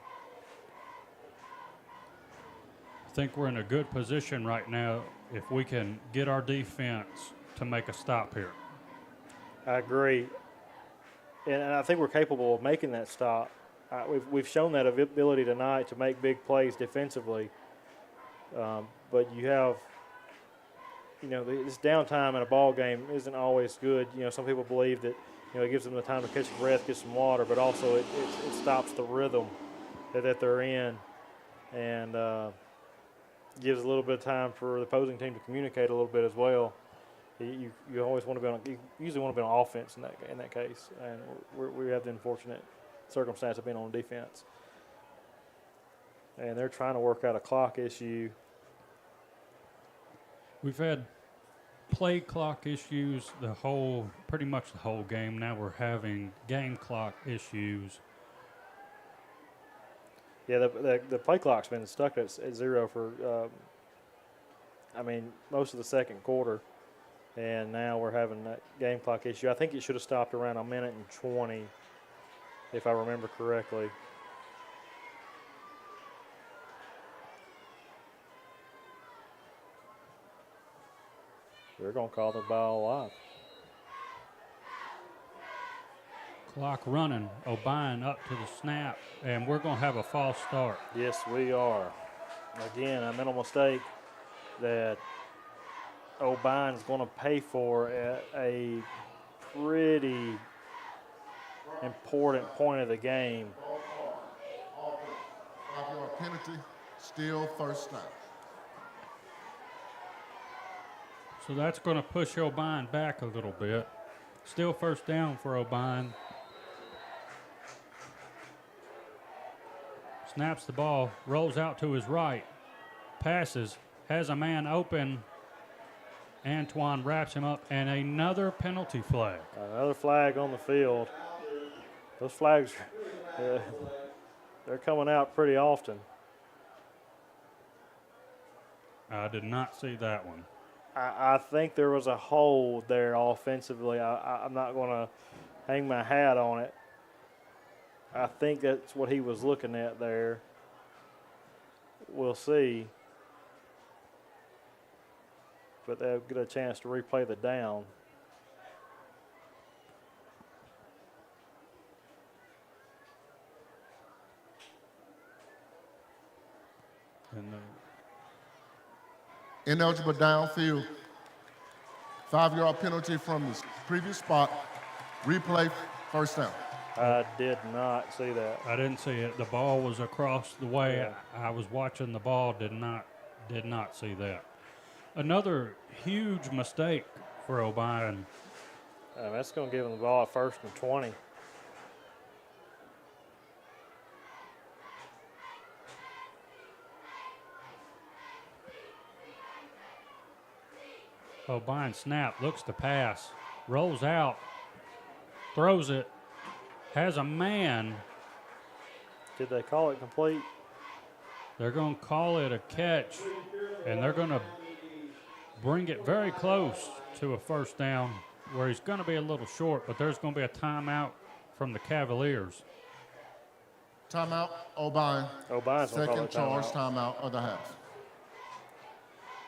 I think we're in a good position right now if we can get our defense to make a stop here. I agree. And I think we're capable of making that stop. We've shown that ability tonight to make big plays defensively. But you have, this downtime in a ball game isn't always good. Some people believe that, it gives them the time to catch a breath, get some water, but also it stops the rhythm that they're in and gives a little bit of time for the opposing team to communicate a little bit as well. You always want to be on. You usually want to be on offense in that case, and we have the unfortunate circumstance of being on defense. And they're trying to work out a clock issue. We've had play clock issues pretty much the whole game. Now we're having game clock issues. Yeah, the play clock's been stuck at 0 for, most of the second quarter. And now we're having that game clock issue. I think it should have stopped around 1 minute and 20, if I remember correctly. They're going to call the ball off. Clock running. Obion up to the snap, and we're going to have a false start. Yes, we are. Again, a mental mistake that Obion is going to pay for at a pretty important point of the game. 5-yard penalty, still first down. So that's going to push Obion back a little bit. Still first down for Obion. Snaps the ball, rolls out to his right, passes, has a man open. Antoine wraps him up, and another penalty flag. Another flag on the field. Those flags, they're coming out pretty often. I did not see that one. I think there was a hold there offensively. I'm not going to hang my hat on it. I think that's what he was looking at there. We'll see. But they'll get a chance to replay the down. And Ineligible downfield. 5-yard penalty from the previous spot. Replay, first down. I did not see that. I didn't see it. The ball was across the way. Yeah. I was watching the ball. Did not see that. Another huge mistake for Obion. That's going to give them the ball at 1st and 20. Obion snap, looks to pass, rolls out, throws it, has a man. Did they call it complete? They're going to call it a catch, and they're going to bring it very close to a first down where he's going to be a little short, but there's going to be a timeout from the Cavaliers. Timeout, Obion. Obion's going to call Second it charge, timeout. timeout of the half.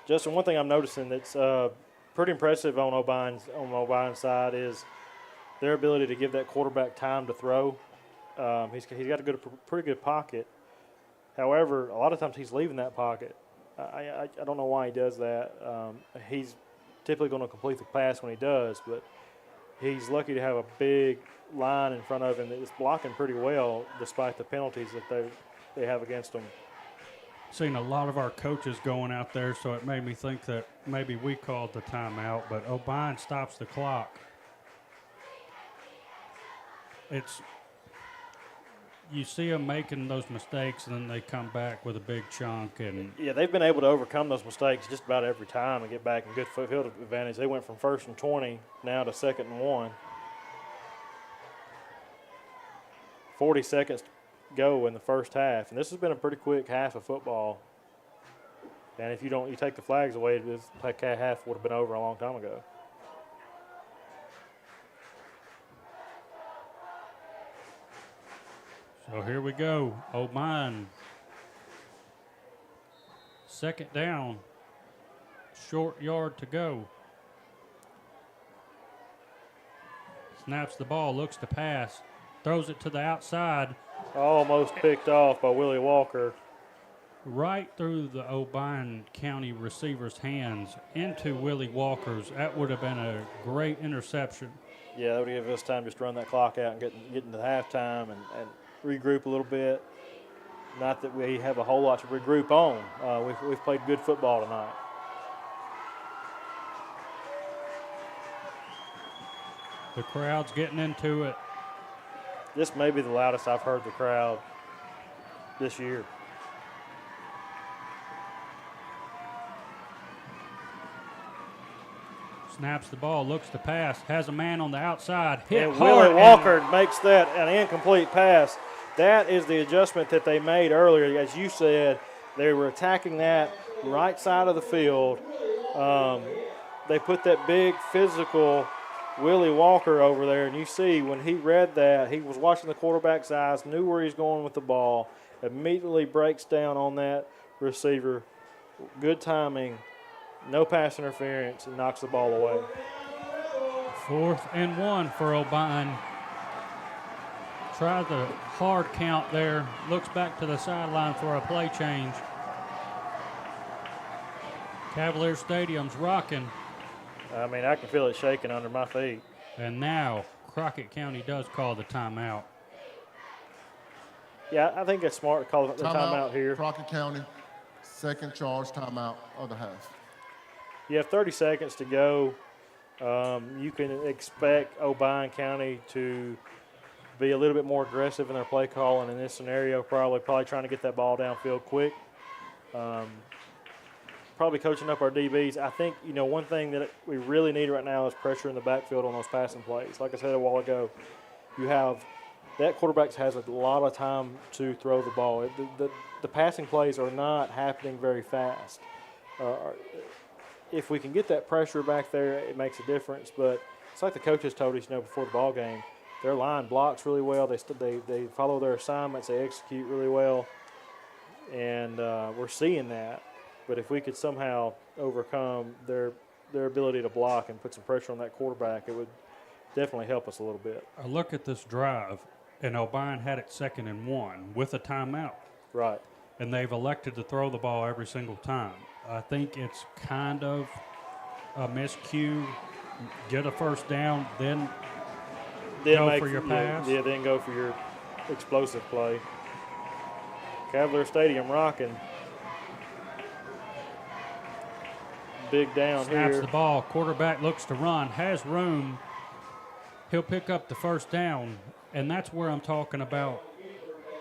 Justin, one thing I'm noticing that's pretty impressive on Obion's side is their ability to give that quarterback time to throw. He's got a pretty good pocket. However, a lot of times he's leaving that pocket. I don't know why he does that. He's typically going to complete the pass when he does, but he's lucky to have a big line in front of him that is blocking pretty well despite the penalties that they have against him. Seen a lot of our coaches going out there, so it made me think that maybe we called the timeout, but Obion stops the clock. You see them making those mistakes, and then they come back with a big chunk. And yeah, they've been able to overcome those mistakes just about every time and get back in good field advantage. They went from 1st and 20 now to 2nd and 1. 40 seconds to go in the first half, and this has been a pretty quick half of football. And if you take the flags away, this half would have been over a long time ago. so here we go. Obion. 2nd down. Short yard to go. Snaps the ball, looks to pass, throws it to the outside. Almost picked off by Willie Walker. Right through the Obion County receiver's hands into Willie Walker's. That would have been a great interception. Yeah, that would give us time just to run that clock out and get into halftime and regroup a little bit. Not that we have a whole lot to regroup on. We've played good football tonight. The crowd's getting into it. This may be the loudest I've heard the crowd this year. Snaps the ball, looks to pass, has a man on the outside, hit And hard. Willie Walker makes that an incomplete pass. That is the adjustment that they made earlier. As you said, they were attacking that right side of the field. They put that big physical Willie Walker over there, and you see when he read that, he was watching the quarterback's eyes, knew where he's going with the ball, immediately breaks down on that receiver. Good timing, no pass interference, and knocks the ball away. 4th and 1 for Obion. Tries the hard count there. Looks back to the sideline for a play change. Cavalier Stadium's rocking. I mean, I can feel it shaking under my feet. And now Crockett County does call the timeout. Yeah, I think it's smart to call the timeout here. Crockett County, second charge timeout of the half. You have 30 seconds to go. You can expect Obion County to be a little bit more aggressive in their play calling in this scenario, probably trying to get that ball downfield quick. Probably coaching up our DBs. I think, one thing that we really need right now is pressure in the backfield on those passing plays. Like I said a while ago, that quarterback has a lot of time to throw the ball. The passing plays are not happening very fast. If we can get that pressure back there, it makes a difference. But it's like the coaches told us, before the ball game, their line blocks really well. They follow their assignments. They execute really well, and we're seeing that. But if we could somehow overcome their ability to block and put some pressure on that quarterback, it would definitely help us a little bit. A look at this drive, and Obion had it 2nd and 1 with a timeout. Right. And they've elected to throw the ball every single time. I think it's kind of a miscue. Get a first down, then go for your pass. Yeah, then go for your explosive play. Cavalier Stadium rocking. Big down Snaps here. the ball. Quarterback looks to run, has room. He'll pick up the first down, and that's where I'm talking about.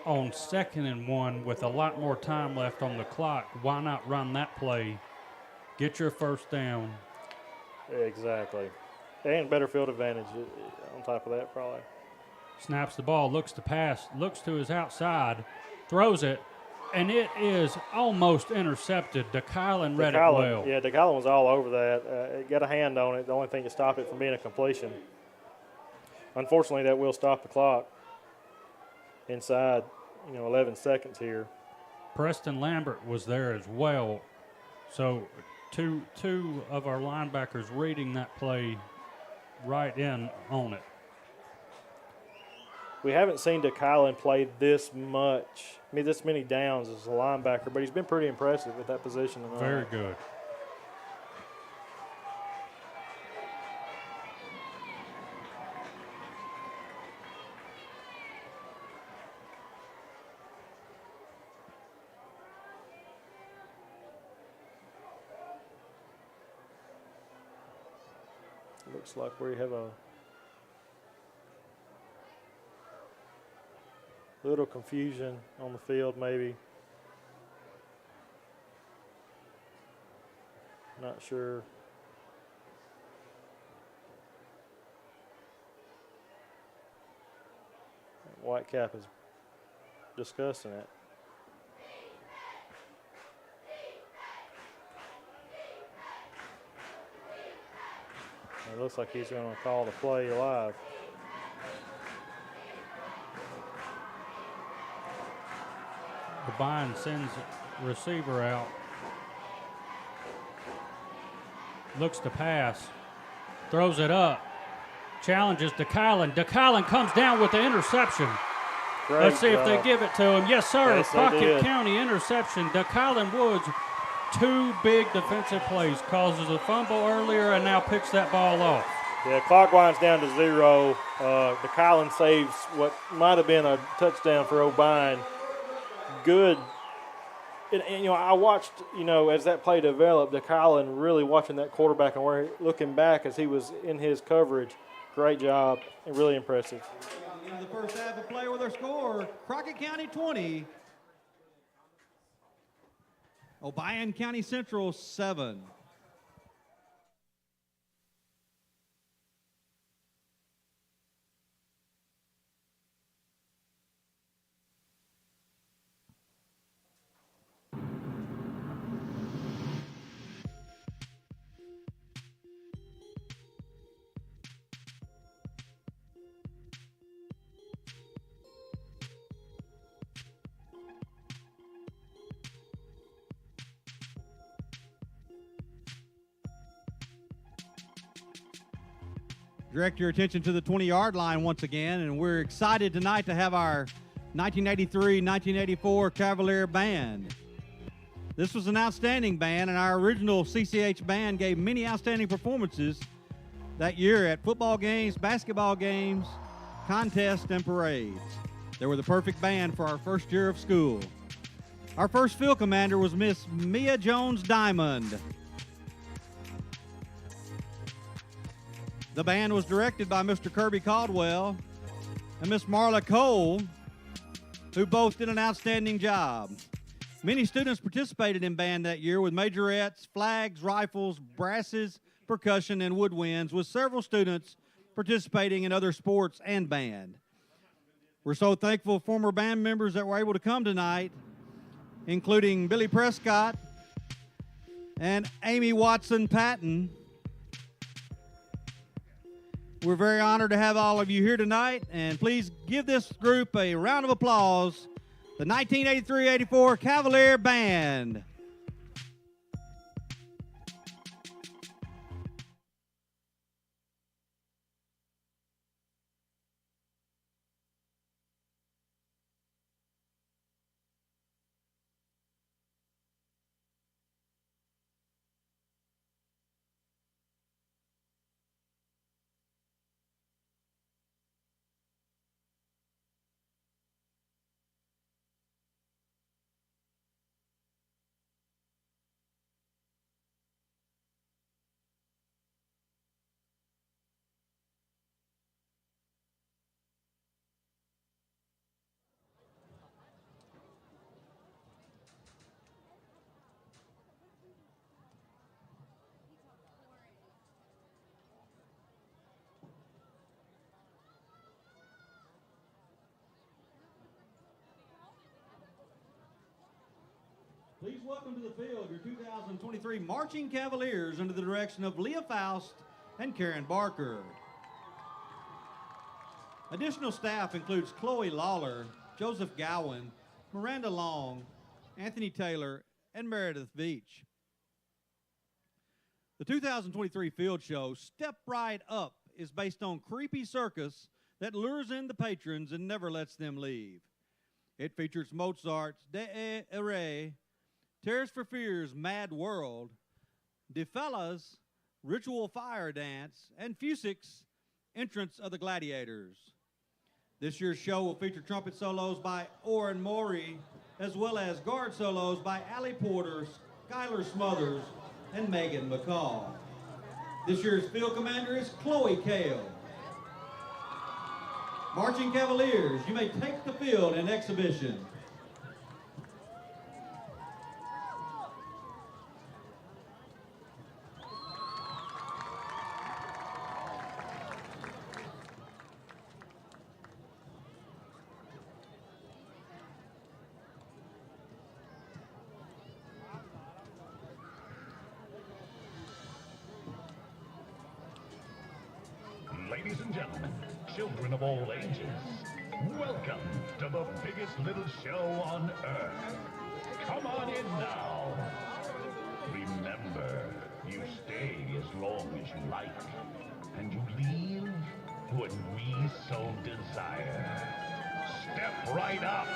On 2nd and 1 with a lot more time left on the clock, why not run that play? Get your first down. Exactly. And better field advantage on top of that, probably. Snaps the ball, looks to pass, looks to his outside, throws it, and it is almost intercepted. DeKylan read it well. Yeah, DeKylan was all over that. It got a hand on it. The only thing to stop it from being a completion. Unfortunately, that will stop the clock inside, 11 seconds here. Preston Lambert was there as well. So two of our linebackers reading that play right in on it. We haven't seen DeKylan play this many downs as a linebacker, but he's been pretty impressive at that position tonight. Very good. Looks like we have a little confusion on the field, maybe. Not sure. Whitecap is discussing it. It looks like he's going to call the play live. Obion sends receiver out. Looks to pass. Throws it up. Challenges DeKylan. DeKylan comes down with the interception. Great Let's see job. if they give it to him. Yes, sir. Yes, they Crockett did. County interception. DeKylan Woods, 2 big defensive plays. Causes a fumble earlier and now picks that ball off. Yeah, clock winds down to 0. DeKylan saves what might have been a touchdown for Obion. Good. And I watched, as that play developed, DeKylan really watching that quarterback and looking back as he was in his coverage. Great job and really impressive. In the first half of play with our score, Crockett County 20, Obion County Central 7. Direct your attention to the 20-yard line once again, and we're excited tonight to have our 1983-1984 Cavalier band. This was an outstanding band, and our original CCH band gave many outstanding performances that year at football games, basketball games, contests, and parades. They were the perfect band for our first year of school. Our first field commander was Miss Mia Jones Diamond. The band was directed by Mr. Kirby Caldwell and Miss Marla Cole, who both did an outstanding job. Many students participated in band that year with majorettes, flags, rifles, brasses, percussion, and woodwinds, with several students participating in other sports and band. We're so thankful for former band members that were able to come tonight, including Billy Prescott and Amy Watson Patton. We're very honored to have all of you here tonight, and please give this group a round of applause, the 1983-84 Cavalier Band. Please welcome to the field your 2023 Marching Cavaliers under the direction of Leah Faust and Karen Barker. Additional staff includes Chloe Lawler, Joseph Gowan, Miranda Long, Anthony Taylor, and Meredith Beach. The 2023 field show, Step Right Up, is based on creepy circus that lures in the patrons and never lets them leave. It features Mozart's De Ere, Tears for Fears' Mad World, DeFella's Ritual Fire Dance, and Fusick's Entrance of the Gladiators. This year's show will feature trumpet solos by Orrin Morey, as well as guard solos by Allie Porter, Skylar Smothers, and Megan McCall. This year's field commander is Chloe Kale. Marching Cavaliers, you may take the field in exhibition. Ladies and gentlemen, children of all ages, welcome to the biggest little show on earth. Come on in now. Remember, you stay as long as you like, and you leave when we so desire. Step right up.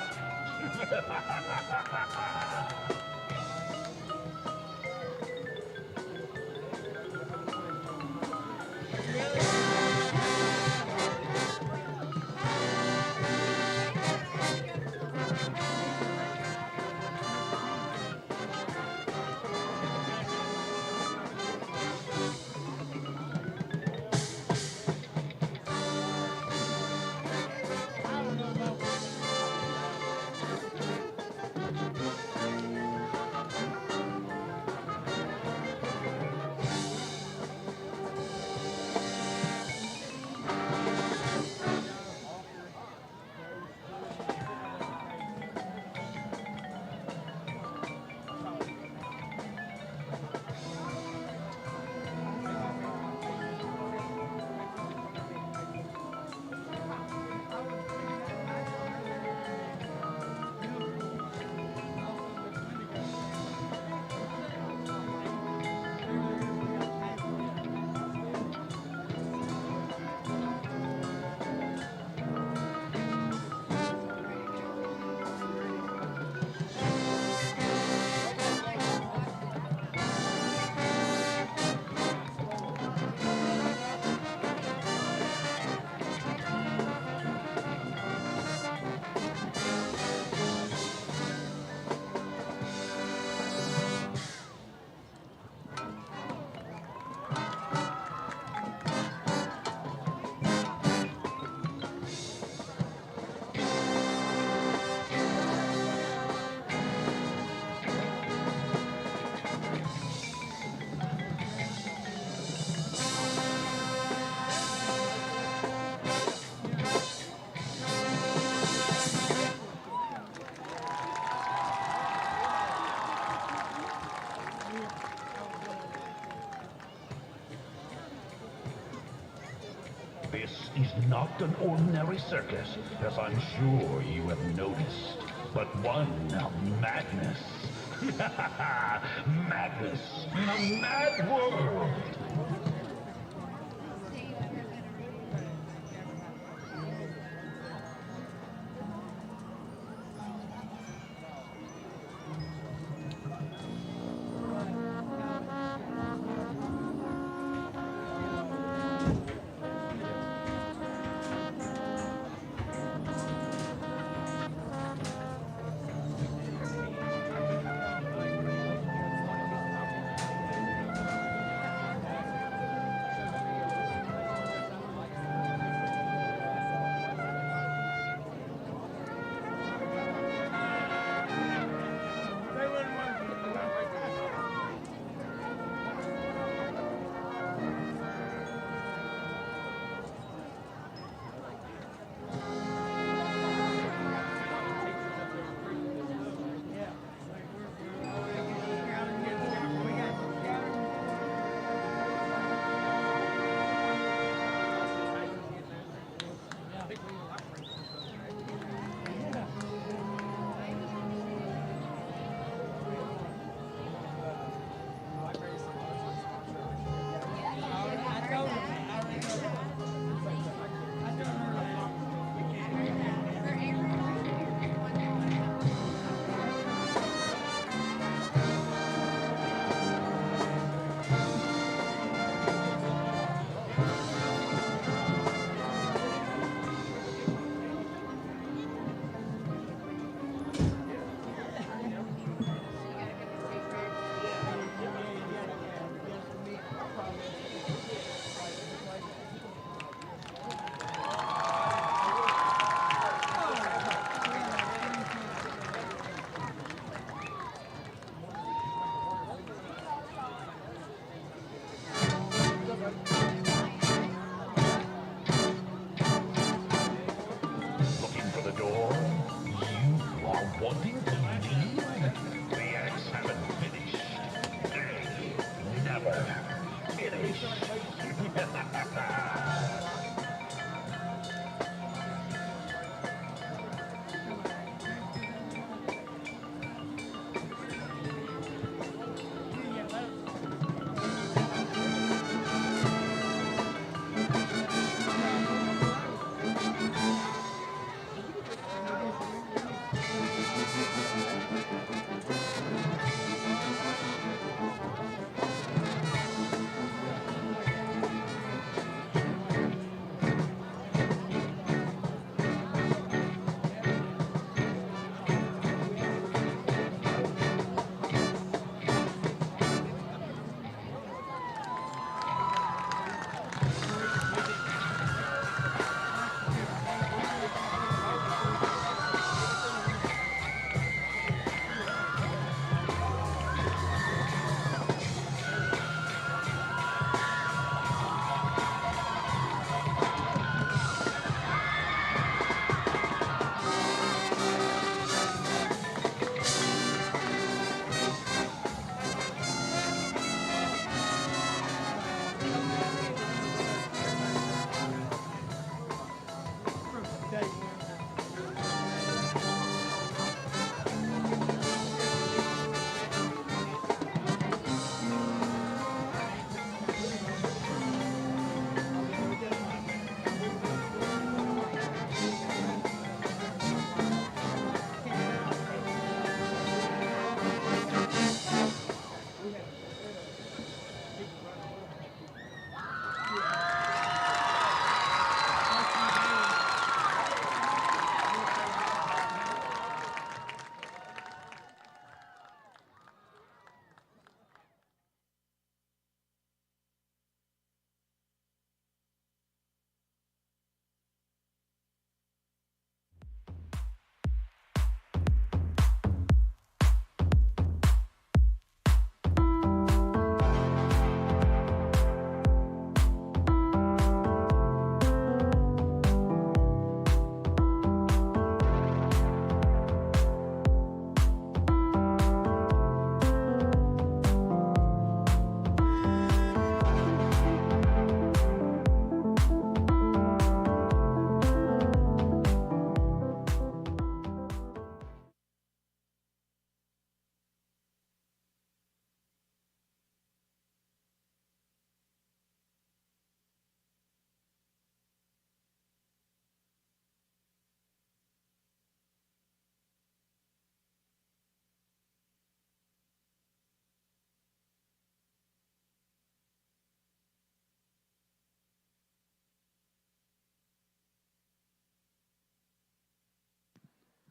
This is not an ordinary circus, as I'm sure you have noticed, but one of madness. Madness in a mad world.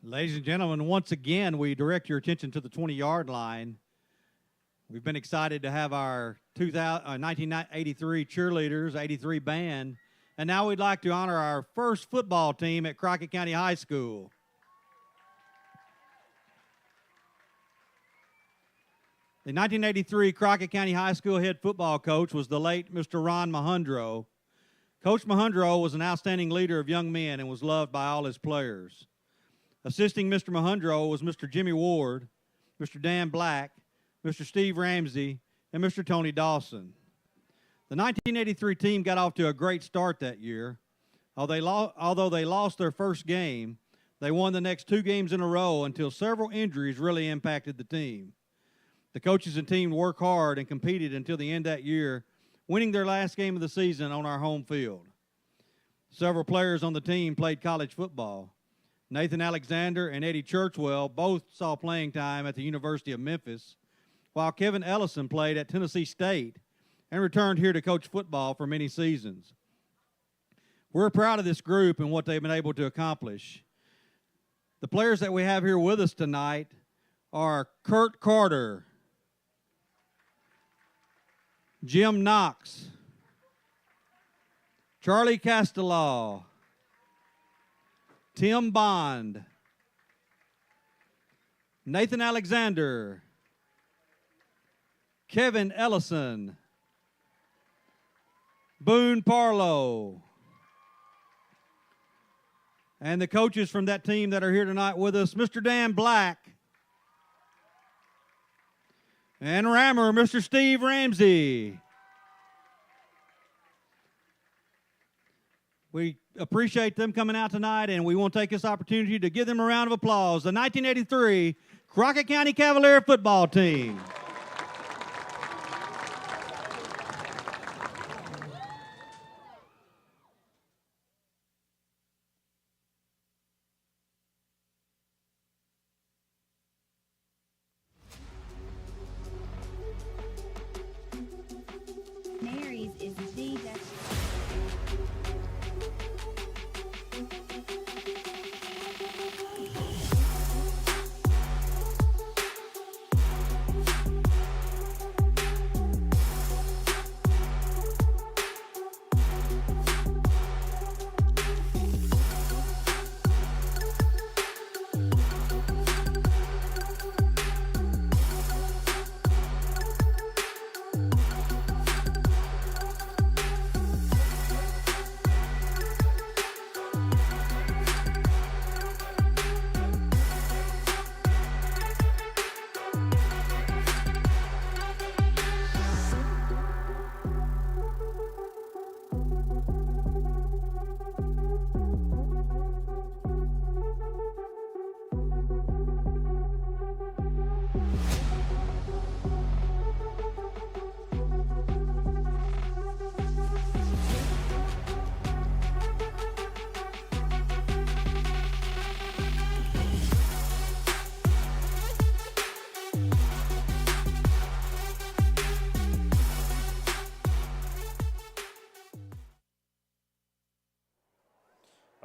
Ladies and gentlemen, once again, we direct your attention to the 20-yard line. We've been excited to have our 1983 cheerleaders, 83 band, and now we'd like to honor our first football team at Crockett County High School. The 1983 Crockett County High School head football coach was the late Mr. Ron Mahundro. Coach Mahundro was an outstanding leader of young men and was loved by all his players. Assisting Mr. Mahundro was Mr. Jimmy Ward, Mr. Dan Black, Mr. Steve Ramsey, and Mr. Tony Dawson. The 1983 team got off to a great start that year. Although they lost their first game, they won the next 2 games in a row until several injuries really impacted the team. The coaches and team worked hard and competed until the end of that year, winning their last game of the season on our home field. Several players on the team played college football. Nathan Alexander and Eddie Churchwell both saw playing time at the University of Memphis, while Kevin Ellison played at Tennessee State and returned here to coach football for many seasons. We're proud of this group and what they've been able to accomplish. The players that we have here with us tonight are Kurt Carter, Jim Knox, Charlie Castellaw, Tim Bond, Nathan Alexander, Kevin Ellison, Boone Parlow, and the coaches from that team that are here tonight with us, Mr. Dan Black, and Rammer, Mr. Steve Ramsey. We appreciate them coming out tonight, and we want to take this opportunity to give them a round of applause. The 1983 Crockett County Cavalier football team. Mary's is the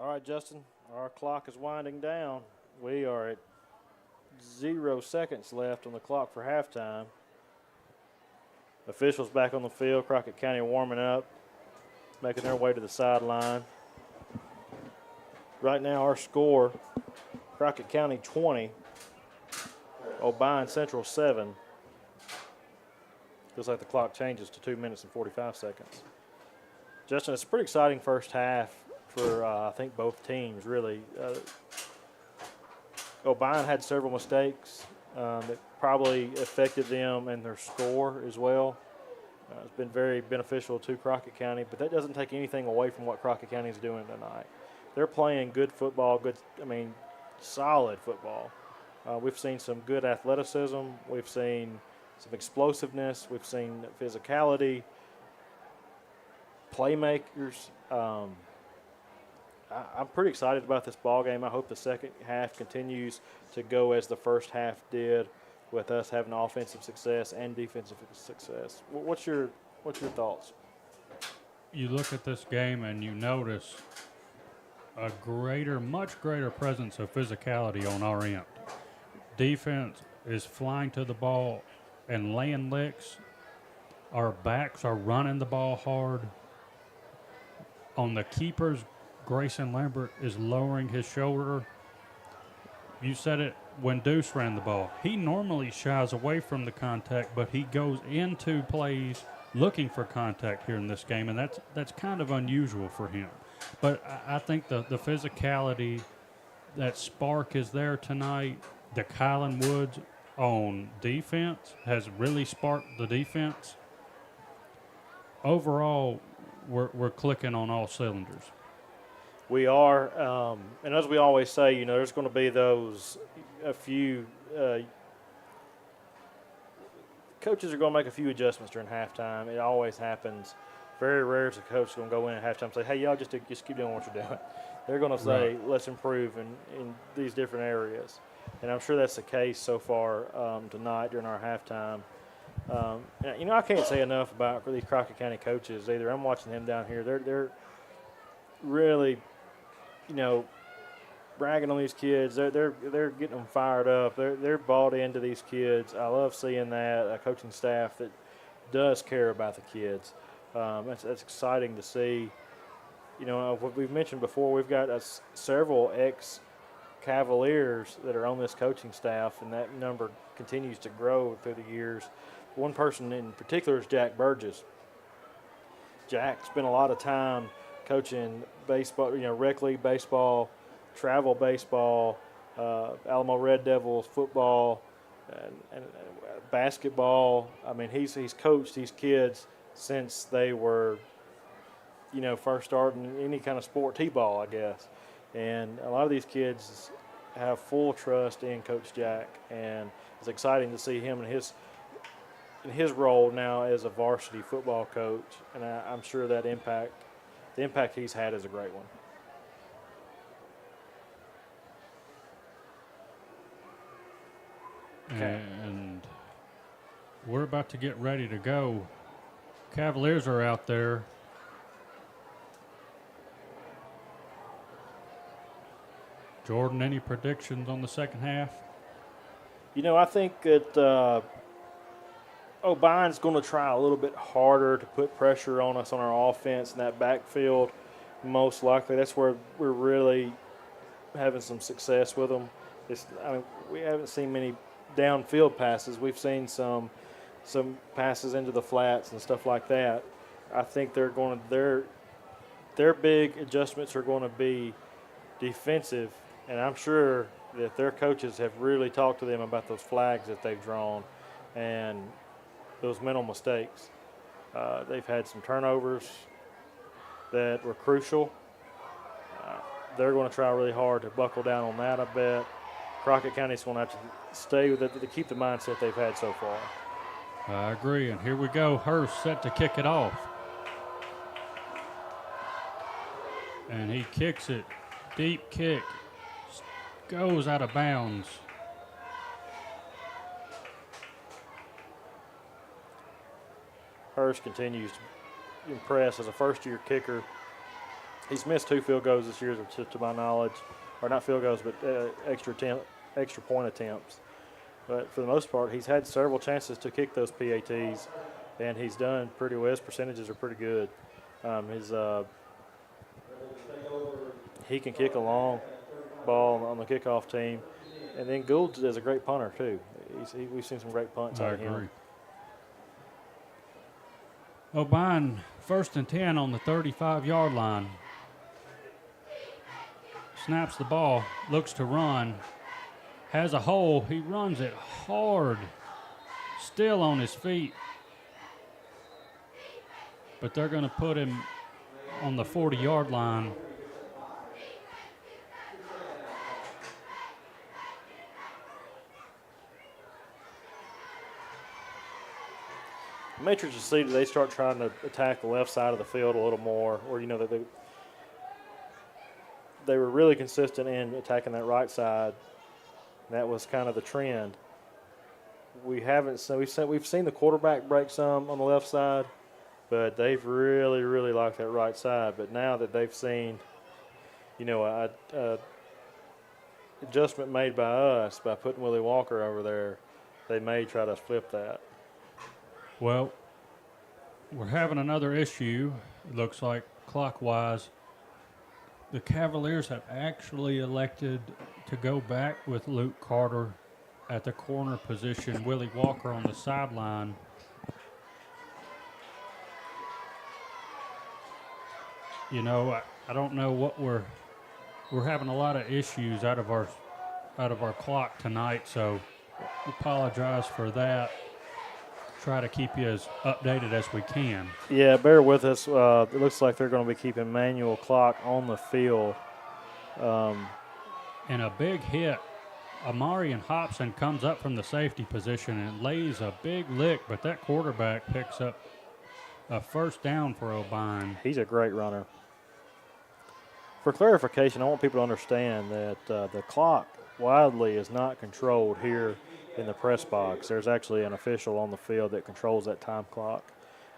All right, Justin, our clock is winding down. We are at 0 seconds left on the clock for halftime. Officials back on the field. Crockett County warming up, making their way to the sideline. Right now, our score, Crockett County 20, Obion Central 7. Feels like the clock changes to 2 minutes and 45 seconds. Justin, it's a pretty exciting first half for, I think, both teams, really. Obion had several mistakes that probably affected them and their score as well. It's been very beneficial to Crockett County, but that doesn't take anything away from what Crockett County is doing tonight. They're playing good football, solid football. We've seen some good athleticism. We've seen some explosiveness. We've seen physicality, playmakers. I'm pretty excited about this ball game. I hope the second half continues to go as the first half did, with us having offensive success and defensive success. What's your thoughts? You look at this game and you notice much greater presence of physicality on our end. Defense is flying to the ball and laying licks. Our backs are running the ball hard. On the keepers, Grayson Lambert is lowering his shoulder. You said it when Deuce ran the ball. He normally shies away from the contact, but he goes into plays looking for contact here in this game, and that's kind of unusual for him. But I think the physicality, that spark is there tonight. The Kylan Woods on defense has really sparked the defense. Overall, we're clicking on all cylinders. We are, and as we always say, there's going to be a few coaches are going to make a few adjustments during halftime. It always happens. Very rare is a coach going to go in at halftime and say, hey, y'all just keep doing what you're doing. They're going to say, let's improve in these different areas. And I'm sure that's the case so far tonight during our halftime. I can't say enough about these Crockett County coaches either. I'm watching them down here. They're really, bragging on these kids. They're getting them fired up. They're bought into these kids. I love seeing that, a coaching staff that does care about the kids. That's exciting to see. What we've mentioned before, we've got several ex-Cavaliers that are on this coaching staff, and that number continues to grow through the years. One person in particular is Jack Burgess. Jack spent a lot of time coaching baseball, rec league baseball, travel baseball, Alamo Red Devils football, and basketball. I mean, he's coached these kids since they were, first starting any kind of sport, T-ball, I guess. And a lot of these kids have full trust in Coach Jack, and it's exciting to see him in his role now as a varsity football coach. And I'm sure that the impact he's had is a great one. Okay. And we're about to get ready to go. Cavaliers are out there. Jordan, any predictions on the second half? I think that Obion's going to try a little bit harder to put pressure on us on our offense in that backfield. Most likely, that's where we're really having some success with them. We haven't seen many downfield passes. We've seen some passes into the flats and stuff like that. I think their big adjustments are going to be defensive, and I'm sure that their coaches have really talked to them about those flags that they've drawn and those mental mistakes. They've had some turnovers that were crucial. They're going to try really hard to buckle down on that, I bet. Crockett County's going to have to stay with it to keep the mindset they've had so far. I agree, and here we go. Hurst set to kick it off. And he kicks it. Deep kick. Goes out of bounds. Hurst continues to impress as a first-year kicker. He's missed 2 field goals this year, to my knowledge. Or not field goals, but extra point attempts. But for the most part, he's had several chances to kick those PATs, and he's done pretty well. His percentages are pretty good. He can kick a long ball on the kickoff team. And then Gould is a great punter, too. We've seen some great punts out of him. I agree. Obion, 1st and 10 on the 35-yard line. Snaps the ball, looks to run, has a hole. He runs it hard, still on his feet. But they're going to put him on the 40-yard line. Matrix you see they start trying to attack the left side of the field a little more, or they were really consistent in attacking that right side. That was kind of the trend. We've seen the quarterback break some on the left side, but they've really liked that right side. But now that they've seen, Adjustment made by us by putting Willie Walker over there. They may try to flip that. Well, we're having another issue, it looks like, clockwise. The Cavaliers have actually elected to go back with Luke Carter at the corner position, Willie Walker on the sideline. I don't know what we're having a lot of issues out of our clock tonight, so we apologize for that. Try to keep you as updated as we can. Yeah, bear with us. It looks like they're going to be keeping manual clock on the field. And a big hit. Amarian Hobson comes up from the safety position and lays a big lick, but that quarterback picks up a first down for Obion. He's a great runner. For clarification, I want people to understand that the clock widely is not controlled here in the press box. There's actually an official on the field that controls that time clock,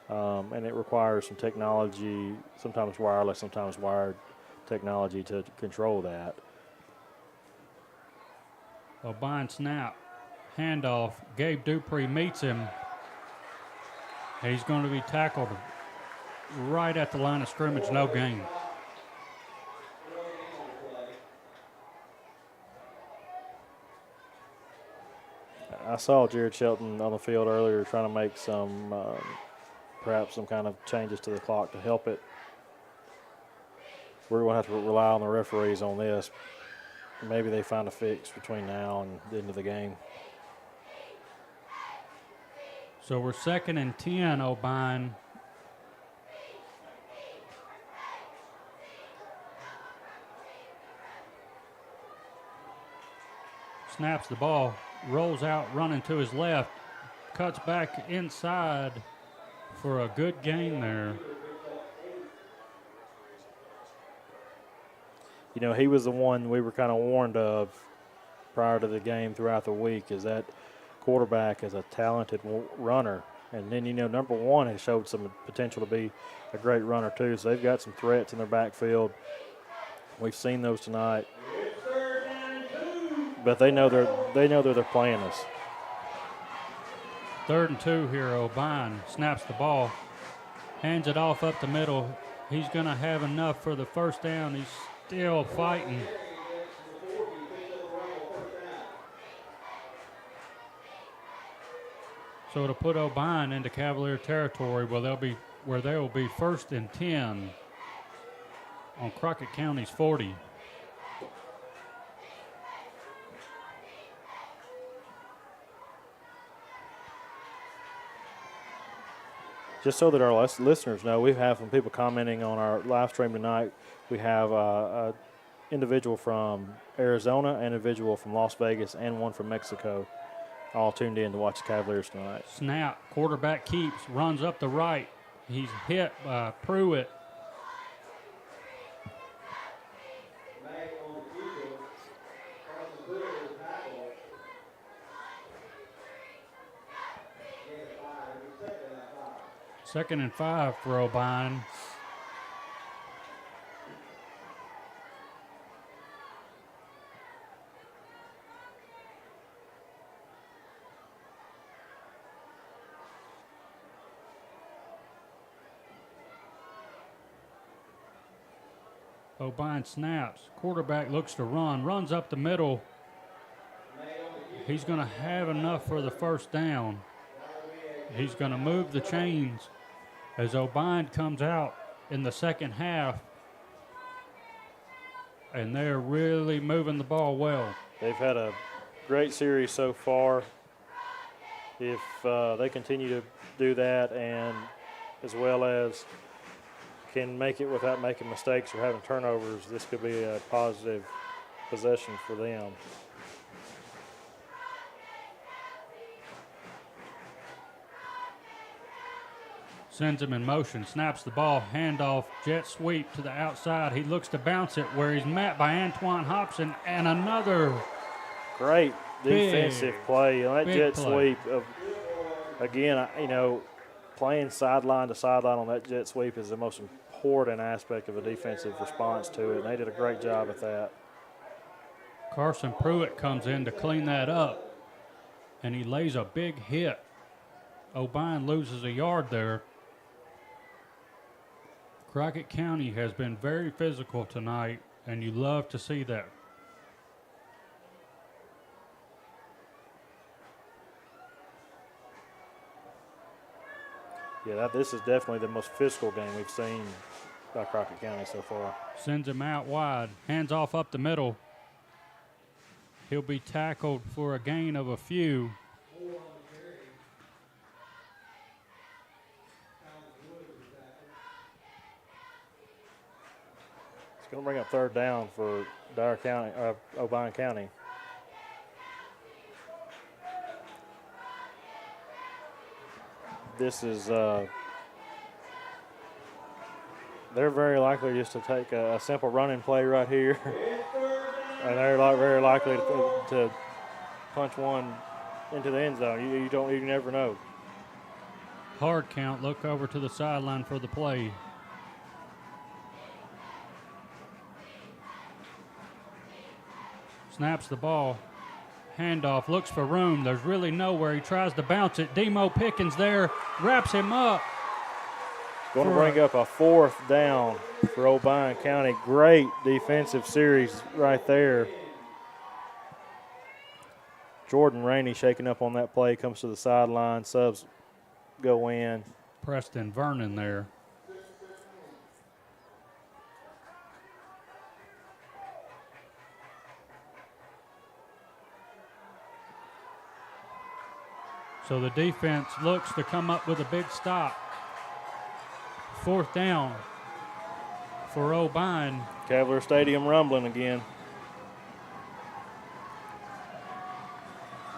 and it requires some technology, sometimes wireless, sometimes wired technology to control that. Obion snap, handoff. Gabe Dupree meets him. He's going to be tackled right at the line of scrimmage, no gain. I saw Jared Shelton on the field earlier trying to make some, perhaps some kind of changes to the clock to help it. We're going to have to rely on the referees on this. Maybe they find a fix between now and the end of the game. So we're 2nd and 10, Obion. Snaps the ball, rolls out, running to his left, cuts back inside for a good gain there. He was the one we were kind of warned of prior to the game throughout the week, is that quarterback is a talented runner. And then, number one has showed some potential to be a great runner too. So they've got some threats in their backfield. We've seen those tonight. But they know they're playing us. 3rd and 2 here, Obion snaps the ball, hands it off up the middle. He's going to have enough for the first down. He's still fighting. So to put Obion into Cavalier territory, where they will be 1st and 10 on Crockett County's 40. Just so that our listeners know, we have some people commenting on our live stream tonight. We have an individual from Arizona, an individual from Las Vegas, and one from Mexico, all tuned in to watch the Cavaliers tonight. Snap, quarterback keeps, runs up the right. He's hit by Pruitt. Second and 5 for Obion. Obion snaps. Quarterback looks to run, runs up the middle. He's going to have enough for the first down. He's going to move the chains as Obion comes out in the second half. And they're really moving the ball well. They've had a great series so far. If they continue to do that, and as well as can make it without making mistakes or having turnovers, this could be a positive possession for them. Sends him in motion, snaps the ball, handoff, jet sweep to the outside. He looks to bounce it where he's met by Antoine Hobson, and another great defensive play. On that jet play. sweep, again, playing sideline to sideline on that jet sweep is the most important aspect of a defensive response to it, and they did a great job at that. Carson Pruitt comes in to clean that up, and he lays a big hit. Obion loses a yard there. Crockett County has been very physical tonight, and you love to see that. Yeah, this is definitely the most physical game we've seen by Crockett County so far. Sends him out wide, hands off up the middle. He'll be tackled for a gain of a few. It's going to bring up third down for Obion County. This is, they're very likely just to take a simple running play right here. And they're very likely to punch one into the end zone. You never know. Hard count, look over to the sideline for the play. Snaps the ball. Handoff, looks for room. There's really nowhere. He tries to bounce it. Demo Pickens there, wraps him up. Going to bring up a fourth down for Obion County. Great defensive series right there. Jordan Rainey shaking up on that play, comes to the sideline. Subs go in. Preston Vernon there. So the defense looks to come up with a big stop. Fourth down for Obion. Cavalier Stadium rumbling again.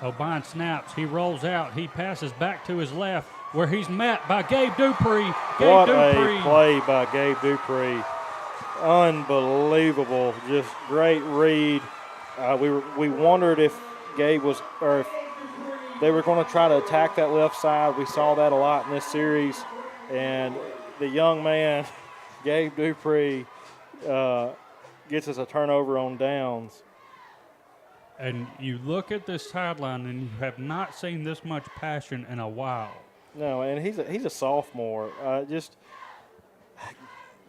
Obion snaps. He rolls out. He passes back to his left where he's met by Gabe Dupree. What a play by Gabe Dupree. Unbelievable. Just great read. We wondered if Gabe was, or if they were going to try to attack that left side. We saw that a lot in this series. And the young man, Gabe Dupree, gets us a turnover on downs. And you look at this sideline, and you have not seen this much passion in a while. No, and he's a sophomore. Just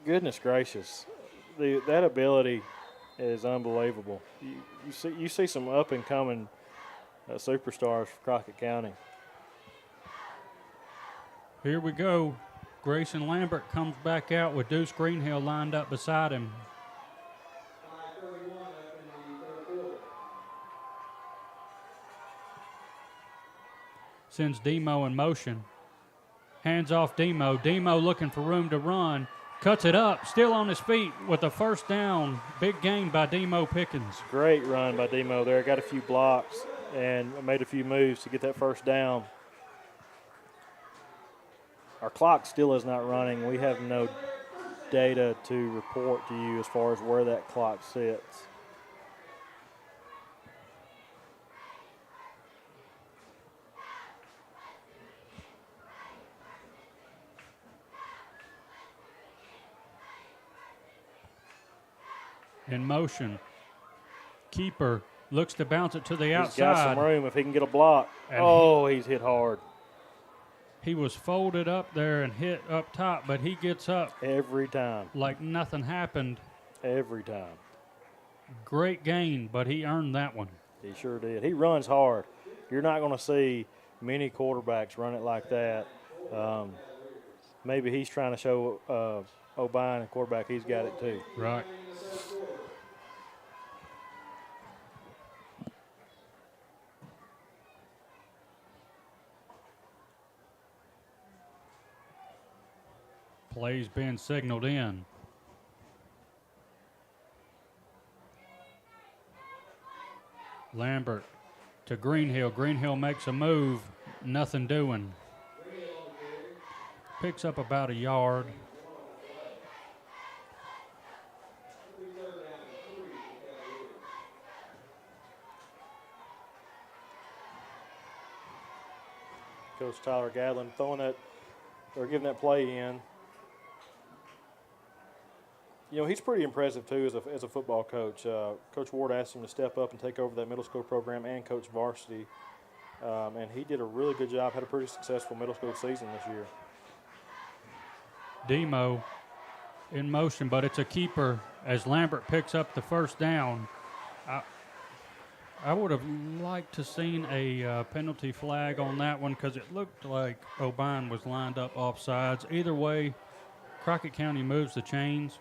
goodness gracious, that ability is unbelievable. You see some up and coming superstars for Crockett County. Here we go. Grayson Lambert comes back out with Deuce Greenhill lined up beside him. Sends Demo in motion. Hands off Demo. Demo looking for room to run. Cuts it up. Still on his feet with a first down. Big gain by Demo Pickens. Great run by Demo there. Got a few blocks and made a few moves to get that first down. Our clock still is not running. We have no data to report to you as far as where that clock sits. In motion. Keeper looks to bounce it to the outside. He's got some room if he can get a block. And he's hit hard. He was folded up there and hit up top, but he gets up. Every time. Like nothing happened. Every time. Great gain, but he earned that one. He sure did. He runs hard. You're not going to see many quarterbacks run it like that. Maybe he's trying to show Obion and quarterback he's got it too. Right. Plays being signaled in. Lambert to Greenhill. Greenhill makes a move. Nothing doing. Picks up about a yard. Coach Tyler Gadlin throwing that, or giving that play in. He's pretty impressive too as a football coach. Coach Ward asked him to step up and take over that middle school program and coach varsity, and he did a really good job. Had a pretty successful middle school season this year. Demo in motion, but it's a keeper as Lambert picks up the first down. I would have liked to seen a penalty flag on that one because it looked like Obion was lined up offsides. Either way, Crockett County moves the chains.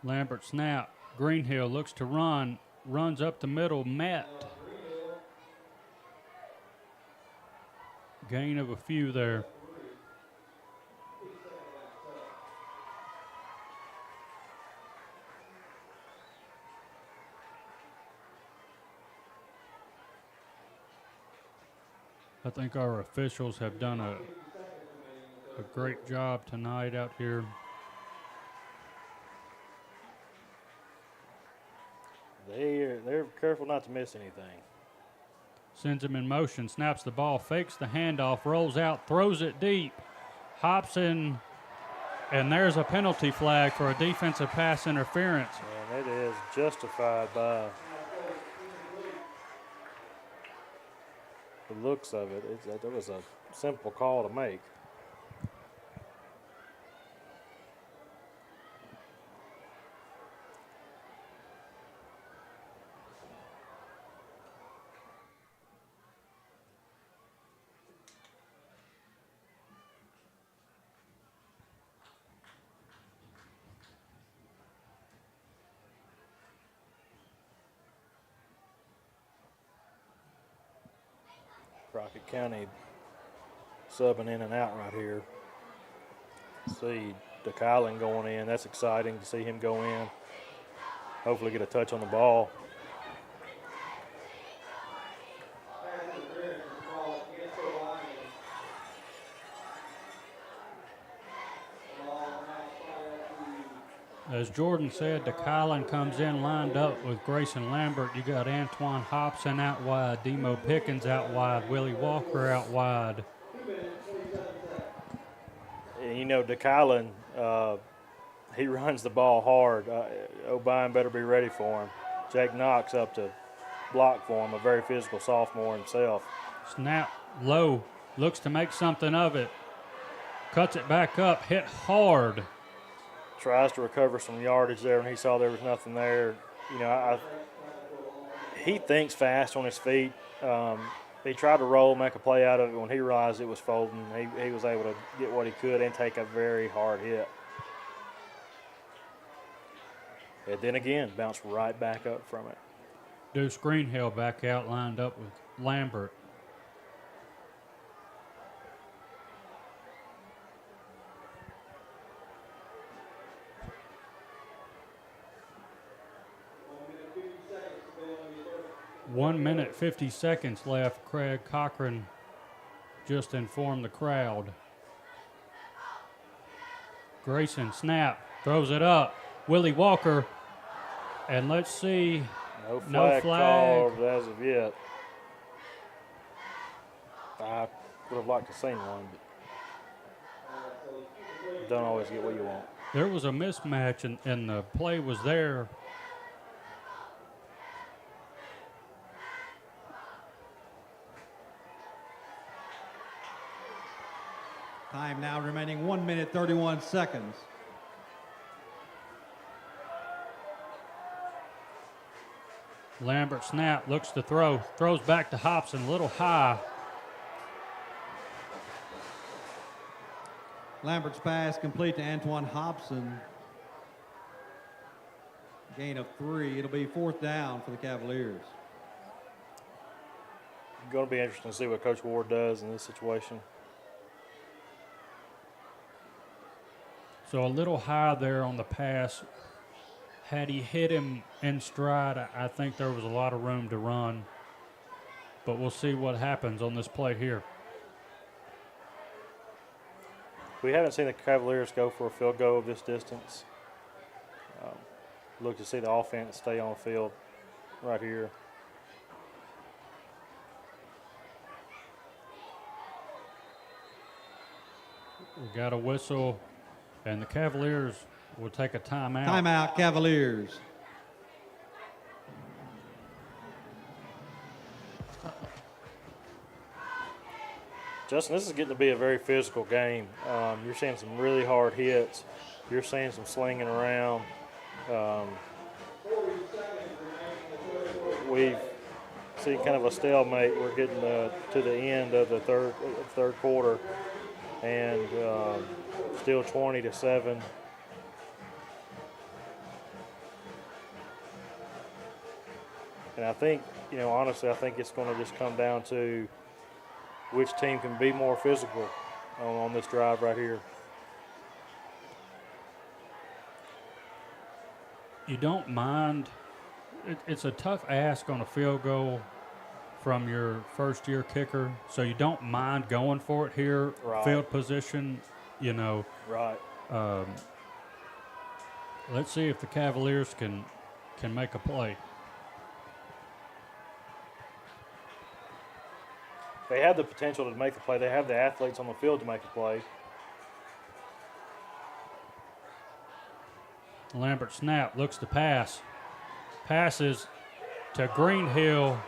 Lambert snap. Greenhill looks to run. Runs up the middle. Met. Gain of a few there. I think our officials have done a great job tonight out here. They're careful not to miss anything. Sends him in motion, snaps the ball, fakes the handoff, rolls out, throws it deep. Hobson, and there's a penalty flag for a defensive pass interference. And it is justified by the looks of it. That was a simple call to make. Crockett County subbing in and out right here. See DeKylan going in. That's exciting to see him go in. Hopefully get a touch on the ball. As Jordan said, DeKylan comes in lined up with Grayson Lambert. You got Antoine Hobson out wide, Demo Pickens out wide, Willie Walker out wide. And DeKylan, he runs the ball hard. Obion better be ready for him. Jake Knox up to block for him, a very physical sophomore himself. Snap low, looks to make something of it. Cuts it back up, hit hard. Tries to recover some yardage there when he saw there was nothing there. He thinks fast on his feet. He tried to roll, make a play out of it. When he realized it was folding, he was able to get what he could and take a very hard hit. And then again, bounced right back up from it. Deuce Greenhill back out, lined up with Lambert. One minute, 50 seconds left. Craig Cochran just informed the crowd. Grayson, snap, throws it up. Willie Walker, and let's see. No flag called as of yet. I would have liked to seen one, but don't always get what you want. There was a mismatch, and the play was there. Time now remaining 1 minute, 31 seconds. Lambert snap, looks to throw, throws back to Hobson, a little high. Lambert's pass complete to Antoine Hobson. Gain of 3. It'll be 4th down for the Cavaliers. Going to be interesting to see what Coach Ward does in this situation. So a little high there on the pass. Had he hit him in stride, I think there was a lot of room to run. But we'll see what happens on this play here. We haven't seen the Cavaliers go for a field goal of this distance. Look to see the offense stay on the field right here. We got a whistle, and the Cavaliers will take a timeout. Timeout, Cavaliers. Justin, this is getting to be a very physical game. You're seeing some really hard hits. You're seeing some slinging around. We've seen kind of a stalemate. We're getting to the end of the third quarter, and still 20-7. And I think, honestly, I think it's going to just come down to which team can be more physical on this drive right here. You don't mind. It's a tough ask on a field goal from your first-year kicker, so you don't mind going for it here. Right. Field position, Right. Let's see if the Cavaliers can make a play. They have the potential to make the play. They have the athletes on the field to make a play. Lambert snap, looks to pass. Passes to Greenhill,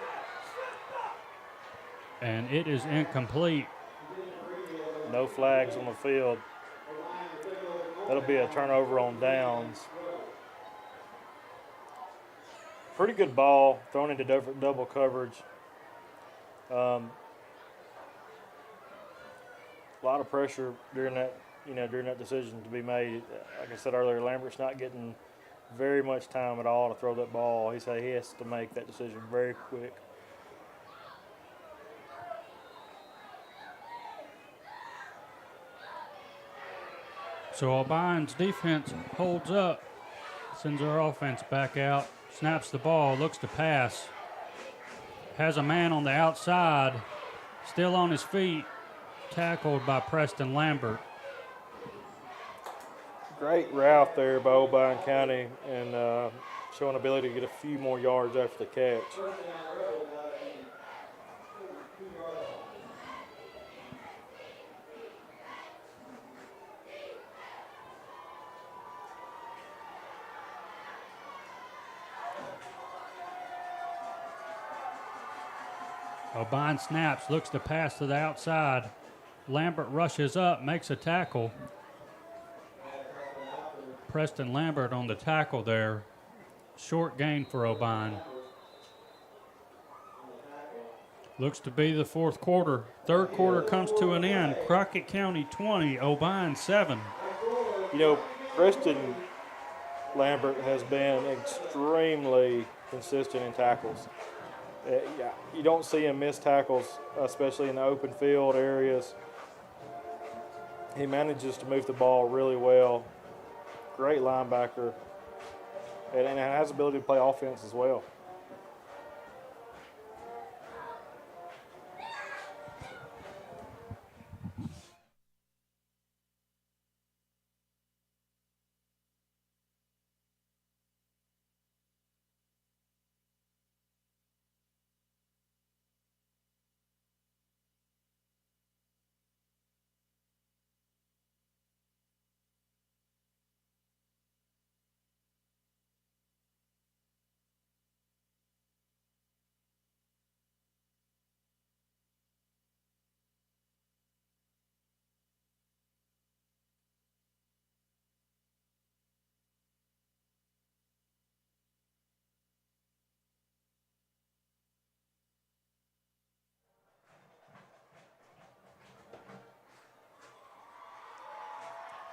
and it is incomplete. No flags on the field. That'll be a turnover on downs. Pretty good ball thrown into double coverage. A lot of pressure during that decision to be made. Like I said earlier, Lambert's not getting very much time at all to throw that ball. He said he has to make that decision very quick. So Obion's defense holds up, sends their offense back out, snaps the ball, looks to pass, has a man on the outside, still on his feet, tackled by Preston Lambert. Great route there by Obion County, and showing ability to get a few more yards after the catch. Obion snaps, looks to pass to the outside. Lambert rushes up, makes a tackle. Preston Lambert on the tackle there. Short gain for Obion. Looks to be the fourth quarter. Third quarter comes to an end. Crockett County 20, Obion 7. Preston Lambert has been extremely consistent in tackles. You don't see him miss tackles, especially in the open field areas. He manages to move the ball really well. Great linebacker, and has the ability to play offense as well.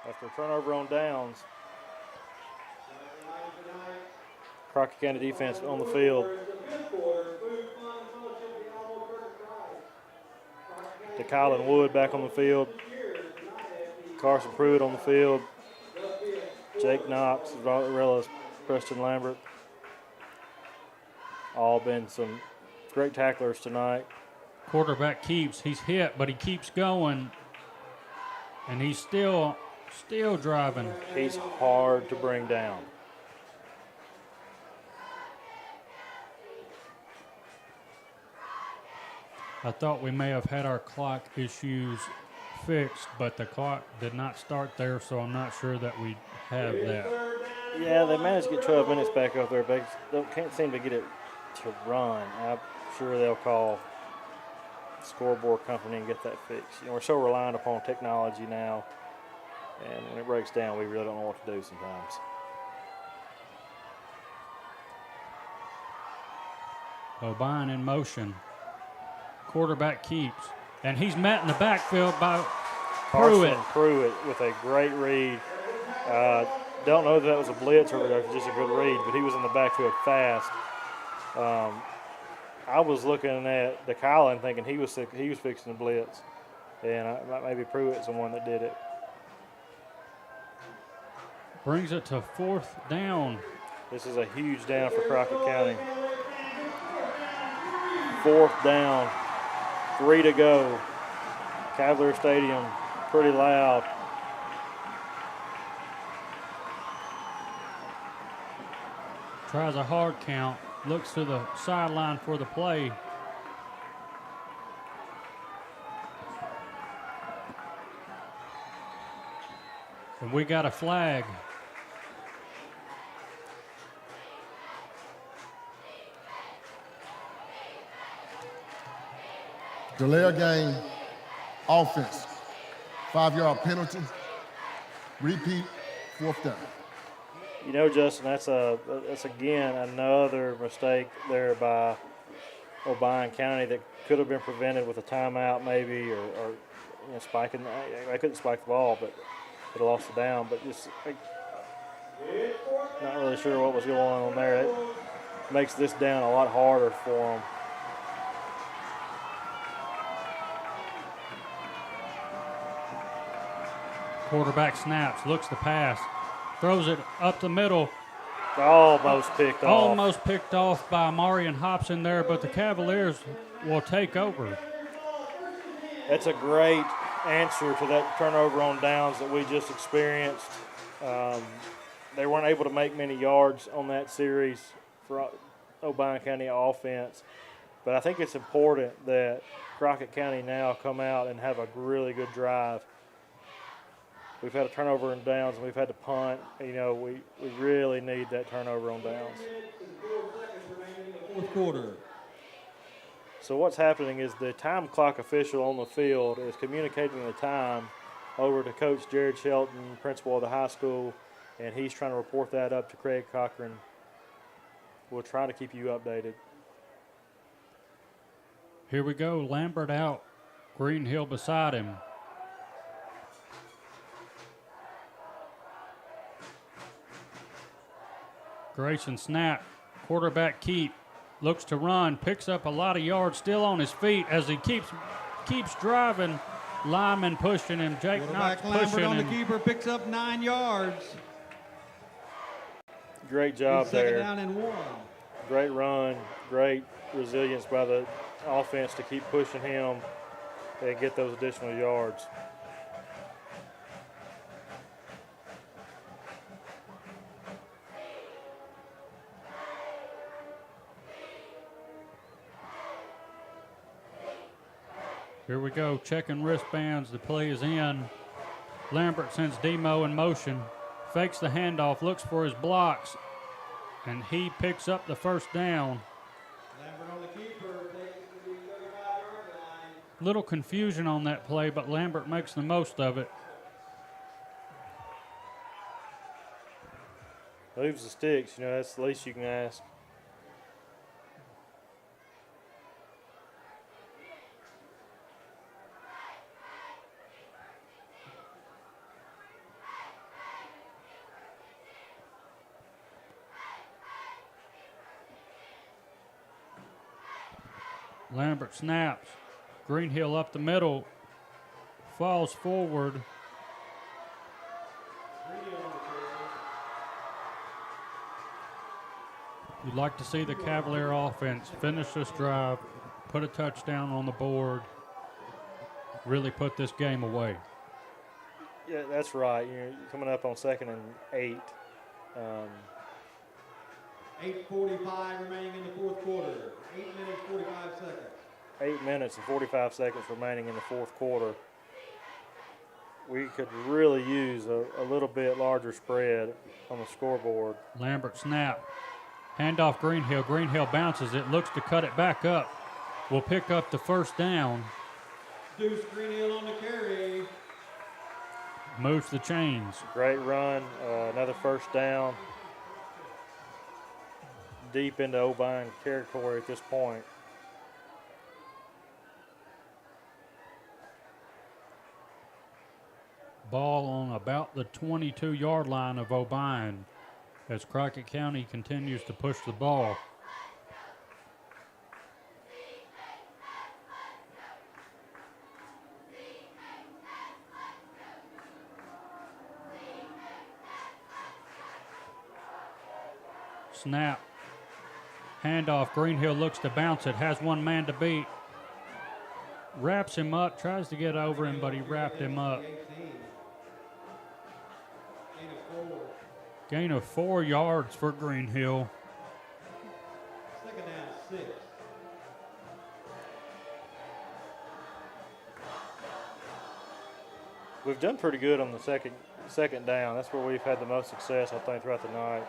After a turnover on downs, Crockett County defense on the field. To Kylan Wood back on the field. Carson Pruitt on the field. Jake Knox, as well as Preston Lambert. All been some great tacklers tonight. Quarterback keeps. He's hit, but he keeps going. And he's still driving. He's hard to bring down. I thought we may have had our clock issues fixed, but the clock did not start there, so I'm not sure that we have that. Yeah, they managed to get 12 minutes back up there, but they can't seem to get it to run. I'm sure they'll call the scoreboard company and get that fixed. You know, we're so reliant upon technology now, and when it breaks down, we really don't know what to do sometimes. Obion in motion. Quarterback keeps. And he's met in the backfield by Pruitt. Pruitt with a great read. Don't know if that was a blitz or just a good read, but he was in the backfield fast. I was looking at DeKylan thinking he was fixing the blitz, and maybe Pruitt's the one that did it. Brings it to 4th down. This is a huge down for Crockett County. 4th down, 3 to go. Cavalier Stadium, pretty loud. Tries a hard count, looks to the sideline for the play. And we got a flag. Delay a game, offense, 5-yard penalty, repeat, 4th down. You know, Justin, that's again another mistake there by Obion County that could have been prevented with a timeout maybe, or spiking. I couldn't spike the ball, but it lost the down. But just not really sure what was going on there. It makes this down a lot harder for them. Quarterback snaps, looks to pass, throws it up the middle. Almost picked off. Almost picked off by Marion Hobson there, but the Cavaliers will take over. That's a great answer to that turnover on downs that we just experienced. They weren't able to make many yards on that series for Obion County offense, but I think it's important that Crockett County now come out and have a really good drive. We've had a turnover on downs, and we've had to punt. You know, we really need that turnover on downs. 4th quarter. So what's happening is the time clock official on the field is communicating the time over to Coach Jared Shelton, principal of the high school, and he's trying to report that up to Craig Cochran. We'll try to keep you updated. Here we go, Lambert out, Greenhill beside him. Grayson snap, quarterback keep, looks to run, picks up a lot of yards, still on his feet as he keeps driving. Lyman pushing him, Jake Knox Quarterback Lambert pushing on the him. keeper picks up 9 yards. Great job Second there. down and 1. Great run, great resilience by the offense to keep pushing him and get those additional yards. Here we go, checking wristbands. The play is in. Lambert sends Demo in motion, fakes the handoff, looks for his blocks, and he picks up the 1st down. Lambert on the keeper, takes it to the 35-yard line. Little confusion on that play, but Lambert makes the most of it. Moves the sticks, you know, that's the least you can ask. Lambert snaps. Greenhill up the middle. Falls forward. You'd like to see the Cavalier offense finish this drive, put a touchdown on the board, really put this game away. Yeah, that's right. You're coming up on 2nd and 8. 8:45 remaining in the fourth quarter. 8 minutes, 45 seconds. 8 minutes and 45 seconds remaining in the fourth quarter. We could really use a little bit larger spread on the scoreboard. Lambert snap. Handoff Greenhill. Greenhill bounces it, looks to cut it back up. Will pick up the first down. Deuce Greenhill on the carry. Moves the chains. Great run. Another first down. Deep into Obion territory at this point. Ball on about the 22-yard line of Obion as Crockett County continues to push the ball. Snap. Handoff. Greenhill looks to bounce it. Has one man to beat. Wraps him up. Tries to get over him, but he wrapped him up. Gain of 4 yards for Greenhill. Second down, 6. We've done pretty good on the second down. That's where we've had the most success, I think, throughout the night.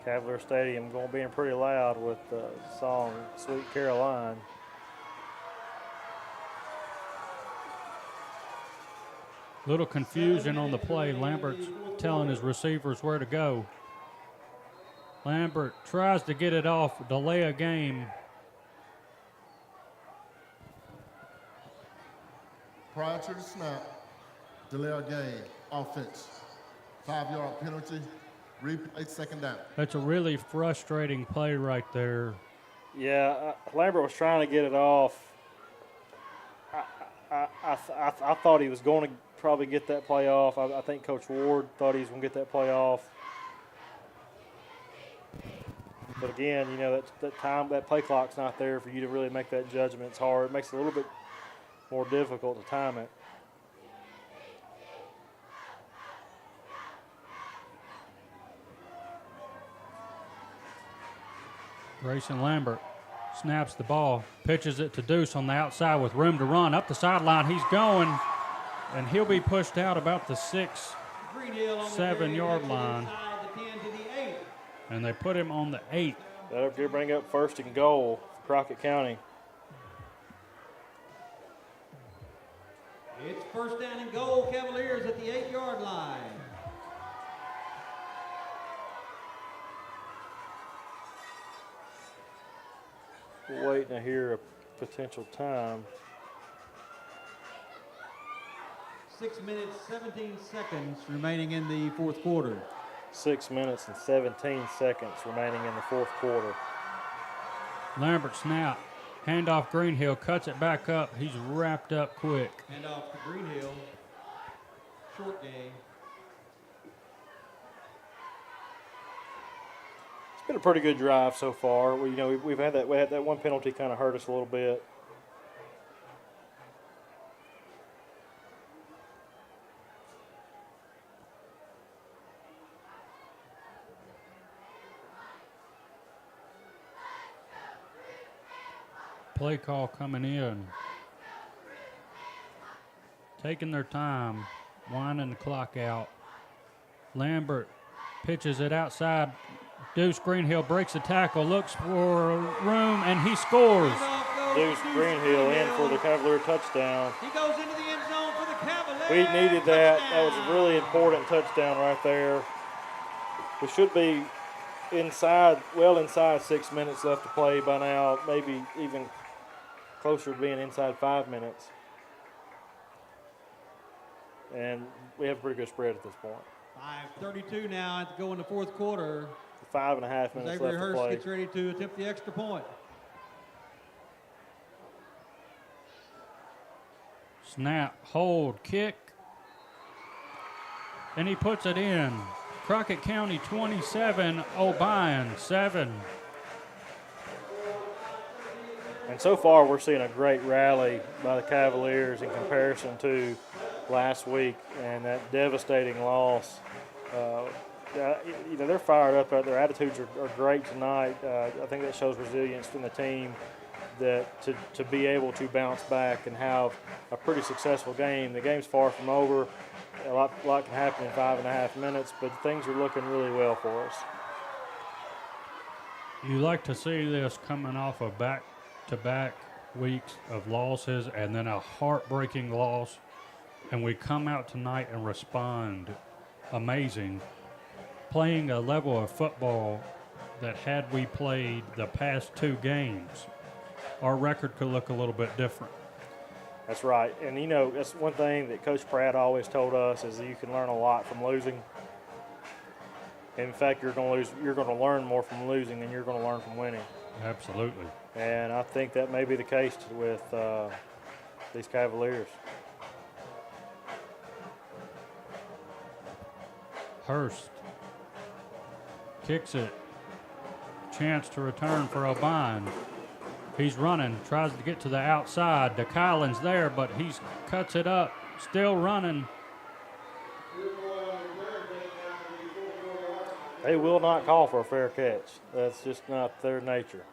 Cavalier Stadium going to be pretty loud with the song Sweet Caroline. Little confusion on the play. Lambert's telling his receivers where to go. Lambert tries to get it off, delay a game. Prior to the snap, delay a game, offense, 5-yard penalty, replay, second down. That's a really frustrating play right there. Yeah, Lambert was trying to get it off. I thought he was going to probably get that play off. I think Coach Ward thought he was going to get that play off. But again, you know, that play clock's not there for you to really make that judgment. It's hard. It makes it a little bit more difficult to time it. Grayson Lambert snaps the ball, pitches it to Deuce on the outside with room to run. Up the sideline, he's going, and he'll be pushed out about the 6-7 yard line. And they put him on the 8. That'll bring up 1st and goal for Crockett County. It's 1st down and goal, Cavaliers at the 8-yard line. We're waiting to hear a potential time. 6 minutes, 17 seconds remaining in the fourth quarter. 6 minutes and 17 seconds remaining in the fourth quarter. Lambert snap. Handoff Greenhill, cuts it back up. He's wrapped up quick. Handoff to Greenhill. Short game. It's been a pretty good drive so far. We had that one penalty kind of hurt us a little bit. Play call coming in. Taking their time, winding the clock out. Lambert pitches it outside. Deuce Greenhill breaks the tackle, looks for room, and he scores. Deuce Greenhill in for the Cavalier touchdown. He goes into the end zone for the Cavaliers. We needed that. That was a really important touchdown right there. We should be well inside 6 minutes left to play by now, maybe even closer to being inside 5 minutes. And we have a pretty good spread at this point. 5:32 now to go in the fourth quarter. 5.5 minutes Xavier left to Hurst play. gets ready to attempt the extra point. Snap, hold, kick. And he puts it in. Crockett County 27, Obion 7. And so far, we're seeing a great rally by the Cavaliers in comparison to last week and that devastating loss. They're fired up. Their attitudes are great tonight. I think that shows resilience from the team, that to be able to bounce back and have a pretty successful game. The game's far from over. A lot can happen in 5.5 minutes, but things are looking really well for us. You like to see this coming off of back-to-back weeks of losses and then a heartbreaking loss, and we come out tonight and respond amazing, playing a level of football that had we played the past 2 games, our record could look a little bit different. That's right. And, that's one thing that Coach Pratt always told us is that you can learn a lot from losing. In fact, you're going to learn more from losing than you're going to learn from winning. Absolutely. And I think that may be the case with these Cavaliers. Hurst kicks it. Chance to return for Obion. He's running, tries to get to the outside. DeKylan's there, but he cuts it up, still running. They will not call for a fair catch. That's just not their nature.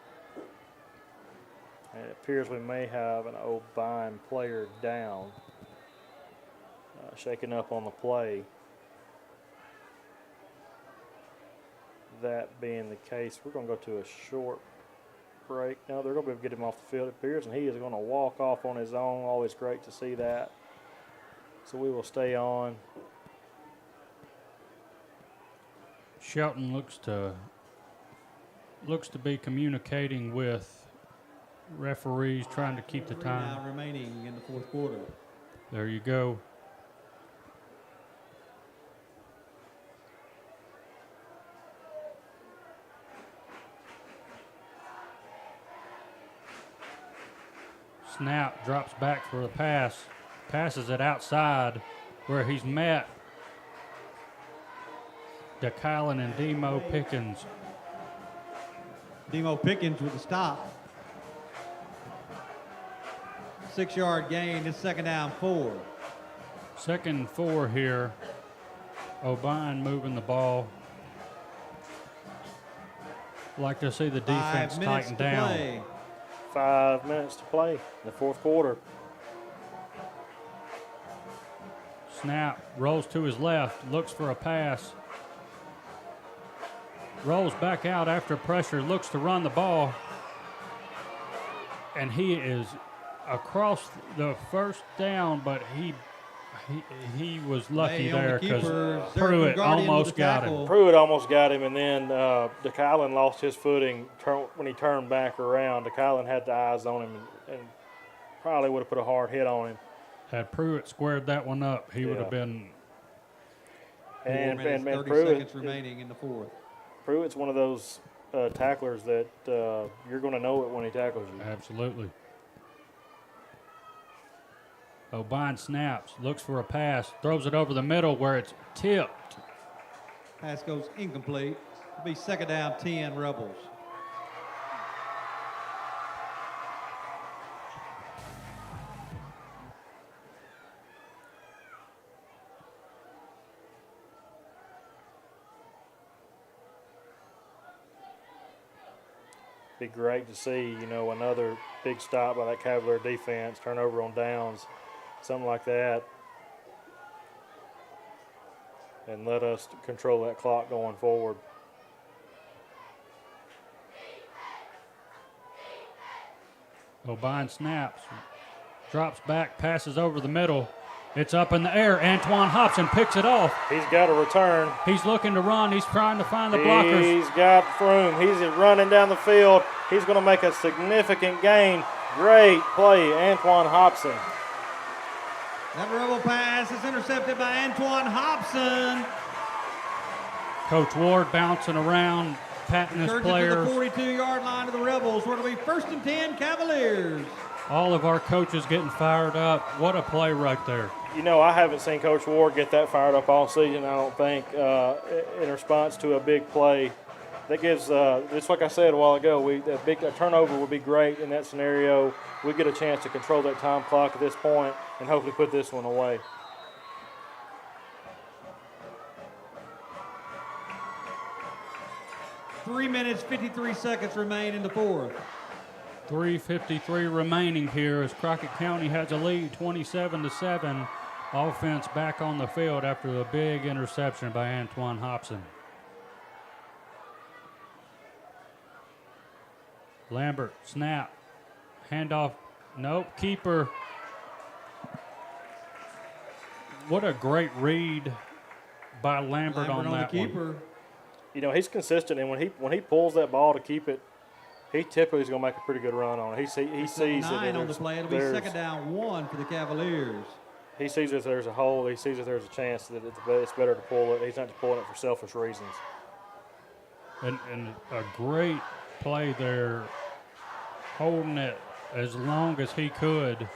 And it appears we may have an Obion player down, shaking up on the play. That being the case, we're going to go to a short break. Now they're going to be able to get him off the field, it appears, and he is going to walk off on his own. Always great to see that. So we will stay on. Shelton looks to be communicating with referees, trying to keep the time. Now remaining in the fourth quarter. There you go. Snap, drops back for the pass, passes it outside where he's met DeKylan and Demo Pickens. Demo Pickens with the stop. 6-yard gain. It's 2nd down 4. 2nd and 4 here. Obion moving the ball. Like to see the defense tighten down. Play. 5 minutes to play in the fourth quarter. Snap, rolls to his left, looks for a pass. Rolls back out after pressure, looks to run the ball. And he is across the first down, but he was lucky there because Pruitt almost got him. Pruitt almost got him, and then DeKylan lost his footing when he turned back around. DeKylan had the eyes on him and probably would have put a hard hit on him. Had Pruitt squared that one up, he would have been. And 30 Pruitt, seconds remaining in the fourth. Pruitt's one of those tacklers that you're going to know it when he tackles you. Absolutely. Obion snaps, looks for a pass, throws it over the middle where it's tipped. Pass goes incomplete. It'll be 2nd down 10 Rebels. Be great to see, another big stop by that Cavalier defense, turnover on downs, something like that, and let us control that clock going forward. Obion snaps, drops back, passes over the middle. It's up in the air. Antoine Hobson picks it off. He's got a return. He's looking to run. He's trying to find the blockers. He's got room. He's running down the field. He's going to make a significant gain. Great play, Antoine Hobson. That Rebel pass is intercepted by Antoine Hobson. Coach Ward bouncing around, patting his Turns player. it to the 42-yard line of the Rebels, where it'll be 1st and 10 Cavaliers. All of our coaches getting fired up. What a play right there. You know, I haven't seen Coach Ward get that fired up all season, I don't think, in response to a big play. That gives, just like I said a while ago, a turnover would be great in that scenario. We get a chance to control that time clock at this point and hopefully put this one away. Three minutes, 53 seconds remain in the fourth. 3:53 remaining here as Crockett County has a lead, 27-7. Offense back on the field after the big interception by Antoine Hobson. Lambert, snap, handoff, nope, keeper. What a great read by Lambert on that keeper. one. You know, he's consistent, and when he pulls that ball to keep it, he typically is going to make a pretty good run on it. He sees that 9 on the play. It'll be second down 1 for the Cavaliers. He sees if there's a hole. He sees if there's a chance that it's better to pull it. He's not just pulling it for selfish reasons. And a great play there, holding it as long as he could.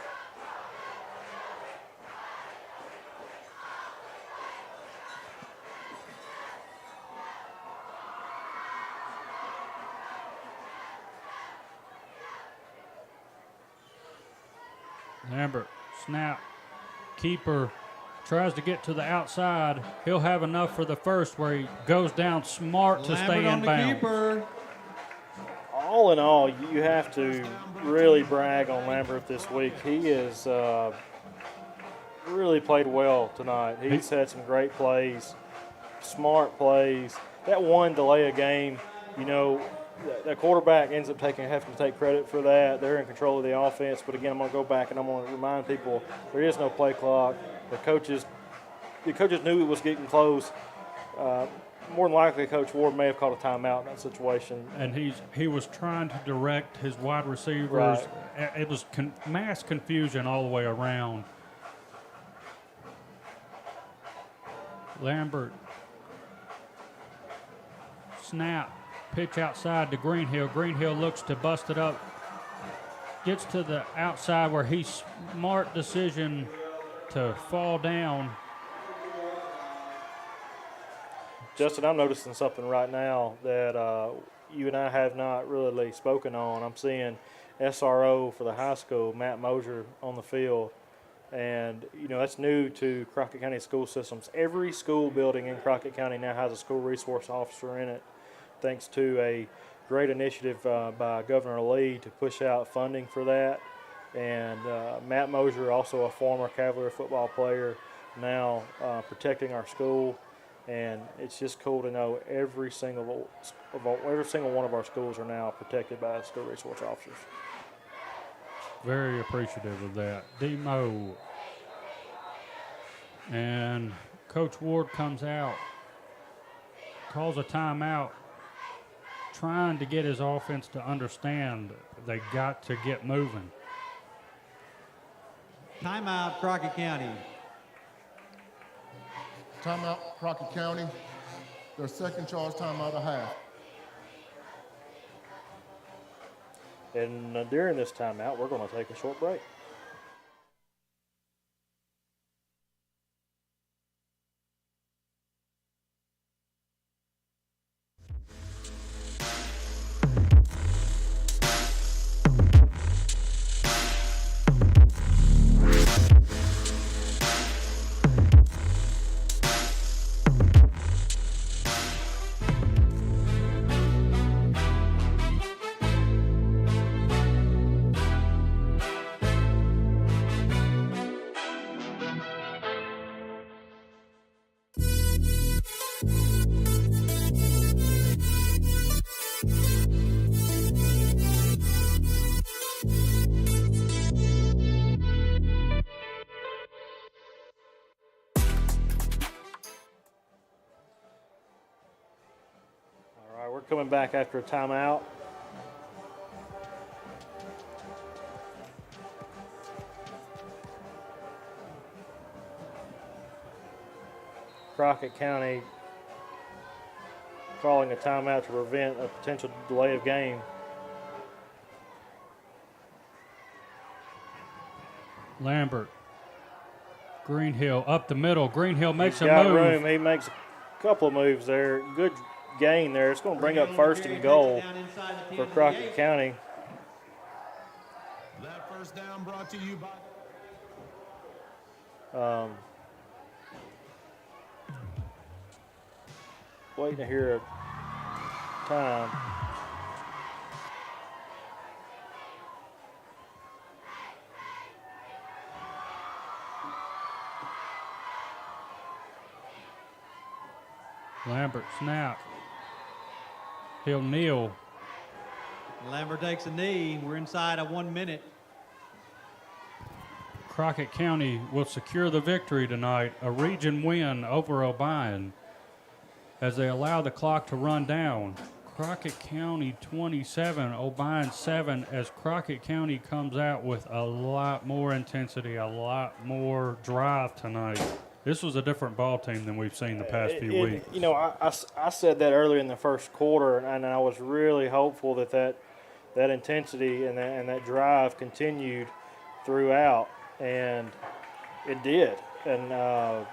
Lambert, snap, keeper, tries to get to the outside. He'll have enough for the first where he goes down smart to stay in bounds. Keeper. All in all, you have to really brag on Lambert this week. He has really played well tonight. He's had some great plays, smart plays. That one delay of game, you know, the quarterback ends up having to take credit for that. They're in control of the offense. But, again, I'm going to go back and I'm going to remind people there is no play clock. The coaches knew it was getting close. More than likely, Coach Ward may have called a timeout in that situation. And he was trying to direct his wide receivers. Right. It was mass confusion all the way around. Lambert, snap. Pitch outside to Greenhill. Greenhill looks to bust it up. Gets to the outside where he's smart decision to fall down. Justin, I'm noticing something right now that you and I have not really spoken on. I'm seeing SRO for the high school, Matt Mosier, on the field. And, you know, that's new to Crockett County school systems. Every school building in Crockett County now has a school resource officer in it, thanks to a great initiative by Governor Lee to push out funding for that. And Matt Mosier, also a former Cavalier football player, now protecting our school. And it's just cool to know every single one of our schools are now protected by school resource officers. Very appreciative of that. Demo. And Coach Ward comes out, calls a timeout, trying to get his offense to understand they got to get moving. Timeout, Crockett County. Timeout, Crockett County. Their second charge timeout of half. And during this timeout, we're going to take a short break. Coming back after a timeout. Crockett County calling a timeout to prevent a potential delay of game. Lambert. Greenhill up the middle. Greenhill makes He's a got move. room. He makes a couple of moves there. Good gain there. It's going to bring up first and goal for Crockett County. That first down brought to you by Waiting to hear a time. Lambert snap. He'll kneel. Lambert takes a knee. We're inside of 1 minute. Crockett County will secure the victory tonight, a region win over Obion as they allow the clock to run down. Crockett County 27, Obion 7, as Crockett County comes out with a lot more intensity, a lot more drive tonight. This was a different ball team than we've seen the past few weeks. You know, I said that earlier in the first quarter, and I was really hopeful that intensity and that drive continued throughout, and it did. And I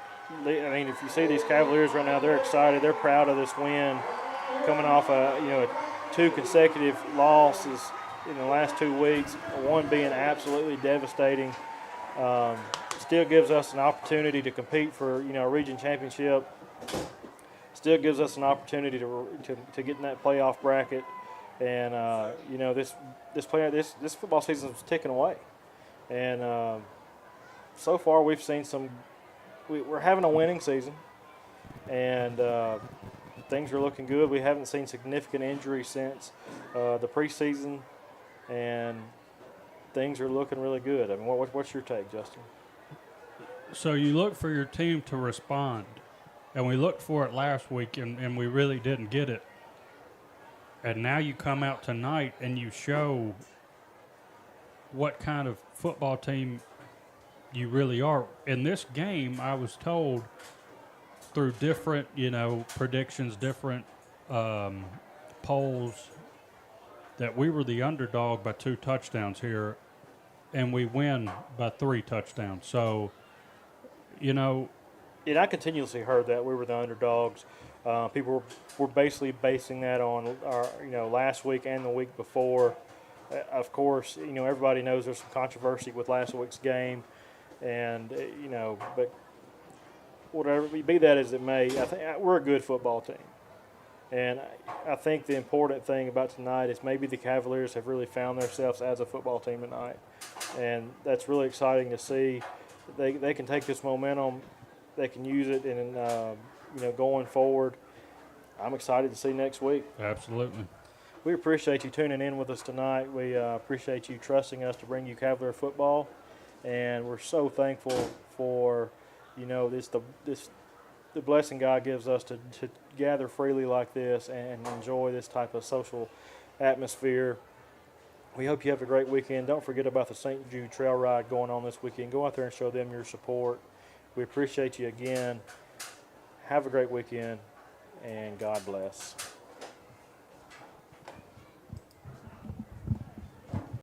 mean, if you see these Cavaliers right now, they're excited. They're proud of this win, coming off two consecutive losses in the last 2 weeks. One being absolutely devastating. Still gives us an opportunity to compete for a region championship. Still gives us an opportunity to get in that playoff bracket. And this football season is ticking away. And so far we've seen we're having a winning season, and things are looking good. We haven't seen significant injuries since the preseason, and things are looking really good. I mean, what's your take, Justin? So you look for your team to respond, and we looked for it last week, and we really didn't get it. And now you come out tonight and you show what kind of football team you really are. In this game, I was told through different, predictions, different polls, that we were the underdog by 2 touchdowns here, and we win by 3 touchdowns. So, And I continuously heard that we were the underdogs. People were basically basing that on our, last week and the week before. Of course, everybody knows there's some controversy with last week's game, and but whatever, be that as it may, I think we're a good football team, and I think the important thing about tonight is maybe the Cavaliers have really found themselves as a football team tonight, and that's really exciting to see. They can take this momentum, they can use it, and going forward, I'm excited to see next week. absolutely. We appreciate you tuning in with us tonight. We appreciate you trusting us to bring you Cavalier football, and we're so thankful for the blessing God gives us to gather freely like this and enjoy this type of social atmosphere. We hope you have a great weekend. Don't forget about the St. Jude Trail Ride going on this weekend. Go out there and show them your support. We appreciate you again. Have a great weekend, and God bless.